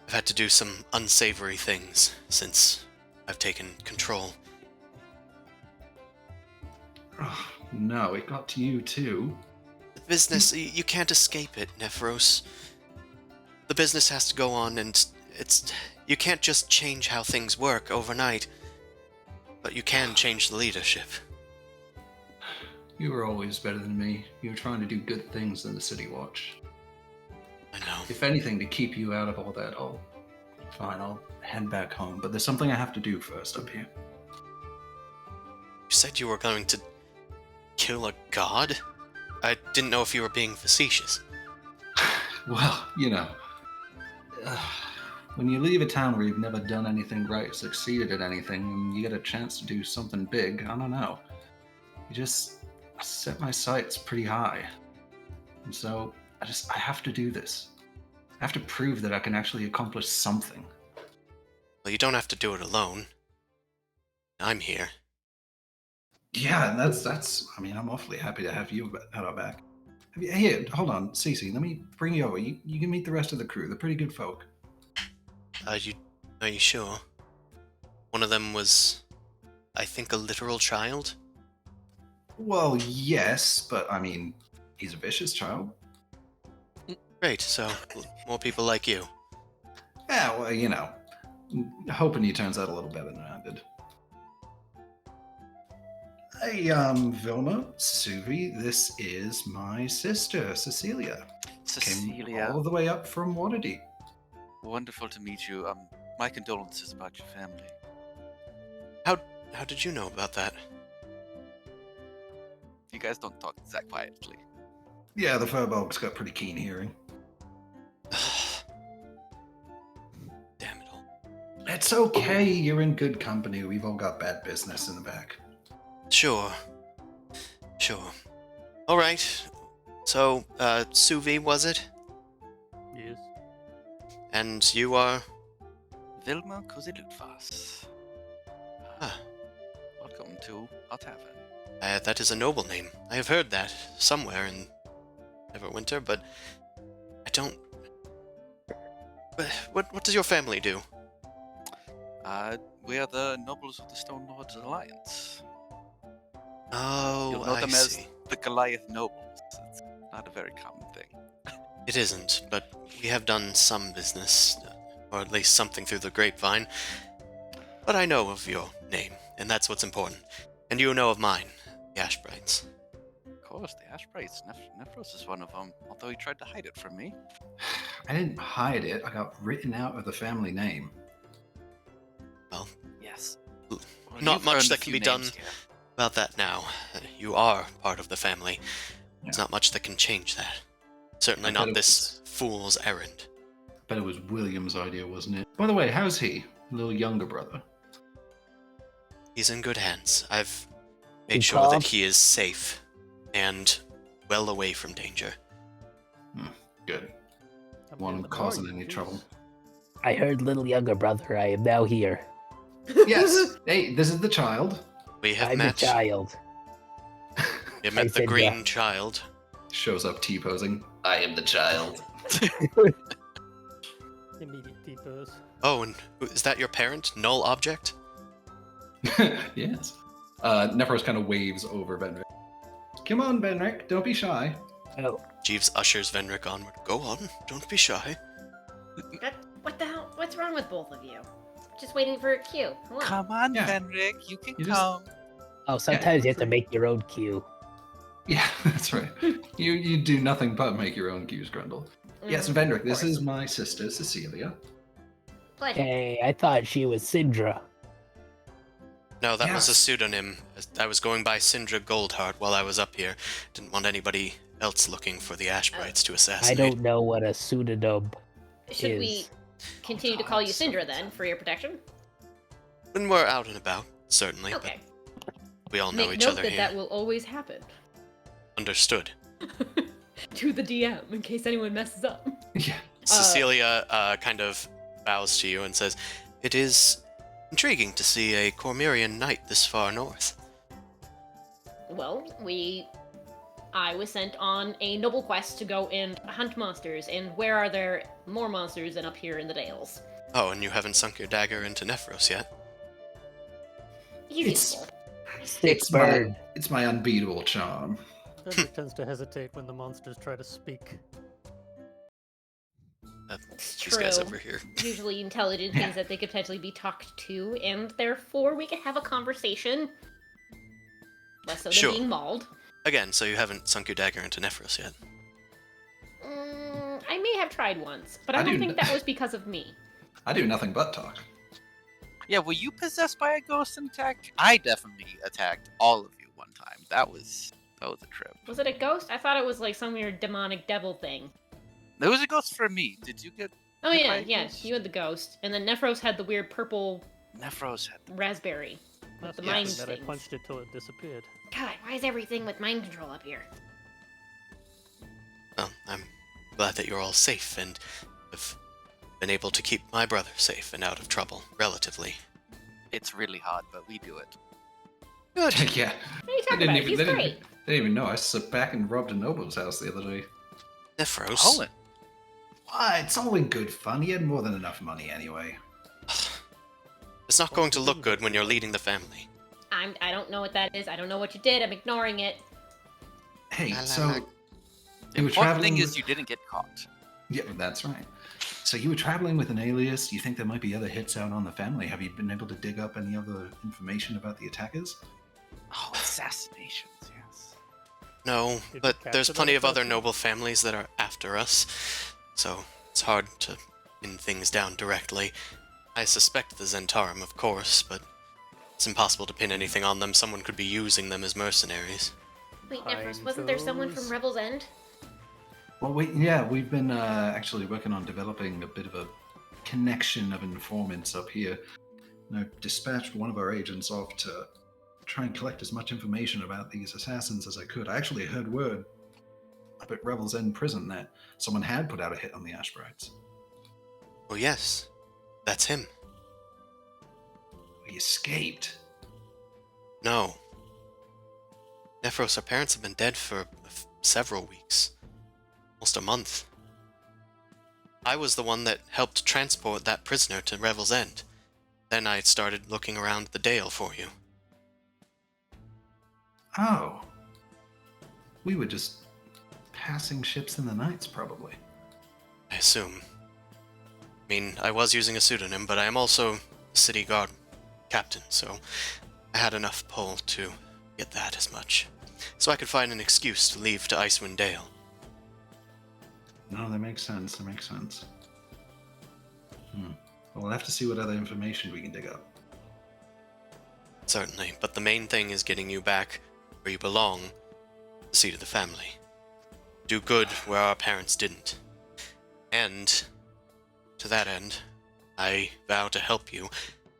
I've had to do some unsavory things since I've taken control.
Oh, no, it got to you too.
The business, you can't escape it, Nephros. The business has to go on, and you can't just change how things work overnight. But you can change the leadership.
You were always better than me. You were trying to do good things in the City Watch.
I know.
If anything, to keep you out of all that, I'll head back home. But there's something I have to do first up here.
You said you were going to kill a god? I didn't know if you were being facetious.
Well, when you leave a town where you've never done anything right, succeeded at anything, and you get a chance to do something big, I don't know. You just set my sights pretty high. And so I have to do this. I have to prove that I can actually accomplish something.
Well, you don't have to do it alone. I'm here.
Yeah, and that's I'm awfully happy to have you at our back. Here, hold on, Cece, let me bring you over. You can meet the rest of the crew. They're pretty good folk.
Are you sure? One of them was, I think, a literal child?
Well, yes, but he's a vicious child.
Great, so more people like you.
Yeah, well, hoping he turns out a little better than I did. Hey, Vilma, Suvi, this is my sister, Cecilia.
Cecilia,
Came all the way up from Waterdeep.
wonderful to meet you. My condolences about your family.
How did you know about that?
You guys don't talk that quietly.
Yeah, the Furbolg's got pretty keen hearing.
Damn it all.
It's okay, you're in good company. We've all got bad business in the back.
Sure. Alright. So, Suvi, was it?
Yes.
And you are?
Vilma Kozilutfas.
Ah.
Welcome to our tavern.
That is a noble name. I have heard that somewhere in Neverwinter, but I don't... What does your family do?
We are the nobles of the Stone Lords Alliance.
Oh,
You'll know
I
them
see.
as the Goliath nobles. It's not a very common thing.
It isn't, but we have done some business, or at least something through the grapevine. But I know of your name, and that's what's important. And you know of mine, the Ashbrights.
Of course, the Ashbrights. Nephros is one of them, although he tried to hide it from me.
I didn't hide it. I got written out of the family name.
Well,
Yes.
L-
Well,
not
you've
much
earned a
that can
few
be done
names here.
about that now. You are part of the family. There's
Yeah.
not much that can change that. Certainly
I bet
not
it
this fool's errand.
Bet it was William's idea, wasn't it? By the way, how's he? Little younger brother.
He's in good hands. I've made
He
sure
calm?
that he is safe and well away from danger.
Good.
I'm
Want him
good.
causing
Oh,
any
jeez.
trouble?
I heard little younger brother. I am now here.
Yes. Hey, this is the child.
We have
I'm the
met.
child.
We
I
met the
said,
green child.
Shows up T-posing. I am the child.
Immediate depots.
Oh, and is that your parent? Null object?
Yes. Nephros kind of waves over Venric. Come on, Venric. Don't be shy.
Oh,
Jeeves ushers Venric onward. Go on, don't be shy.
What the hell? What's wrong with both of you? Just waiting for a cue. Come on.
Come on,
Yeah.
Fenric, you can
You just-
come.
sometimes you have to make your own cue.
Yeah, that's right. You do nothing but make your own cues, Grundle. Yes,
Mm,
Vendrick,
of
this
course.
is my sister, Cecilia.
Good.
Hey, I thought she was Syndra.
No, that was a
Yes.
pseudonym. I was going by Syndra Goldheart while I was up here. Didn't want anybody else looking for the Ashbrights to
I
assassinate.
don't know what a pseudonym
Should we
is.
continue to call you Syndra then, for your protection?
When we're out and about, certainly,
Okay.
but we all know
Make
each
note
other
that
here.
that will always happen.
Understood.
To the DM, in case anyone messes up.
Yeah.
Cecilia kind of bows to you and says, "It is intriguing to see a Cormyrian knight this far north."
Well, I was sent on a noble quest to go and hunt monsters, and where are there more monsters than up here in the Dales?
Oh, and you haven't sunk your dagger into Nephros yet?
He's
It's-
useful.
Sick
It's
bird.
it's my unbeatable charm.
Cedric tends to hesitate when the monsters try to speak.
It's
These guys
true.
over here.
Usually intelligent
Yeah.
things that they could potentially be talked to, and therefore we could have a conversation. Less so than
Sure.
being mauled.
Again, so you haven't sunk your dagger into Nephros yet?
I may have tried once, but I
I
don't
do
think
n-
that was because of me.
I do nothing but talk.
Yeah, were you possessed by a ghost and attacked? I definitely attacked all of you one time. That was a trip.
Was it a ghost? I thought it was like some weird demonic devil thing.
There was a ghost for me. Did you get
Oh
Hit
yeah,
by a
yeah.
ghost?
You had the ghost, and then Nephros had the weird purple
Nephros had?
raspberry with
That's
the
the
mind
thing that I
things.
punched it till it disappeared.
God, why is everything with mind control up here?
Well, I'm glad that you're all safe and have been able to keep my brother safe and out of trouble, relatively.
It's really hard, but we do it.
Good.
Yeah.
What are you talking about? He's
they
great.
they didn't even know. I slipped back and robbed a noble's house the other day.
Nephros.
Colin.
Why? It's all in good fun. He had more than enough money anyway.
It's not going to look good when you're leading the family.
I don't know what that is. I don't know what you did. I'm ignoring it.
Hey,
La, la,
so
la.
you
The
were
important
traveling.
thing is you didn't get caught.
Yeah, that's right. So you were traveling with an alias. You think there might be other hits out on the family? Have you been able to dig up any other information about the attackers?
Oh, assassinations, yes.
No,
you
but there's
capture
plenty
that
of other
person?
noble families that are after us, so it's hard to pin things down directly. I suspect the Zentarum, of course, but it's impossible to pin anything on them. Someone could be using them as mercenaries.
Wait,
Pine
Nephros, wasn't there someone from
toes.
Revel's End?
Well, we've been actually working on developing a bit of a connection of informants up here. And I dispatched one of our agents off to try and collect as much information about these assassins as I could. I actually heard word up at Revel's End prison that someone had put out a hit on the Ashbrights.
Oh yes, that's him.
He escaped.
No. Nephros, our parents have been dead for several weeks. Almost a month. I was the one that helped transport that prisoner to Revel's End. Then I started looking around the Dale for you.
Oh. We were just passing ships in the nights, probably.
I assume. I mean, I was using a pseudonym, but I am also city guard captain, so I had enough pull to get that as much. So I could find an excuse to leave to Icewind Dale.
No, that makes sense. That makes sense. Well, we'll have to see what other information we can dig up.
Certainly, but the main thing is getting you back where you belong, the seat of the family. Do good where our parents didn't. And, to that end, I vow to help you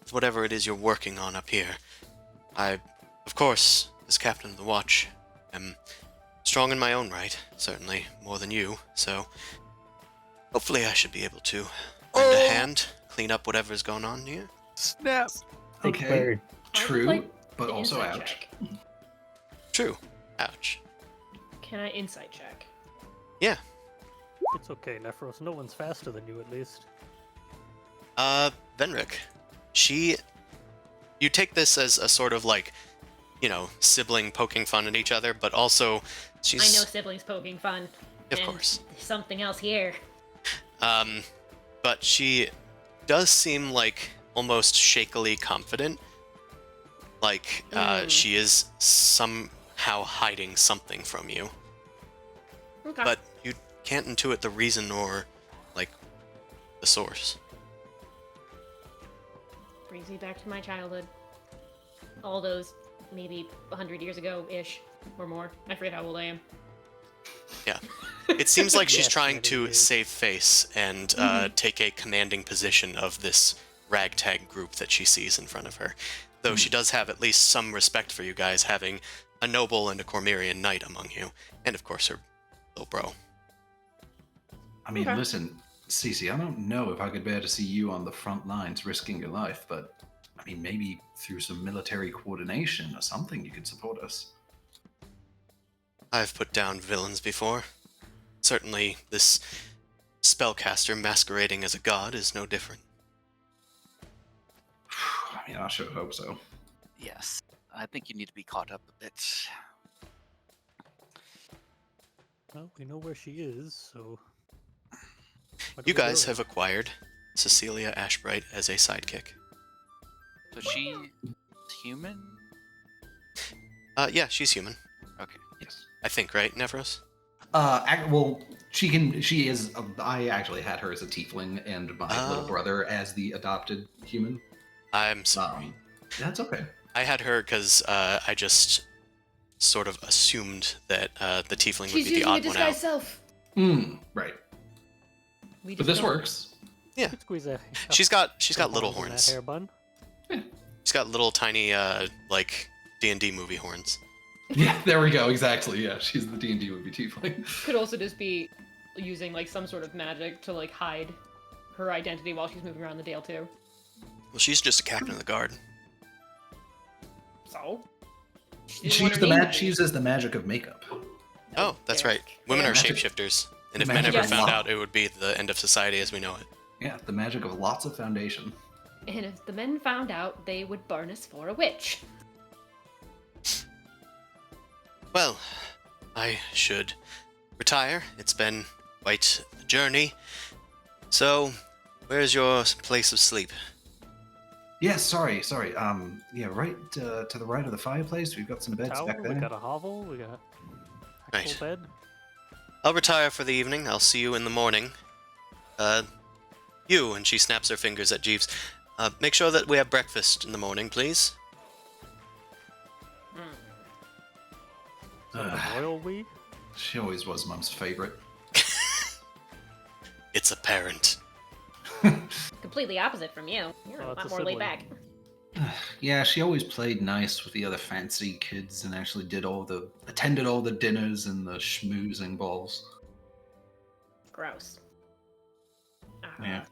with whatever it is you're working on up here. I, of course, as captain of the watch, am strong in my own right, certainly more than you, so hopefully I should be able to lend a hand, clean up whatever's going on here.
Snap!
Sick
Okay.
bird.
I would
True,
like
but
to
also
insight
ouch.
check.
True. Ouch.
Can I insight check?
Yeah.
It's okay, Nephros. No one's faster than you, at least.
Venric. You take this as a sort of like, sibling poking fun at each other, but also she's...
I know siblings poking fun.
Of
and
course.
There's something else here.
But she does seem like almost shakily confident. Like, she is somehow hiding something from you.
Okay.
But you can't intuit the reason or, like, the source.
Brings me back to my childhood. All those, maybe 100 years ago-ish, or more. I forget how old I am.
Yeah. It seems like she's
Yes,
trying
many
to
years.
save face and take a commanding position of this ragtag group that she sees in front of her. Though she does have at least some respect for you guys, having a noble and a Cormyrean knight among you. And of course her little bro.
I mean,
Okay.
listen, Cece, I don't know if I could bear to see you on the front lines risking your life, but I mean, maybe through some military coordination or something, you could support us.
I've put down villains before. Certainly this spellcaster masquerading as a god is no different.
I mean, I sure hope so.
Yes, I think you need to be caught up a bit.
Well, we know where she is, so. where do
You
we go
guys
then?
have acquired Cecilia Ashbright as a sidekick.
So she human?
Yeah, she's human.
Okay.
Yes.
I think, right, Nevros?
Well, she is. I actually had her as a tiefling, and my little
Oh.
brother as the adopted human.
I'm sorry.
That's okay.
I had her because I just sort of assumed that the tiefling would be the odd one out.
self.
Right.
We
But
just
this
don't-
works.
You could squeeze a.
She's got
some
little
in that
horns.
hair bun.
She's got little tiny like D&D movie horns.
Yeah, there we go. Exactly. Yeah, she's the D&D movie tiefling.
Could also just be using like some sort of magic to like hide her identity while she's moving around the Dale too.
Well, she's just a captain of the guard.
So
She uses the magic of makeup.
Oh, that's right. Women are
Magic-
shapeshifters, and if men
magic
ever
of
found
love.
out, it would be the end of society as we know it.
Yeah, the magic of lots of foundation.
And if the men found out, they would burn us for a witch.
Well, I should retire. It's been quite a journey. So, where's your place of sleep?
Yeah, sorry. Yeah, right to the right of the fireplace. We've got some beds
Towel,
back
we
there.
got a hovel, we got a
Right.
full bed.
I'll retire for the evening. I'll see you in the morning. You, and she snaps her fingers at Jeeves. Make sure that we have breakfast in the morning, please.
Is that the royal we?
She always was Mum's favorite.
It's apparent.
Completely opposite from you. You're
Oh,
a
it's
lot
a
more laid
sibling.
back.
Yeah, she always played nice with the other fancy kids and actually attended all the dinners and the schmoozing balls.
Gross.
Yeah.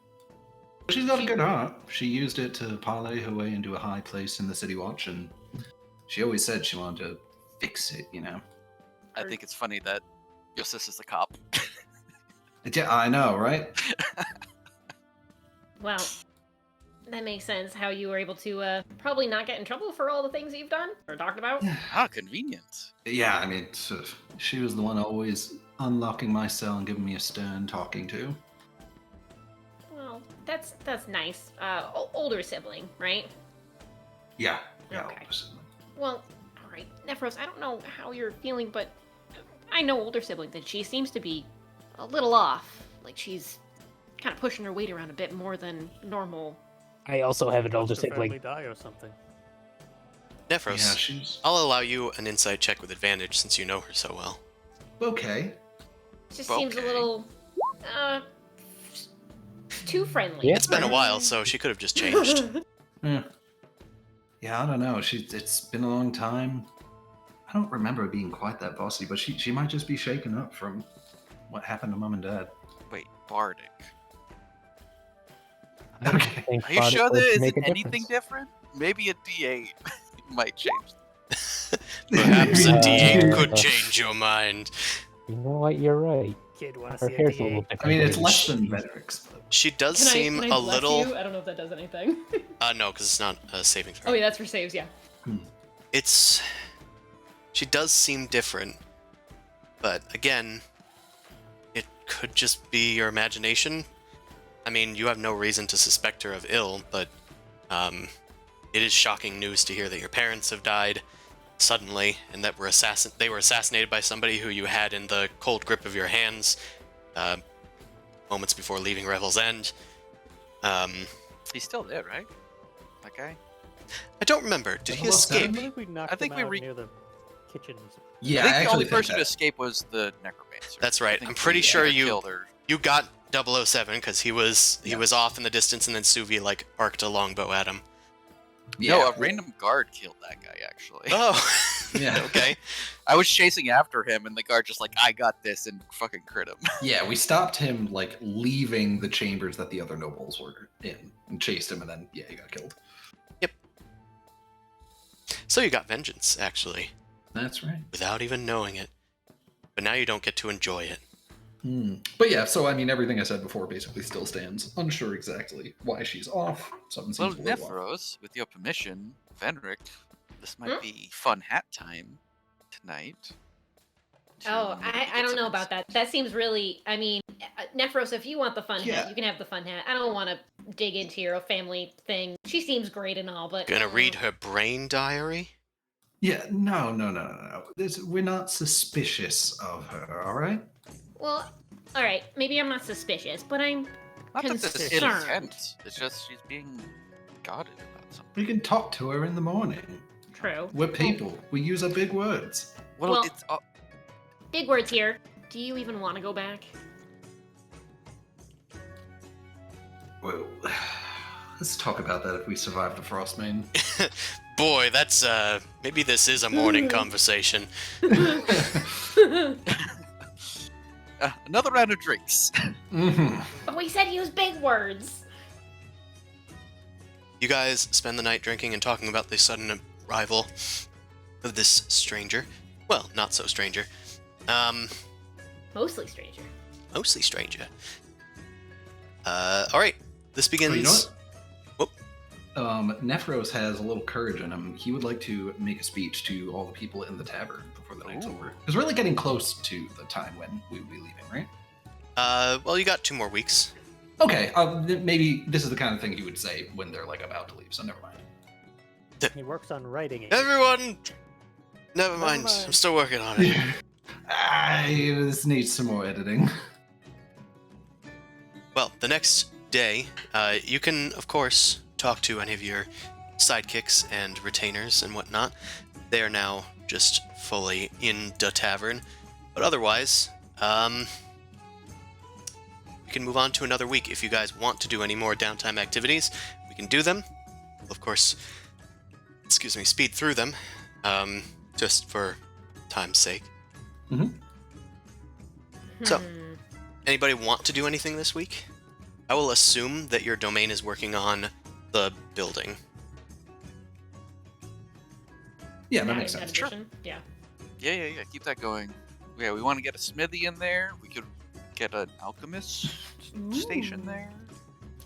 She's got a good heart. She used it to parlay her way into a high place in the City Watch, and she always said she wanted to fix it, you know.
I think it's funny that your sister's a cop.
Yeah, I know, right?
Well, that makes sense how you were able to probably not get in trouble for all the things you've done or talked about.
How convenient.
Yeah, I mean, she was the one always unlocking my cell and giving me a stern talking to.
Well, that's nice. Older sibling, right?
Yeah.
Okay.
Obviously.
Well, all right, Nephros. I don't know how you're feeling, but I know older siblings, and she seems to be a little off. Like she's kind of pushing her weight around a bit more than normal.
I also have an older
Does the family
sibling.
die or something?
Nephros,
Yeah, she's
I'll allow you an insight check with advantage since you know her so well.
okay.
It just seems a
Okay.
little too friendly.
Yeah.
It's been a while, so she could have just changed.
Yeah, I don't know. It's been a long time. I don't remember her being quite that bossy, but she might just be shaken up from what happened to Mum and Dad.
Wait, Bardic.
I don't
Okay.
think
Are you
Bardic
sure
would
there
make
isn't
a
anything
difference.
different? Maybe a D8 might change.
Perhaps a
Uh,
D8 could change your mind.
You know what? You're right.
Kid, wanna
Her
see a
hair's a little
D8?
different.
I mean, it's
than-
less than Vedric's. But...
She does
Can
seem
I
a
bless
little.
You? I don't know if that does anything.
No, because it's not a saving throw.
Oh, yeah, that's for saves. Yeah.
It's. She does seem different, but again, it could just be your imagination. I mean, you have no reason to suspect her of ill, but it is shocking news to hear that your parents have died suddenly, and that they were assassinated by somebody who you had in the cold grip of your hands moments before leaving Revel's End.
He's still there, right? that guy?
I don't remember. Did he
Level
escape?
7?
I think we knocked
I think
him
we
out
re-
near the kitchens.
Yeah,
I think the
actually
only
think
person to
that.
escape was the necromancer.
That's
I
right.
think
I'm pretty
we
sure
either
you
killed her.
you got 007 because he was
Yes.
off in the distance, and then Suvi like arced a longbow at him.
Yeah,
No, a random guard killed that guy, actually.
Oh,
Yeah.
okay.
I was chasing after him, and the guard just like, I got this, and fucking crit him.
Yeah, we stopped him like leaving the chambers that the other nobles were in, and chased him, and then he got killed.
So you got vengeance, actually,
That's right.
without even knowing it. But now you don't get to enjoy it.
But yeah, so I mean, everything I said before basically still stands. Unsure exactly why she's off. Something
Well,
seems a little off.
Nephros, with your permission, Venric, this might be fun hat time tonight.
Oh,
to
I
get
don't
some
know about that. That seems really. I mean, Nephros, if you want the fun
Yeah.
hat, you can have the fun hat. I don't want to dig into your family thing. She seems great and all, but
Gonna read her brain diary?
Yeah, no. We're not suspicious of her, all right?
Well, all right. Maybe I'm not suspicious, but I'm
Not that this is
concerned.
intent. It's just she's being guarded about something.
We can talk to her in the morning.
True.
We're people. We use our big words.
Well-
It's
Big words here. Do you even want to go back?
Well, let's talk about that if we survive the Frostmaiden.
Boy, that's maybe this is a morning conversation.
another round of drinks.
But we said use big words.
You guys spend the night drinking and talking about the sudden arrival of this stranger. Well, not so stranger.
Mostly stranger.
Mostly stranger. Alright. This begins...
Oh, you know what?
Whoop.
Nephros has a little courage in him. He would like to make a speech to all the people in the tavern before the night's
Ooh.
over. Because we're really getting close to the time when we will be leaving, right?
Well, you got 2 more weeks.
Okay, maybe this is the kind of thing he would say when they're like about to leave, so never mind.
He works on writing it.
Everyone! Never mind.
mind.
I'm still working on it.
This needs some more editing.
Well, the next day, you can, of course, talk to any of your sidekicks and retainers and whatnot. They are now just fully in the tavern. But otherwise, we can move on to another week. If you guys want to do any more downtime activities, we can do them. We'll, of course, speed through them, just for time's sake. So,
Hmm.
anybody want to do anything this week? I will assume that your domain is working on the building.
Yeah, that
Adding
makes sense.
Sure.
addition. Yeah.
Yeah. Keep that going. Yeah, we want to get a smithy in there. We could get an alchemist station there.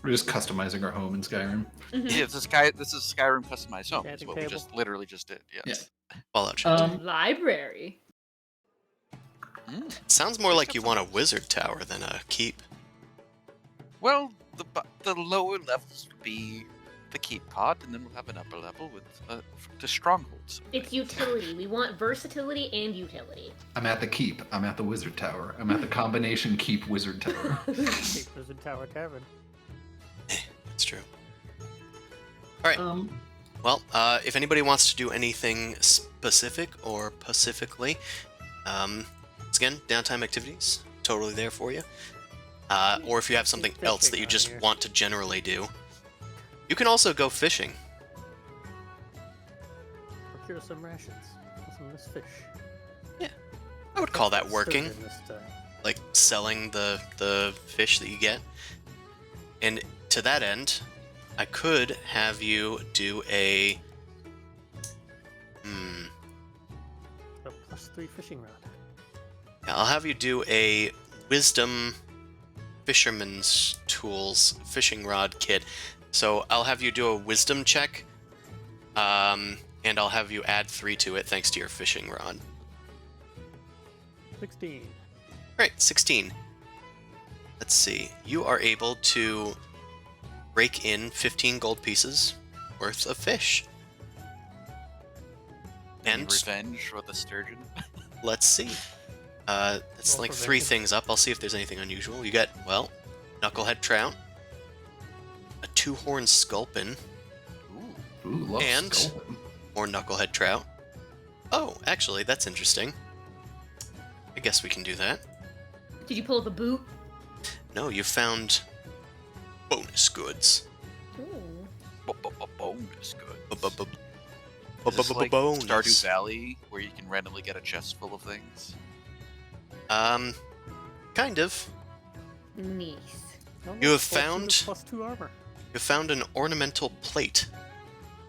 We're just customizing our home in Skyrim.
Mhm.
Yeah, this is Skyrim customized home. That's
Enchanting
what we
table.
just literally just did. Yes.
Fallout Shelter.
Library.
Sounds more like you want a wizard tower than a keep.
Well, the lower levels would be the keep pod, and then we'll have an upper level with the strongholds.
It's utility. We want versatility and utility.
I'm at the keep. I'm at the wizard tower. I'm at the combination keep wizard tower.
Papers in Tower Tavern.
That's true. Alright, well, if anybody wants to do anything specific or pacifically, once again, downtime activities, totally there for you. Or if you have something else that you
Fishing
just
on here.
want to generally do, you can also go fishing.
Procure some rations. Some of this fish.
I would call that
Sturgeon
working,
this time.
like selling the fish that you get. And to that end, I could have you do a...
A +3 fishing rod.
I'll have you do a wisdom fisherman's tools fishing rod kit. So I'll have you do a wisdom check, and I'll have you add 3 to it thanks to your fishing rod.
16.
Right, 16. Let's see. You are able to rake in 15 gold pieces worth of fish.
Any
And
revenge for the sturgeon.
let's see. It's
Roll
like
for
3
vengeance.
things up. I'll see if there's anything unusual. You get, well, knucklehead trout, a 2-horned sculpin,
Ooh.
Ooh, love
And-
Skullman.
More knucklehead trout. Oh, actually, that's interesting. I guess we can do that.
Did you pull up a boot?
No, you found bonus goods.
Ooh.
Bonus good.
Bu-bu-bu-
Is this like
bonus.
Stardew Valley, where you can randomly get a chest full of things?
Kind of.
Nice.
Oh,
You
look,
have
full suit of
found-
+2 armor.
You found an ornamental plate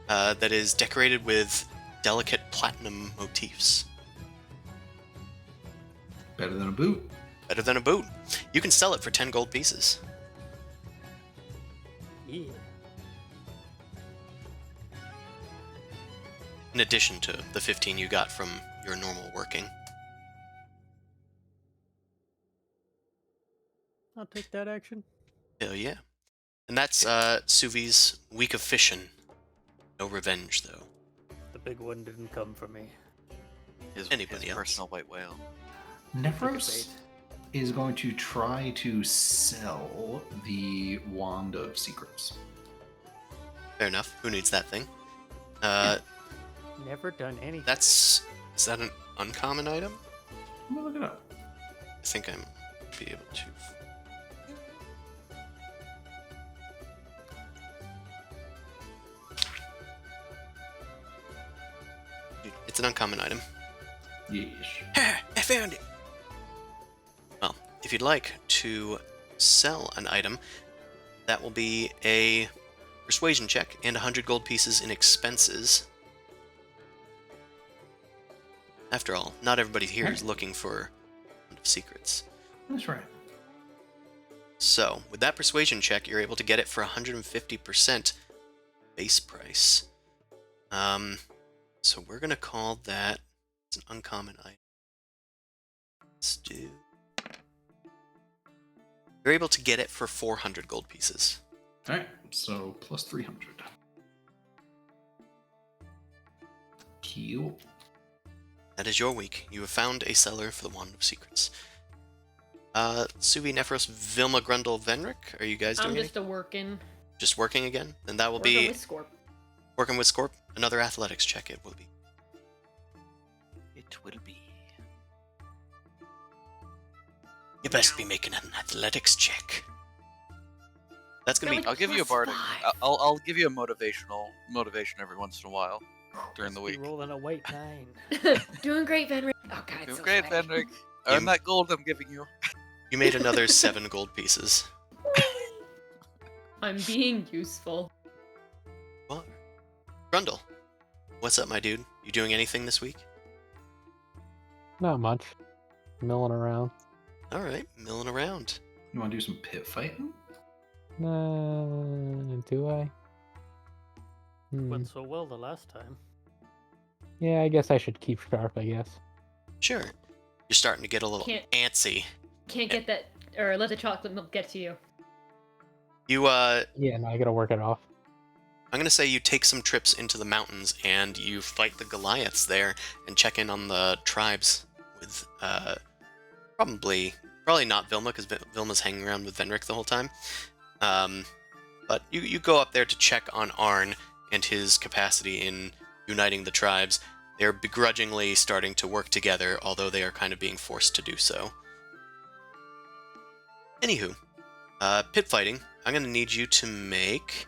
that is decorated with delicate platinum motifs.
Better than a boot.
Better than a boot. You can sell it for 10 gold pieces.
Yeah.
In addition to the 15 you got from your normal working.
I'll take that action.
Hell yeah. And that's Suvi's week of fishing. No revenge, though.
The big one didn't come for me.
Anybody
his
else?
personal white whale.
Nephros is going to try to sell the Wand of Secrets.
Fair enough. Who needs that thing?
Never done anything.
Is that an uncommon item?
Let me look it up.
I think I'm be able to. It's an uncommon item.
Yes.
I found it! Well, if you'd like to sell an item, that will be a persuasion check and 100 gold pieces in expenses. After all, not everybody here is looking for secrets.
That's right.
So, with that persuasion check, you're able to get it for 150% base price. So we're gonna call that, it's an uncommon item. Let's do... You're able to get it for 400 gold pieces.
Alright, so plus 300. Cool.
That is your week. You have found a seller for the Wand of Secrets. Suvi, Nephros, Vilma, Grundle, Venric, are you guys doing
I'm
anything?
just a working.
Just working again? Then that will
Working
be
with Scorp.
working with Scorp. Another athletics check it will be.
It will be.
You best be making an athletics check. That's gonna
Got
be...
like
I'll give you a
plus
bardic.
5.
I'll give you a motivation every once in a while during the
Be
week.
rolling a white 9.
Doing great, Venric. Oh god, it's
Doing
so
great,
sweaty.
Vendrick. Earn that gold I'm giving you.
You made another 7 gold pieces.
I'm being useful.
What? Grundle, what's up, my dude? You doing anything this week?
Not much. Milling around.
Alright, milling around.
You want to do some pit fighting?
Do I?
Went so well the last time.
Yeah, I guess I should keep sharp, I guess.
Sure. You're starting to get a little
Can't-
antsy.
Can't get that, or let the chocolate milk get to you.
You,
Yeah, no, I gotta work it off.
I'm gonna say you take some trips into the mountains and you fight the Goliaths there and check in on the tribes with, probably not Vilma, because Vilma's hanging around with Venric the whole time. But you go up there to check on Arn and his capacity in uniting the tribes. They're begrudgingly starting to work together, although they are kind of being forced to do so. Anywho, pit fighting. I'm gonna need you to make...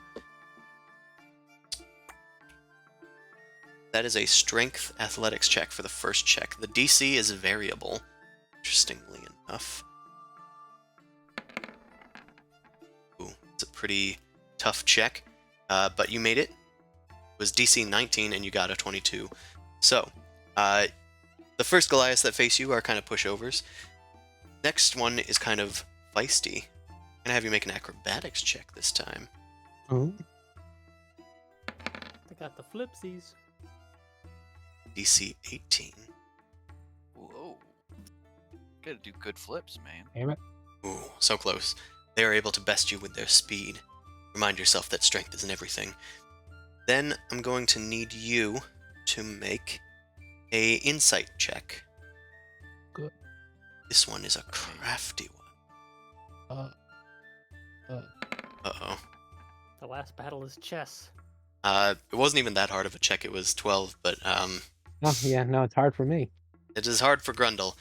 That is a strength athletics check for the first check. The DC is variable, interestingly enough. Ooh, it's a pretty tough check, but you made it. It was DC 19 and you got a 22. So, the first Goliaths that face you are kind of pushovers. Next one is kind of feisty. I'm gonna have you make an acrobatics check this time.
Oh.
I got the flipsies.
DC 18.
Whoa. Gotta do good flips, man.
Damn it.
Ooh, so close. They are able to best you with their speed. Remind yourself that strength isn't everything. Then I'm going to need you to make a insight check.
Good.
This one is a crafty one. Uh-oh.
The last battle is chess.
It wasn't even that hard of a check. It was 12, but
Oh yeah, no, it's hard for me.
it is hard for Grundle.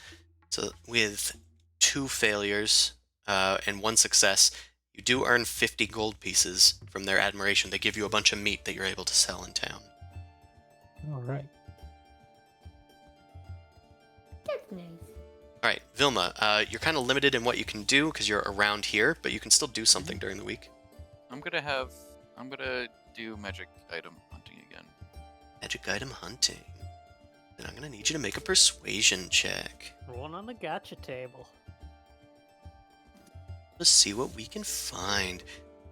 So with 2 failures and 1 success, you do earn 50 gold pieces from their admiration. They give you a bunch of meat that you're able to sell in town.
All right.
That's nice.
All right, Vilma, you're kind of limited in what you can do because you're around here, but you can still do something during the week.
I'm gonna do magic item hunting again.
Magic item hunting. Then I'm gonna need you to make a persuasion check.
One on the gotcha table.
Let's see what we can find.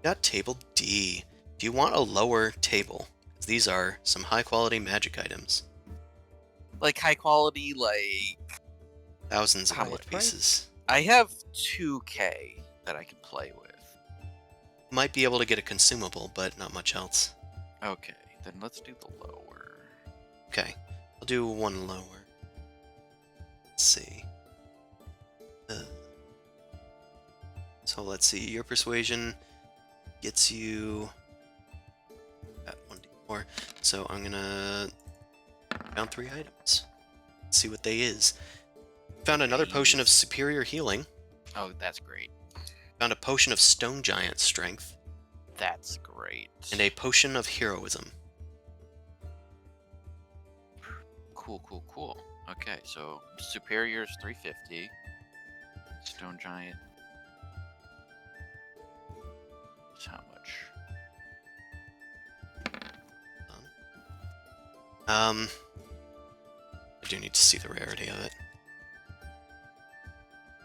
Got table D. Do you want a lower table? 'Cause these are some high quality magic items.
Like high quality, like
Thousands of
How
gold
much price?
pieces.
I have 2K that I can play with.
Might be able to get a consumable, but not much else.
Okay, then let's do the lower.
Okay, I'll do one lower. Let's see. So let's see. Your persuasion gets you at 1d4. So I'm gonna found 3 items. Let's see what they is. Found another potion of superior healing.
Oh, that's great.
Found a potion of stone giant strength
That's great.
and a potion of heroism.
Cool. Okay, so superior's 350. Stone giant. That's how much?
I do need to see the rarity of it.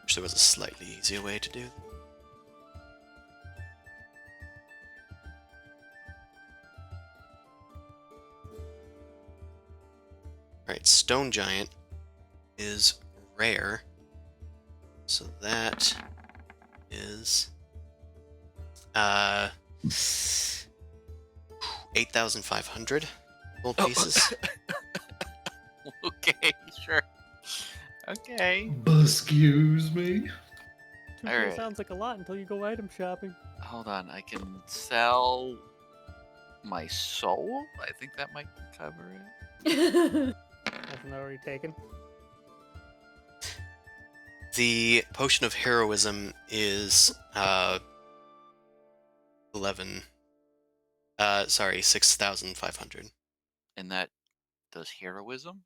Wish there was a slightly easier way to do that. Alright, Stone Giant is rare. So that is 8,500 gold pieces.
Okay, sure. Okay.
Excuse me.
2K
Alright.
sounds like a lot until you go item shopping.
Hold on, I can sell my soul? I think that might cover it.
Hasn't that already taken?
The potion of heroism is 6,500.
And that does heroism?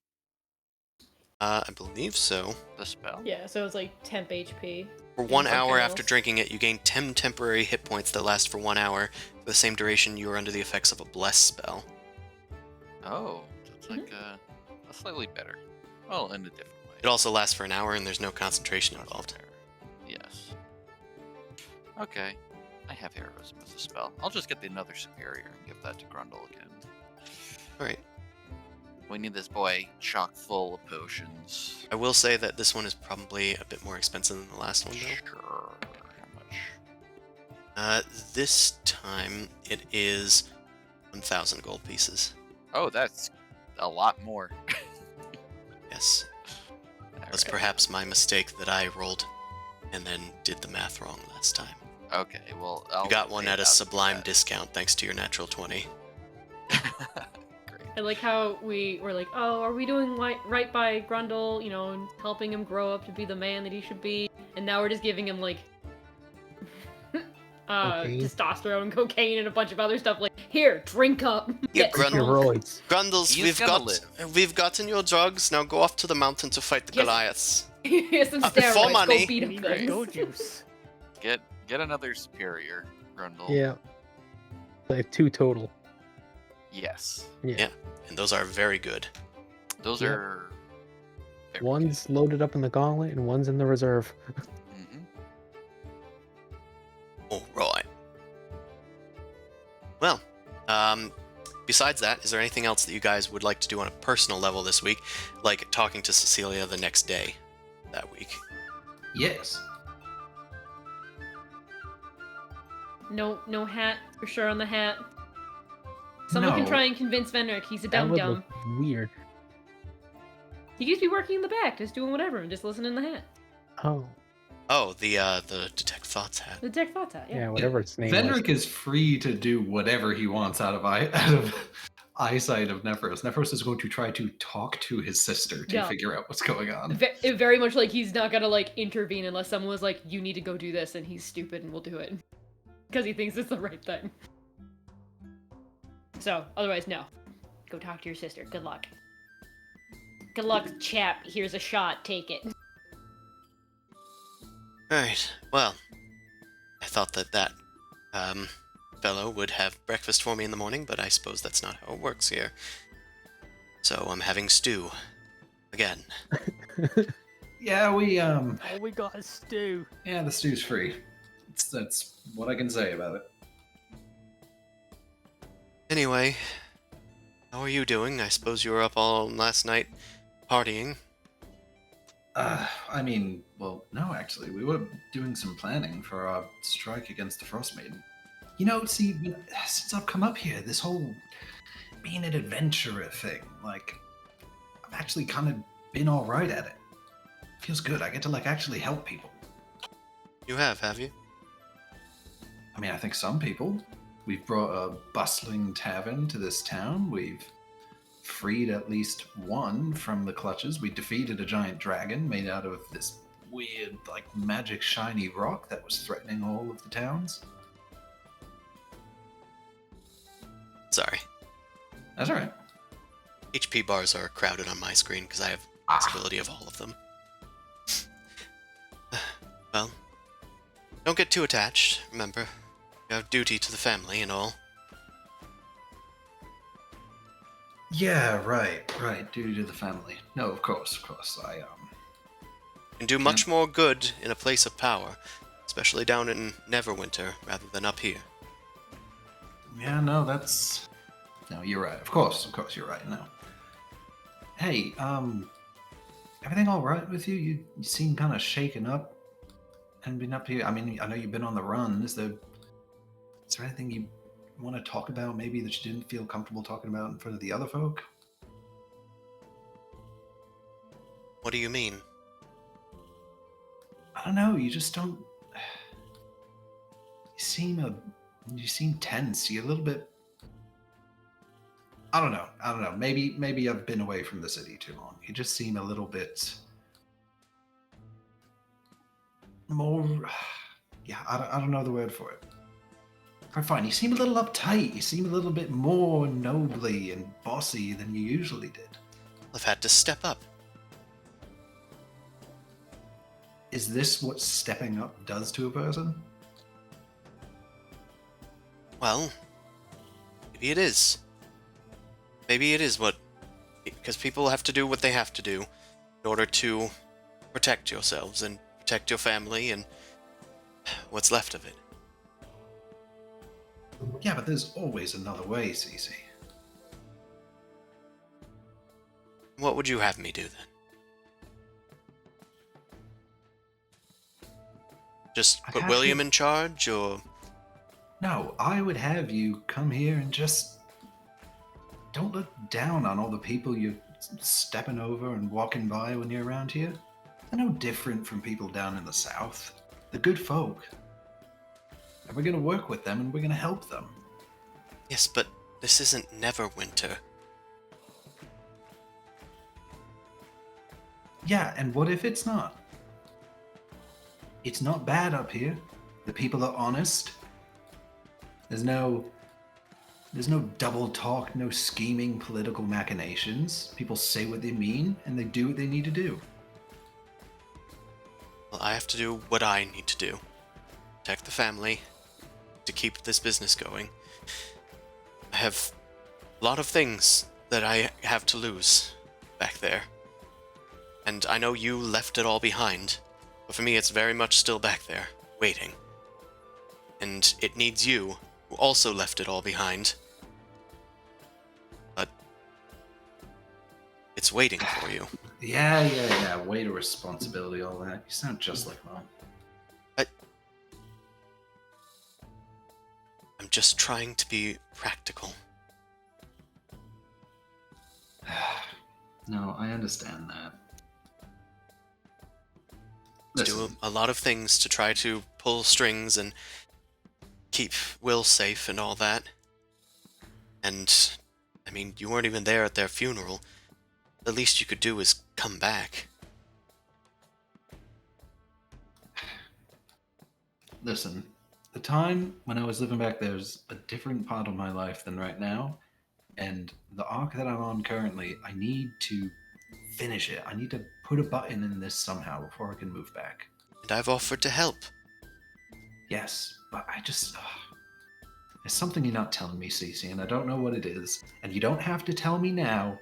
I believe so.
The spell?
Yeah, so it's like temp HP.
For 1
something
hour after
else.
drinking it, you gain 10 temporary hit points that last for 1 hour. For the same duration, you are under the effects of a bless spell.
Oh, so it's like a slightly better. Well, in a different way.
It also lasts for an hour, and there's no concentration involved.
Yes. Okay. I have heroism as a spell. I'll just get the another superior and give that to Grundle again.
Alright.
We need this boy chock full of potions.
I will say that this one is probably a bit more expensive than the last one, though.
Sure. How much?
This time, it is 1,000 gold pieces.
Oh, that's a lot more.
Yes. That's
Alright.
perhaps my mistake that I rolled and then did the math wrong last time.
Okay, well,
You got one
pay
at a
out of
sublime
that.
discount thanks to your natural 20.
Great.
I like how we were like, oh, are we doing right by Grundle, you know, and helping him grow up to be the man that he should be? And now we're just giving him, like,
Cocaine.
testosterone and cocaine and a bunch of other stuff. Like, here, drink up.
Here,
Get
Grundle.
Steroids.
Grundles,
He's gonna
we've gotten your drugs. Now go off to the mountain to fight the
Yes.
Goliaths.
Here's some
for
steroids.
money.
Go beat
You
up
need that
things.
go juice.
Get another superior, Grundle.
Yeah. I have 2 total.
Yes.
Yeah.
And those are very good.
Those
Yep.
are. very
One's loaded up in the gauntlet and one's in the reserve.
good. Mhm.
All right. Well, besides that, is there anything else that you guys would like to do on a personal level this week? Like talking to Cecilia the next day that week?
Yes.
No hat for sure on the hat. Someone can
No.
try and convince Venric he's a
That
dum
would
dum.
look weird.
He could just be working in the back, just doing whatever and just listening in the hat.
Oh.
Oh, the detect thoughts hat.
The Deck Thoughts hat,
Yeah,
yeah.
whatever its name was.
Vendrick is free to do whatever he wants out of eyesight of Nephros. Nephros is going to try to talk to his sister to
Yeah.
figure out what's going on.
Very much like he's not gonna like intervene unless someone was like, "You need to go do this," and he's stupid and will do it because he thinks it's the right thing. So otherwise, no. Go talk to your sister. Good luck. Good luck, chap. Here's a shot. Take it.
Alright, well, I thought that fellow would have breakfast for me in the morning, but I suppose that's not how it works here. So I'm having stew. Again.
Yeah,
All we got is stew.
yeah, the stew's free. That's what I can say about it.
Anyway, how are you doing? I suppose you were up all last night partying.
I mean, well, no, actually, we were doing some planning for our strike against the Frostmaiden. You know, see, since I've come up here, this whole being an adventurer thing, like, I've actually kind of been all right at it. Feels good. I get to like actually help people.
You have you?
I mean, I think some people. We've brought a bustling tavern to this town. We've freed at least one from the clutches. We defeated a giant dragon made out of this weird, like, magic shiny rock that was threatening all of the towns.
Sorry.
That's all right.
HP bars are crowded on my screen because I have
Ah.
visibility of all of them. Well, don't get too attached. Remember, you have duty to the family and all.
Yeah, right. Duty to the family. No, of course. I
You can do much more good in a place of power, especially down in Neverwinter rather than up here.
Yeah, no, that's. No, you're right. Of course, you're right. No. Hey, everything all right with you? You seem kind of shaken up and been up here. I mean, I know you've been on the run. Is there anything you want to talk about, maybe that you didn't feel comfortable talking about in front of the other folk?
What do you mean?
I don't know. You just don't. You seem tense. You're a little bit. I don't know. Maybe I've been away from the city too long. You just seem a little bit more. Yeah, I don't know the word for it. All right, fine. You seem a little uptight. You seem a little bit more nobly and bossy than you usually did.
I've had to step up.
Is this what stepping up does to a person?
Well, maybe it is. Maybe it is what... Because people have to do what they have to do in order to protect yourselves and protect your family and what's left of it.
Yeah, but there's always another way, Cece.
What would you have me do then? Just
I'd
put
have
William
you-
in charge, or...
No, I would have you come here and just don't look down on all the people you're stepping over and walking by when you're around here. They're no different from people down in the south. They're good folk. And we're going to work with them and we're going to help them.
Yes, but this isn't Neverwinter.
Yeah, and what if it's not? It's not bad up here. The people are honest. There's no double talk, no scheming political machinations. People say what they mean and they do what they need to do.
Well, I have to do what I need to do. Protect the family, to keep this business going. I have a lot of things that I have to lose back there. And I know you left it all behind, but for me it's very much still back there, waiting. And it needs you, who also left it all behind. But it's waiting for you.
Yeah. Weight of responsibility, all that. You sound just like Mom.
I'm just trying to be practical.
No, I understand that.
to do
Listen.
a lot of things to try to pull strings and keep Will safe and all that. And, I mean, you weren't even there at their funeral. The least you could do is come back.
Listen, the time when I was living back there's a different part of my life than right now, and the arc that I'm on currently, I need to finish it. I need to put a button in this somehow before I can move back.
And I've offered to help.
Yes, but I just. There's something you're not telling me, Cece, and I don't know what it is. And you don't have to tell me now.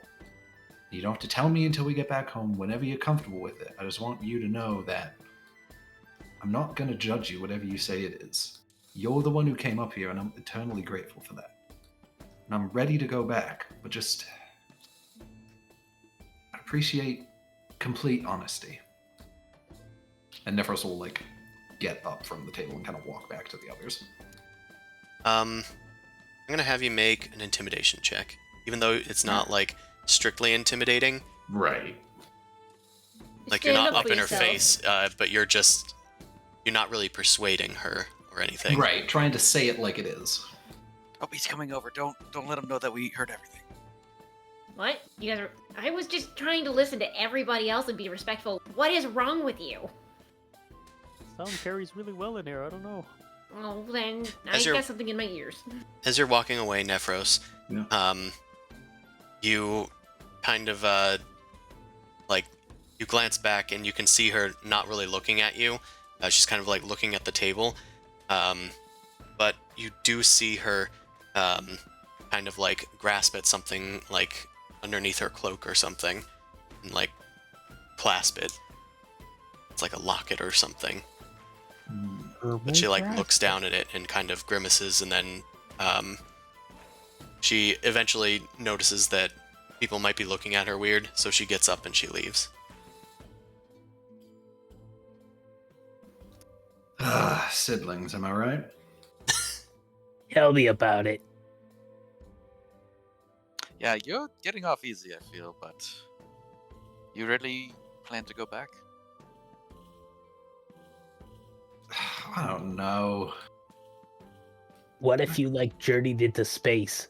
You don't have to tell me until we get back home, whenever you're comfortable with it. I just want you to know that I'm not going to judge you, whatever you say it is. You're the one who came up here, and I'm eternally grateful for that. And I'm ready to go back, but just appreciate complete honesty. And Nephros will, get up from the table and kind of walk back to the others.
I'm gonna have you make an intimidation check. Even though it's not, strictly intimidating.
Right.
Like, you're
Stand
not up
for
in her
yourself.
face, but you're not really persuading her or anything.
Right, trying to say it like it is.
Oh, he's coming over. Don't let him know that we heard everything.
What? You guys are. I was just trying to listen to everybody else and be respectful. What is wrong with you?
Sound carries really well in here. I don't know.
Oh, then I
As you're-
got something in my ears.
As you're walking away, Nephros,
Yeah.
you kind of, you glance back and you can see her not really looking at you. She's kind of, looking at the table. But you do see her, kind of, grasp at something, underneath her cloak or something, and, clasp it. It's like a locket or something. But she looks down at it and kind of grimaces, and then she eventually notices that people might be looking at her weird, so she gets up and she leaves.
Siblings, am I right?
Tell me about it.
Yeah, you're getting off easy, I feel, but you really plan to go back?
I don't know.
What if you journeyed into space?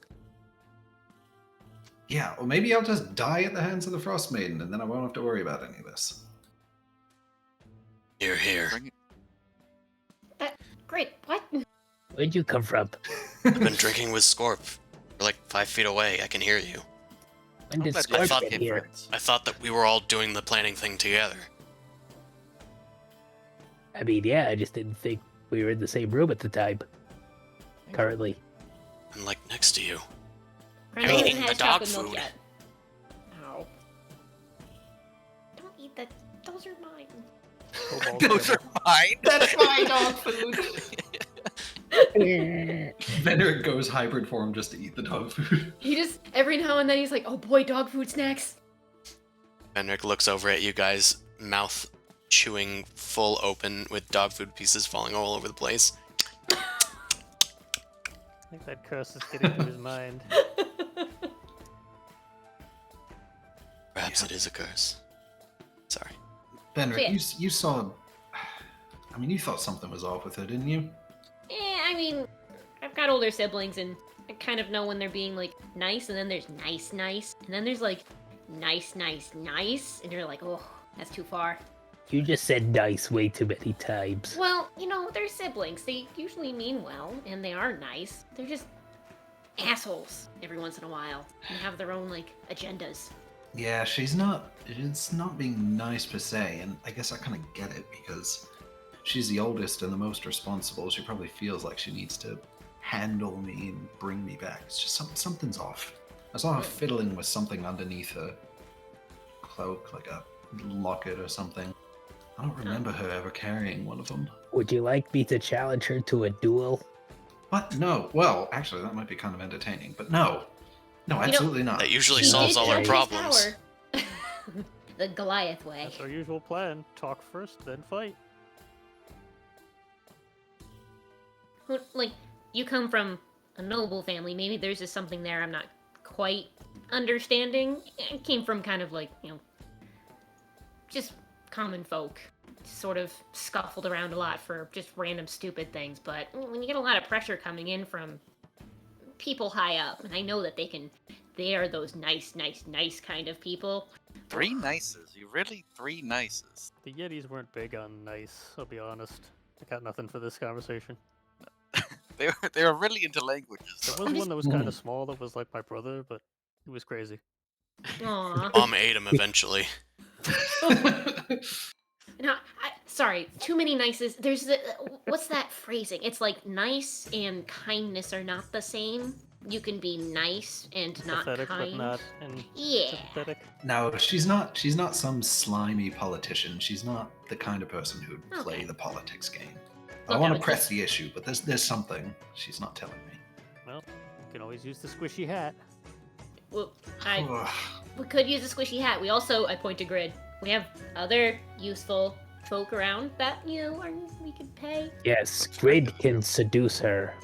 Yeah, well, maybe I'll just die at the hands of the Frostmaiden, and then I won't have to worry about any of this.
You're here.
Bring it.
Great. What?
Where'd you come from?
I've been drinking with Scorp. We're 5 feet away. I can hear you.
When did
glad you
Scorp
came
get here?
friends.
I thought that we were all doing the planning thing together.
I mean, yeah, I just didn't think we were in the same room at the time. Currently.
I'm next to you.
Brandon
eating
hasn't
the
had
dog
chocolate milk
food.
yet. Ow. Don't eat that. Those are mine.
Cobalt
Those are mine.
That's my dog food! Vendor goes hybrid form just to eat the dog food.
He just every now and then he's like, "Oh boy, dog food snacks."
Fenric looks over at you guys, mouth chewing full open with dog food pieces falling all over the place.
I think that curse is getting to his mind.
Perhaps
Yeah.
it is a curse. Sorry.
Vendor,
Yeah.
you saw... I mean, you thought something was off with her, didn't you?
I mean, I've got older siblings, and I kind of know when they're being nice, and then there's nice, and then there's nice, and you're like, oh, that's too far.
You just said nice way too many times.
Well, they're siblings. They usually mean well, and they are nice. They're just assholes every once in a while, and have their own agendas.
Yeah, she's not... It's not being nice per se, and I guess I kind of get it, because she's the oldest and the most responsible. She probably feels like she needs to handle me and bring me back. It's just something's off. I saw her fiddling with something underneath her cloak, like a locket or something. I don't remember her ever carrying one of them.
Would you like me to challenge her to a duel?
What? No. Well, actually, that might be kind of entertaining, but no. No,
know,
absolutely not.
That usually
He
solves
did
all our
build his
problems.
tower. The Goliath way.
That's our usual plan. Talk first, then fight.
You come from a noble family. Maybe there's just something there I'm not quite understanding. I came from kind of just common folk. sort of scuffled around a lot for just random stupid things, but when you get a lot of pressure coming in from people high up, and I know that they are those nice kind of people.
3 nices. You really 3 nices.
The Yetis weren't big on nice, I'll be honest. I got nothing for this conversation.
They were really into languages.
There
though.
was one that was kind of small that was like my brother, but he was crazy.
Aww.
Mom ate him eventually.
No, sorry, too many nices. There's the what's that phrasing? It's like nice and kindness are not the same. You can be nice and not
Pathetic,
kind.
but not and
Yeah.
sympathetic.
No, she's not. She's not some slimy politician. She's not the kind of person who'd play
Okay.
the politics game. I
Look,
want
I
to
was
press
just-
the issue, but there's something she's not telling me.
Well, you can always use the squishy hat.
Well, we could use a squishy hat. I point to Grid. We have other useful folk around that we could pay.
Yes, Grid can seduce her.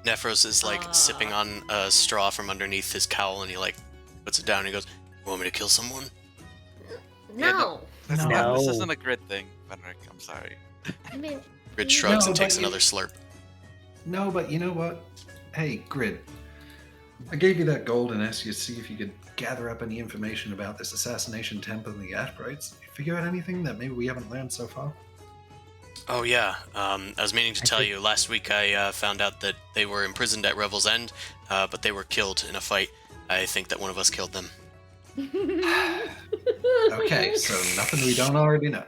Nephros is like sipping on a straw from underneath his cowl, and he like puts it down. And he goes, "You want me to kill someone?"
Yeah,
No,
This
No.
isn't a grid thing, Fenric. I'm sorry.
I mean,
Grid shrugs
No,
and takes
but you-
another slurp.
No, but you know what? Hey, Grid. I gave you that gold and asked you to see if you could gather up any information about this assassination attempt on the Ashbrights. You figure out anything that maybe we haven't learned so far?
Oh yeah, I was meaning to
I
tell
think-
you. Last week I found out that they were imprisoned at Revel's End, but they were killed in a fight. I think that one of us killed them.
Okay, so nothing we don't already know.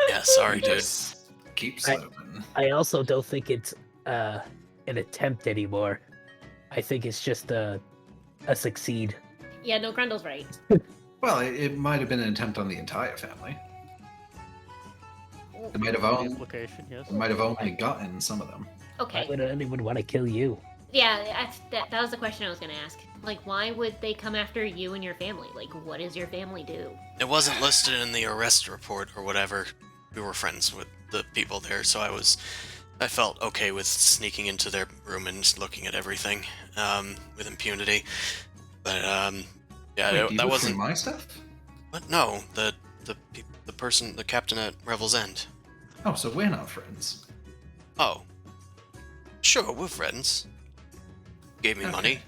Yeah, sorry, dude.
Just keep sloping.
I also don't think it's an attempt anymore. I think it's just a succeed.
Yeah, no, Grundle's right.
Well, it might have been an attempt on the entire family. They might have
The
only,
implication, yes.
they might have only gotten some of them.
Why
Okay.
would anyone want to kill you?
Yeah, that was the question I was gonna ask. Like, why would they come after you and your family? Like, what does your family do?
It wasn't listed in the arrest report or whatever. We were friends with the people there, so I felt okay with sneaking into their room and just looking at everything with impunity. But yeah,
Wait, do you
that
look
wasn't.
through my stuff?
But no, the person, the captain at Revel's End.
Oh, so we're not friends.
Oh, sure, we're friends. Gave me
Okay.
money.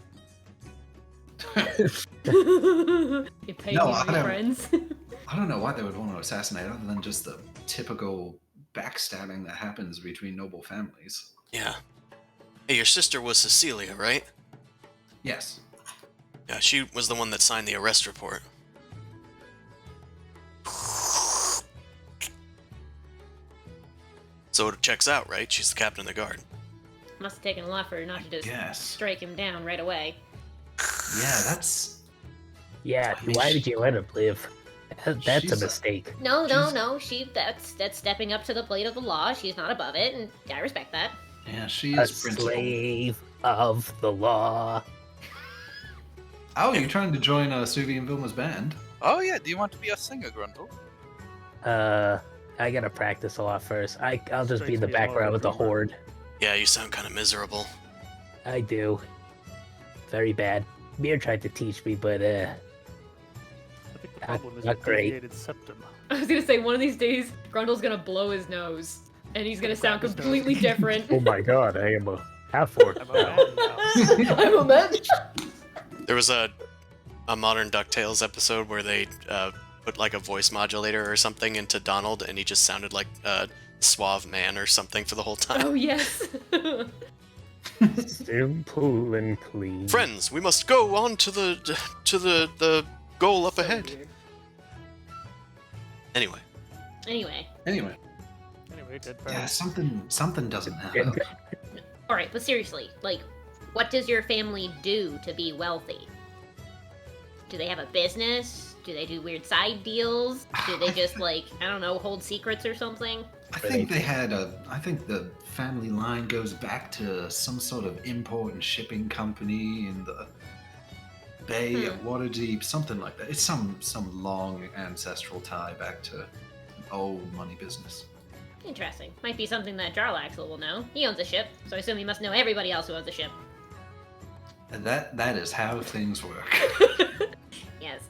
You pay
No,
me
I
to be
don't-
friends.
I don't know why they would want to assassinate other than just the typical backstabbing that happens between noble families.
Yeah. Hey, your sister was Cecilia, right?
Yes.
Yeah, she was the one that signed the arrest report. So it checks out, right? She's the captain of the guard.
Must have taken a lot for her not to just
Yes.
strike him down right away.
Yeah, that's.
Yeah,
I mean,
why
she-
did you let him live? That's a
She's a-
mistake.
No,
She's-
that's stepping up to the plate of the law. She's not above it, and I respect that.
Yeah, she
A
is principled.
slave of the law.
Oh, you're trying to join Suvi and Vilma's band?
Oh yeah, do you want to be a singer, Grundle?
I gotta practice a lot first. I'll just be in the
Strikes me as more of
background
a
with the
drummer.
horde.
Yeah, you sound kind of miserable.
I do. Very bad. Mir tried to teach me, but
I think the problem is
not
a
great.
deviated septum.
I was gonna say one of these days, Grundle's gonna blow his nose, and he's gonna sound
Grab his nose.
completely different.
oh my god, I am a half orc.
I'm a man now.
I'm a man.
There was a modern DuckTales episode where they put like a voice modulator or something into Donald, and he just sounded like a suave man or something for the whole time.
Oh yes.
Simple and clean.
Friends, we must go on to the goal up
So
ahead.
weird.
Anyway,
Anyway,
Anyway,
Anyway, dead
yeah,
parents.
something doesn't add
Yeah.
up.
all right, but seriously, like, what does your family do to be wealthy? Do they have a business? Do they do weird side deals? Do they just like, I don't know, hold secrets or something?
I think they had I think the family line goes back to some sort of import and shipping company in the Bay at Waterdeep, something like that. It's some long ancestral tie back to an old money business.
Interesting. Might be something that Jarlaxle will know. He owns a ship, so I assume he must know everybody else who owns a ship.
And that is how things work.
Yes.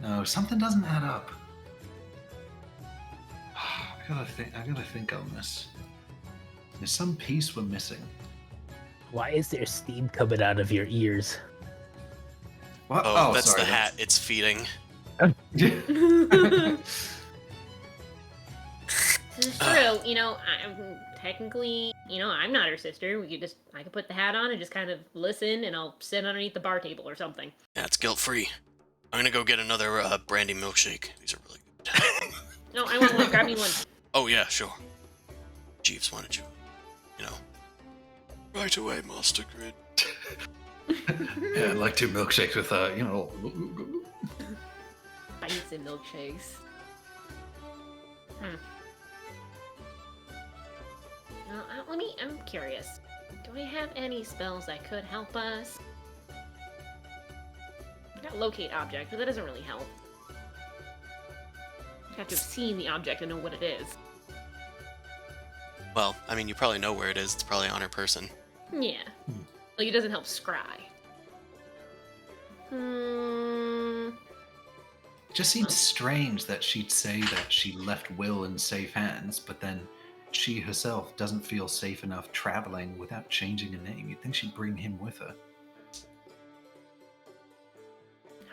No, something doesn't add up. I gotta think on this. There's some piece we're missing.
Why is there steam coming out of your ears?
What?
Oh, that's
sorry,
the hat it's feeding.
This is true. I'm technically, I'm not her sister. I could put the hat on and just kind of listen, and I'll sit underneath the bar table or something.
That's guilt-free. I'm gonna go get another brandy milkshake. These are really good.
No, I want one. Grab me one.
Oh, yeah, sure. Jeeves wanted you, right away, Master Grid.
Yeah, I'd like 2 milkshakes with,
Bites and milkshakes. I'm curious. Do I have any spells that could help us? I got locate object, but that doesn't really help. You have to have seen the object and know what it is.
Well, I mean, you probably know where it is. It's probably on her person.
Yeah. Like, it doesn't help scry.
It just seems strange that she'd say that she left Will in safe hands, but then she herself doesn't feel safe enough traveling without changing a name. You'd think she'd bring him with her.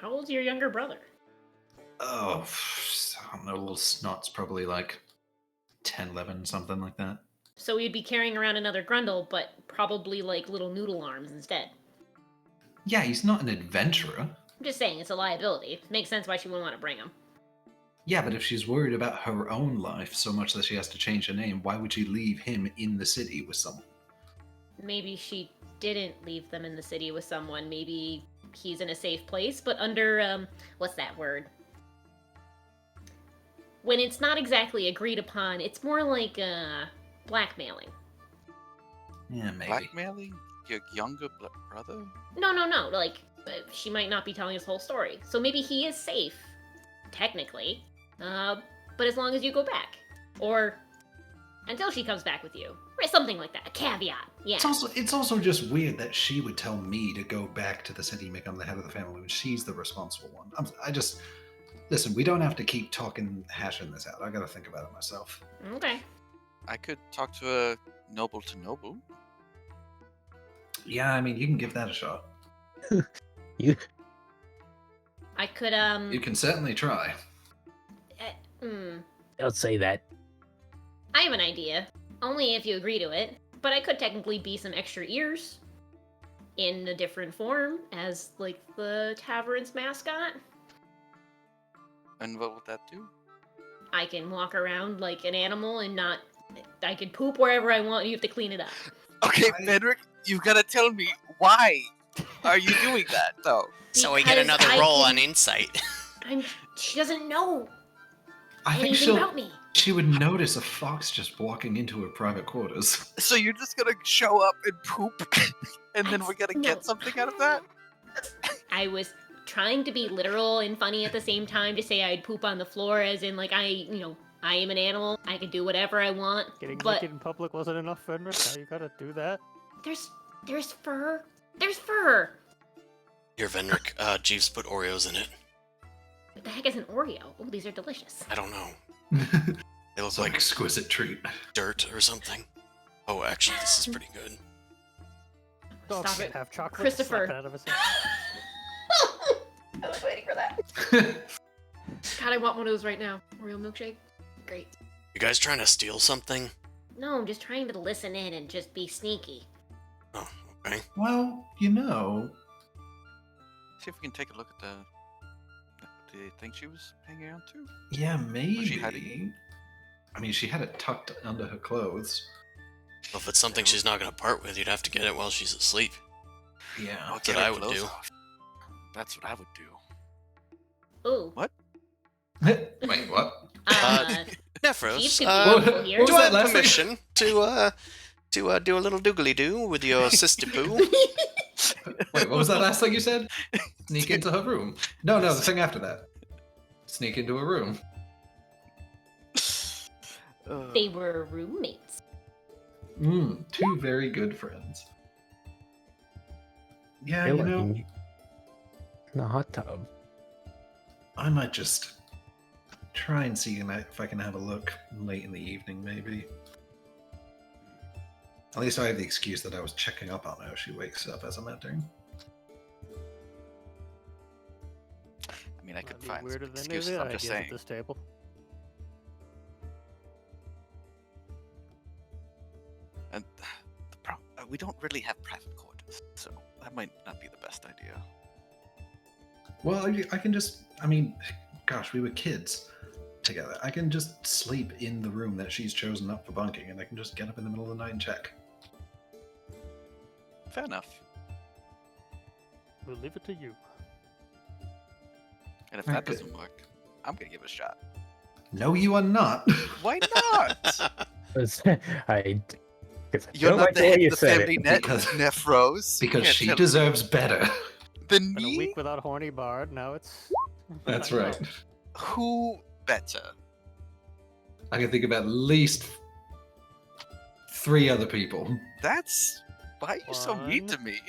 How old's your younger brother?
Oh, I don't know, little snot's probably like 10, 11, something like that.
So we'd be carrying around another Grundle, but probably like little noodle arms instead.
Yeah, he's not an adventurer.
I'm just saying, it's a liability. It makes sense why she wouldn't want to bring him.
Yeah, but if she's worried about her own life so much that she has to change her name, why would she leave him in the city with someone?
Maybe she didn't leave them in the city with someone. Maybe he's in a safe place, but under, what's that word? When it's not exactly agreed upon, it's more like, blackmailing.
Yeah, maybe.
Blackmailing your younger brother?
No. Like, she might not be telling his whole story. So maybe he is safe, technically. But as long as you go back. Or until she comes back with you. Or something like that. A caveat. Yeah.
It's also just weird that she would tell me to go back to the city and become the head of the family when she's the responsible one. Listen, we don't have to keep hashing this out. I gotta think about it myself.
Okay.
I could talk to a noble to noble.
Yeah, I mean, you can give that a shot.
I could,
You can certainly try.
Don't say that.
I have an idea. Only if you agree to it. But I could technically be some extra ears. In a different form. As, like, the tavern's mascot.
And what would that do?
I can walk around like an animal and not... I can poop wherever I want and you have to clean it up.
Okay, Fenric, you've got to tell me why are you doing that, though?
So we get
Because
another
I
roll
can-
on insight.
She doesn't know
I think
anything about me.
she would notice a fox just walking into her private quarters.
So you're just gonna show up and poop, and then we're gonna
No.
get something out of that?
I was trying to be literal and funny at the same time to say I'd poop on the floor as in like I am an animal. I can do whatever I want.
Getting
But
naked in public wasn't enough, Fenris. Now you gotta do that.
there's fur. There's fur.
Here, Venric, Jeeves put Oreos in it.
What the heck is an Oreo? Oh, these are delicious.
I don't know. They look
It's an
like
exquisite treat.
dirt or something. Oh, actually, this is pretty good.
Dogs
Stop
can't
it.
have chocolate.
Christopher.
Slap it out of his head.
I was waiting for that. God, I want one of those right now. Oreo milkshake. Great.
You guys trying to steal something?
No, I'm just trying to listen in and just be sneaky.
Oh, okay.
Well,
See if we can take a look at the thing she was hanging on to.
yeah, maybe.
Was she hiding
I mean, she had it tucked under her clothes.
Well, if it's something she's not gonna part with, you'd have to get it while she's asleep.
Yeah.
I'll
That's
get
what
her
I would
clothes
do.
off. That's what I would do.
Ooh.
Wait, what?
Nephros,
Jeeves could be helpful here.
what
do
was
I
that
have
last thing?
permission to do a little doogly doo with your sister poo?
Wait, what was that last thing you said? Sneak into her room. No, the thing after that. Sneak into a room.
They were roommates.
Two very good friends. Yeah,
They're like in the hot tub.
I might just try and see if I can have a look late in the evening, maybe. At least I have the excuse that I was checking up on her if she wakes up as I'm entering.
I mean, I could
That'd be
find
weirder
some
than
excuses.
the
I'm just
ideas at
saying.
this table.
And we don't really have private quarters, so that might not be the best idea.
Well, I can just, I mean, gosh, we were kids together. I can just sleep in the room that she's chosen up for bunking, and I can just get up in the middle of the night and check.
Fair enough.
We'll leave it to you.
And if
Alright,
that
good.
doesn't work, I'm gonna give it a shot.
No, you are not.
Why not?
I. 'Cause I
You're
don't
not
like
the
the way
head
you
of the
said
family
it.
net,
Because-
Nephros. You
Because
can't
she
tell-
deserves better.
Than
Been a
me?
week without horny bard. Now it's.
That's
I know.
right.
Who better?
I can think of at least 3 other people.
That's why are you so mean
One.
to me?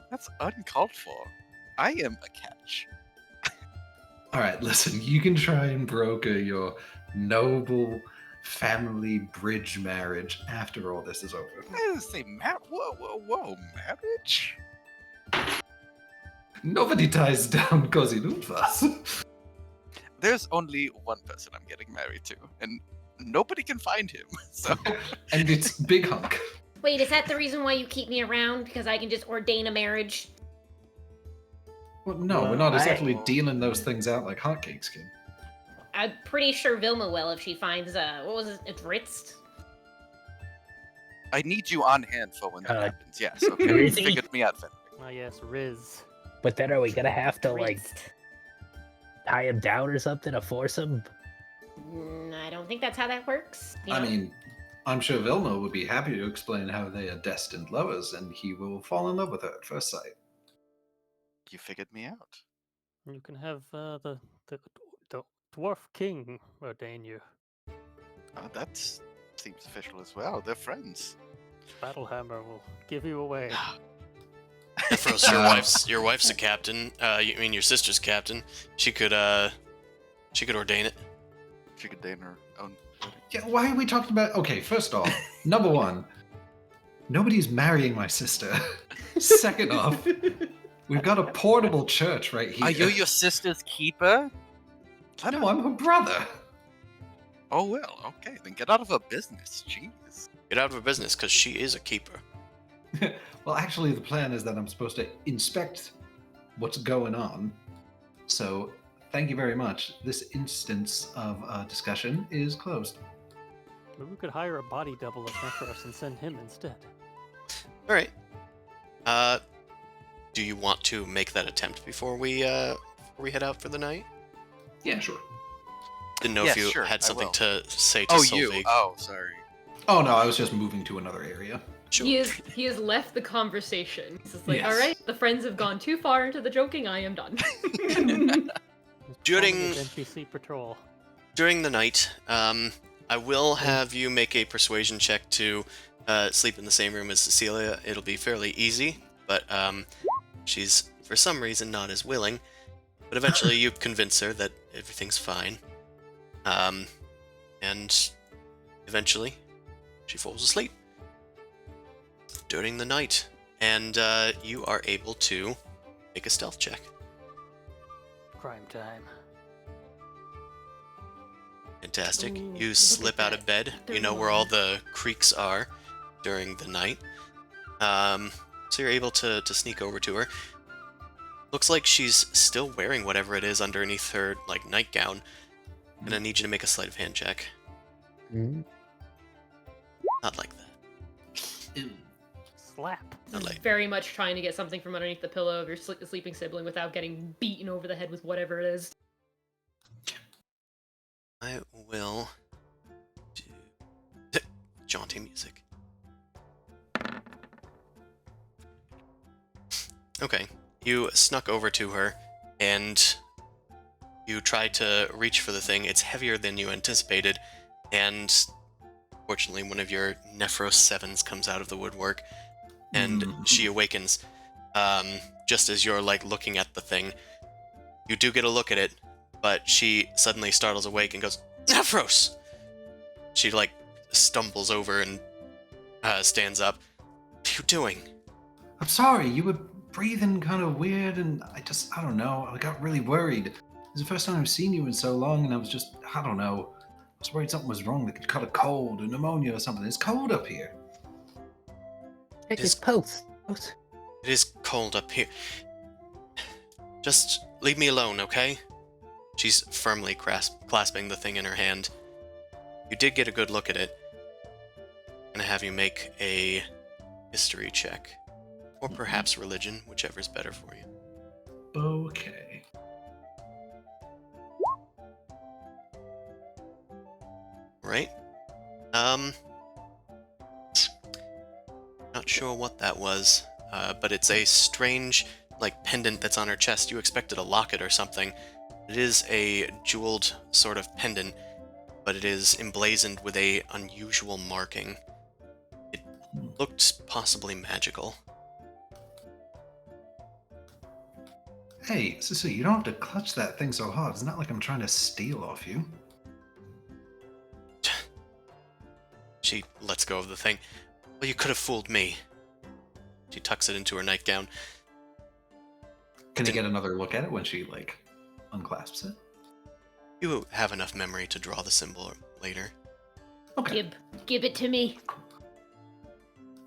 That's uncalled for. I am a catch.
All right, listen, you can try and broker your noble family bridge marriage after all this is over.
I didn't say whoa, marriage?
Nobody ties down Kozinunfas.
There's only one person I'm getting married to, and nobody can find him. So
And it's Big Hunk.
Wait, is that the reason why you keep me around? Because I can just ordain a marriage?
Well, no, we're
Well,
not
I-
exactly dealing those things out like hotcakes, kid.
I'm pretty sure Vilma will if she finds, what was it, it's Ritz?
I need you on hand for when that
Uh,
happens. Yes, okay. You
Rizzy.
figured me out, Fenwick.
Ah, yes, Riz.
But then are we gonna have to like
Ritz.
tie him down or something to force him?
I don't think that's how that works. You
I
know?
mean, I'm sure Vilma would be happy to explain how they are destined lovers, and he will fall in love with her at first sight.
You figured me out.
You can have the dwarf king ordain you.
That seems official as well. They're friends.
Battlehammer will give you away.
Nephros, your wife's a captain. You mean your sister's captain? She could ordain it.
She could name her own.
Yeah, why are we talking about... Okay, first off, number one, nobody's marrying my sister. Second off, we've got a portable church right here.
Are you your sister's keeper?
No, I'm her brother.
Oh well, okay. Then get out of her business. Jeez.
Get out of her business, because she is a keeper.
Well, actually, the plan is that I'm supposed to inspect what's going on. So, thank you very much. This instance of discussion is closed.
Maybe we could hire a body double of Nephros and send him instead.
All right. Do you want to make that attempt before we head out for the night?
Yeah, sure.
Didn't know
Yeah,
if you
sure,
had
I
something
will.
to say to
Oh,
Solveig.
you. Oh, sorry.
Oh, no, I was just moving to another area.
Sure.
He has left the conversation. He's just like,
Yes.
all right, the friends have gone too far into the joking. I am done.
During-
His NPC patrol.
During the night, I will have you make a persuasion check to sleep in the same room as Cecilia. It'll be fairly easy, but she's, for some reason, not as willing. But eventually you convince her that everything's fine. And eventually she falls asleep during the night. And you are able to make a stealth check.
Crime time.
Fantastic.
Ooh,
You
look
slip
at
out of
that.
bed.
They're
You know where all
long.
the creeks are during the night. So you're able to sneak over to her. Looks like she's still wearing whatever it is underneath her like nightgown. And I need you to make a sleight of hand check.
Mm.
Not like that.
Slap.
Not like
Very much trying to get something from underneath the pillow of your sleeping sibling without getting beaten over the head with whatever it is.
I will do jaunty music. Okay, you snuck over to her, and you try to reach for the thing. It's heavier than you anticipated, and fortunately one of your Nephros 7s comes out of the woodwork, and she awakens. Just as you're, like, looking at the thing, You do get a look at it, but she suddenly startles awake and goes, Nephros! She, like, stumbles over and stands up. What are you doing?
I'm sorry, you were breathing kind of weird, and I don't know, I got really worried. It was the first time I've seen you in so long, and I don't know. I was worried something was wrong, like you caught a cold or pneumonia or something. It's cold up here.
Check
Is-
his pulse.
It is cold up here. Just leave me alone, okay? She's firmly clasping the thing in her hand. You did get a good look at it. I'm gonna have you make a history check. Or perhaps religion, whichever's better for you.
Okay.
Right? Not sure what that was, but it's a strange, like, pendant that's on her chest. You expected a locket or something. It is a jeweled sort of pendant, but it is emblazoned with a unusual marking. It looked possibly magical.
Hey, Sissy, you don't have to clutch that thing so hard. It's not like I'm trying to steal off you.
She lets go of the thing. Well, you could have fooled me. She tucks it into her nightgown.
Can you get another look at it when she, like, unclasps it?
You have enough memory to draw the symbol later.
Okay.
Give it to me.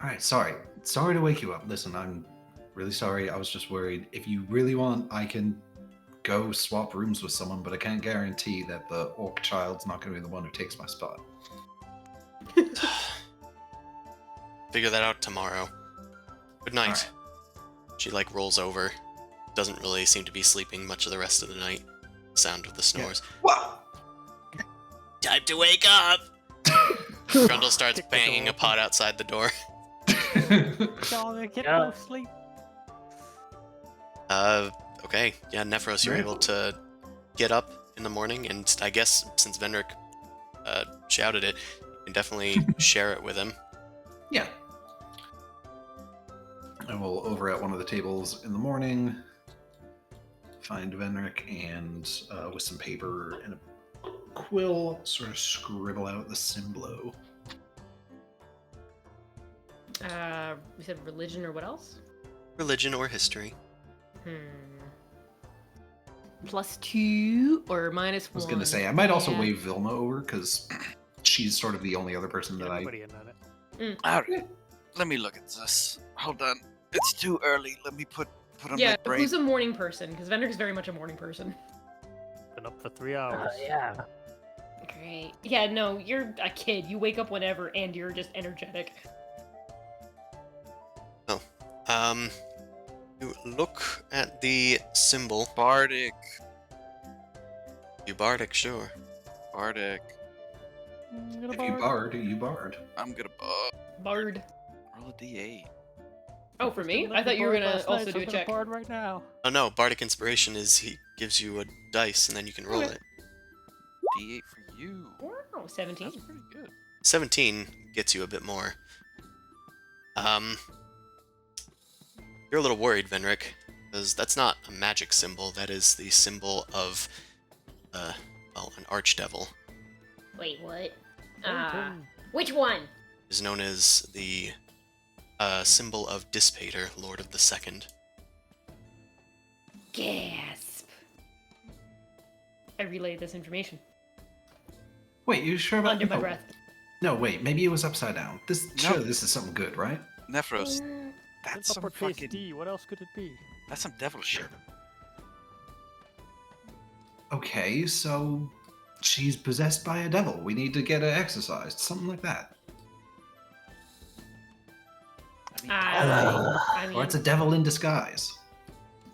All right, sorry. Sorry to wake you up. Listen, I'm really sorry. I was just worried. If you really want, I can go swap rooms with someone, but I can't guarantee that the orc child's not going to be the one who takes my spot.
Figure that out tomorrow. Good night.
Alright.
She, like, rolls over. Doesn't really seem to be sleeping much of the rest of the night. Sound of the snores.
Whoa!
Time to wake up! Grundle starts
Kick the
banging
door
a pot outside the door.
Dog, get
Yeah.
no sleep.
Okay. Yeah, Nephros, you're
Very
able
cool.
to get up in the morning, and I guess since Vendrick shouted it, you can definitely share it with him.
Yeah. I will, over at one of the tables in the morning, find Venric and, with some paper and a quill, sort of scribble out the symbolo.
You said religion or what else?
Religion or history.
+2 or -1?
I was going to say, I might also
Yeah.
wave Vilma over, because she's sort of the only other person that I...
Everybody in on it.
Alright, let me look at this. Hold on. It's too early. Let me put on
Yeah,
my brain.
who's a morning person? Because Vendrick is very much a morning person.
Been up for 3 hours.
Yeah.
Great. Yeah, no, you're a kid. You wake up whenever, and you're just energetic.
You look at the symbol.
Bardic.
You bardic, sure.
Bardic.
If you bard, you bard.
I'm gonna
Bard.
roll a d8.
Oh, for me? I thought you were gonna also do a check.
Bard right now.
Oh no, bardic inspiration is he gives you a dice and then you can roll
Okay.
it.
D8 for you.
Wow, 17.
That's pretty good.
17 gets you a bit more. You're a little worried, Venric, because that's not a magic symbol. That is the symbol of, well, an archdevil.
Wait, what?
Welcome.
Which one?
It is known as the symbol of Dispater, Lord of the Second.
Gasp. I relayed this information
Wait, you sure about...
under my
no.
breath.
No, wait, maybe it was upside down.
No.
Sure, this is something good, right?
Nephros, that's
It's
some
uppercase
fucking...
D. What else could it be?
That's some devil shit.
Okay, so she's possessed by a devil. We need to get her exorcised. Something like that.
I mean,
Or it's a devil in disguise.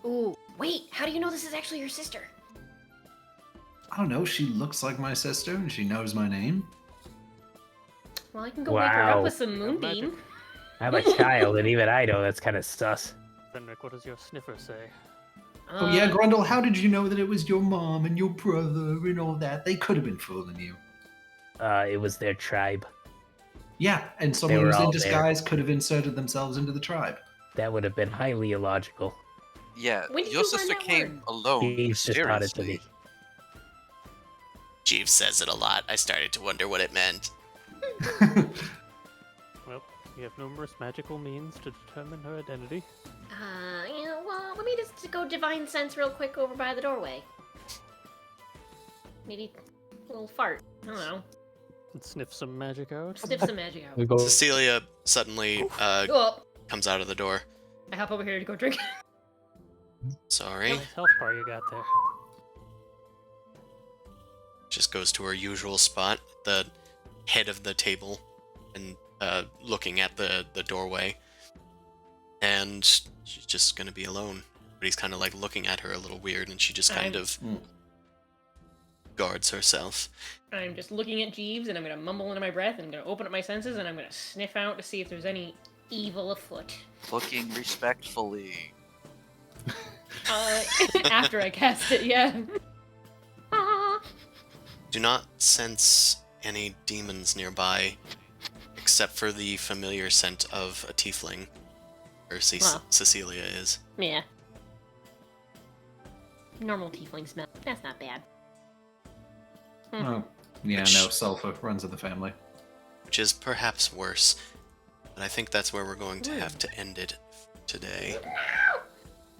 ooh, wait, how do you know this is actually your sister?
I don't know, she looks like my sister and she knows my name.
Well, I can go wake her up
Wow.
with some
Magic.
moonbeam.
I'm a child, and even I know that's kind of sus.
Fenric, what does your sniffer say?
Oh yeah, Grundle, how did you know that it was your mom and your brother and all that? They could have been fooling you.
It was their tribe.
Yeah, and someone
were
who's in
all there.
disguise could have inserted themselves into the tribe.
That would have been highly illogical.
Yeah,
When did
your
you learn
sister
that
came
word?
alone
Jeeves just taught it to
mysteriously.
me.
Jeeves says it a lot. I started to wonder what it meant.
Well, we have numerous magical means to determine her identity.
Yeah, well, let me just go divine sense real quick over by the doorway. Maybe a little fart. I don't know.
And sniff some magic out.
Sniff some magic out.
We go.
Cecilia suddenly
Oh,
comes out of the door.
I hop over here to go drink.
Sorry.
Nice health bar you got there.
Just goes to her usual spot, the head of the table, and looking at the doorway. And she's just gonna be alone. But he's kind of like looking at her a little weird, and she just kind of guards herself.
I'm just looking at Jeeves, and I'm gonna mumble under my breath, and I'm gonna open up my senses, and I'm gonna sniff out to see if there's any evil afoot.
Looking respectfully.
After I cast it, yeah.
Do not sense any demons nearby, except for the familiar scent of a tiefling. Or
Wow.
Cecilia is.
Yeah. Normal tiefling smell. That's not bad.
Oh, yeah,
Which-
no, Sulfa runs in the family.
Which is perhaps worse. But I think that's where we're going to have to end it today.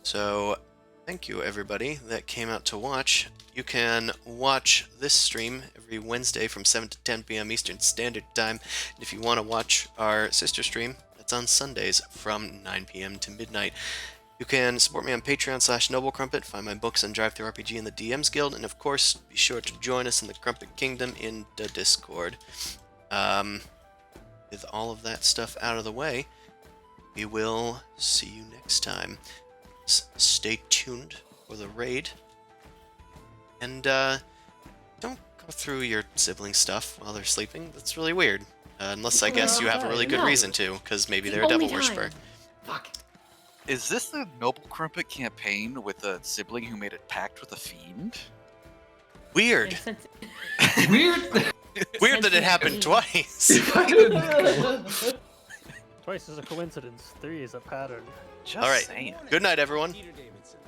So, thank you everybody that came out to watch. You can watch this stream every Wednesday from 7 to 10 p.m. Eastern Standard Time. And if you want to watch our sister stream, that's on Sundays from 9 p.m. to midnight. You can support me on Patreon/NobleCrumpet, find my books on Drive-Thru-RPG and the DM's Guild, and of course, be sure to join us in the Crumpet Kingdom in the Discord. With all of that stuff out of the way, we will see you next time. Stay tuned for the raid. And don't go through your sibling stuff while they're sleeping. That's really weird. Unless I guess you have a really good
No.
reason to, because maybe
The
they're a
only
devil worshiper.
time. Fuck.
Is this the Noble Crumpet campaign with a sibling who made a pact with a fiend?
Weird.
Sense-
Weird.
Weird that it happened twice.
Twice is a coincidence. 3 is a pattern.
Just
All right.
saying.
Good night, everyone.
Peter Davidson.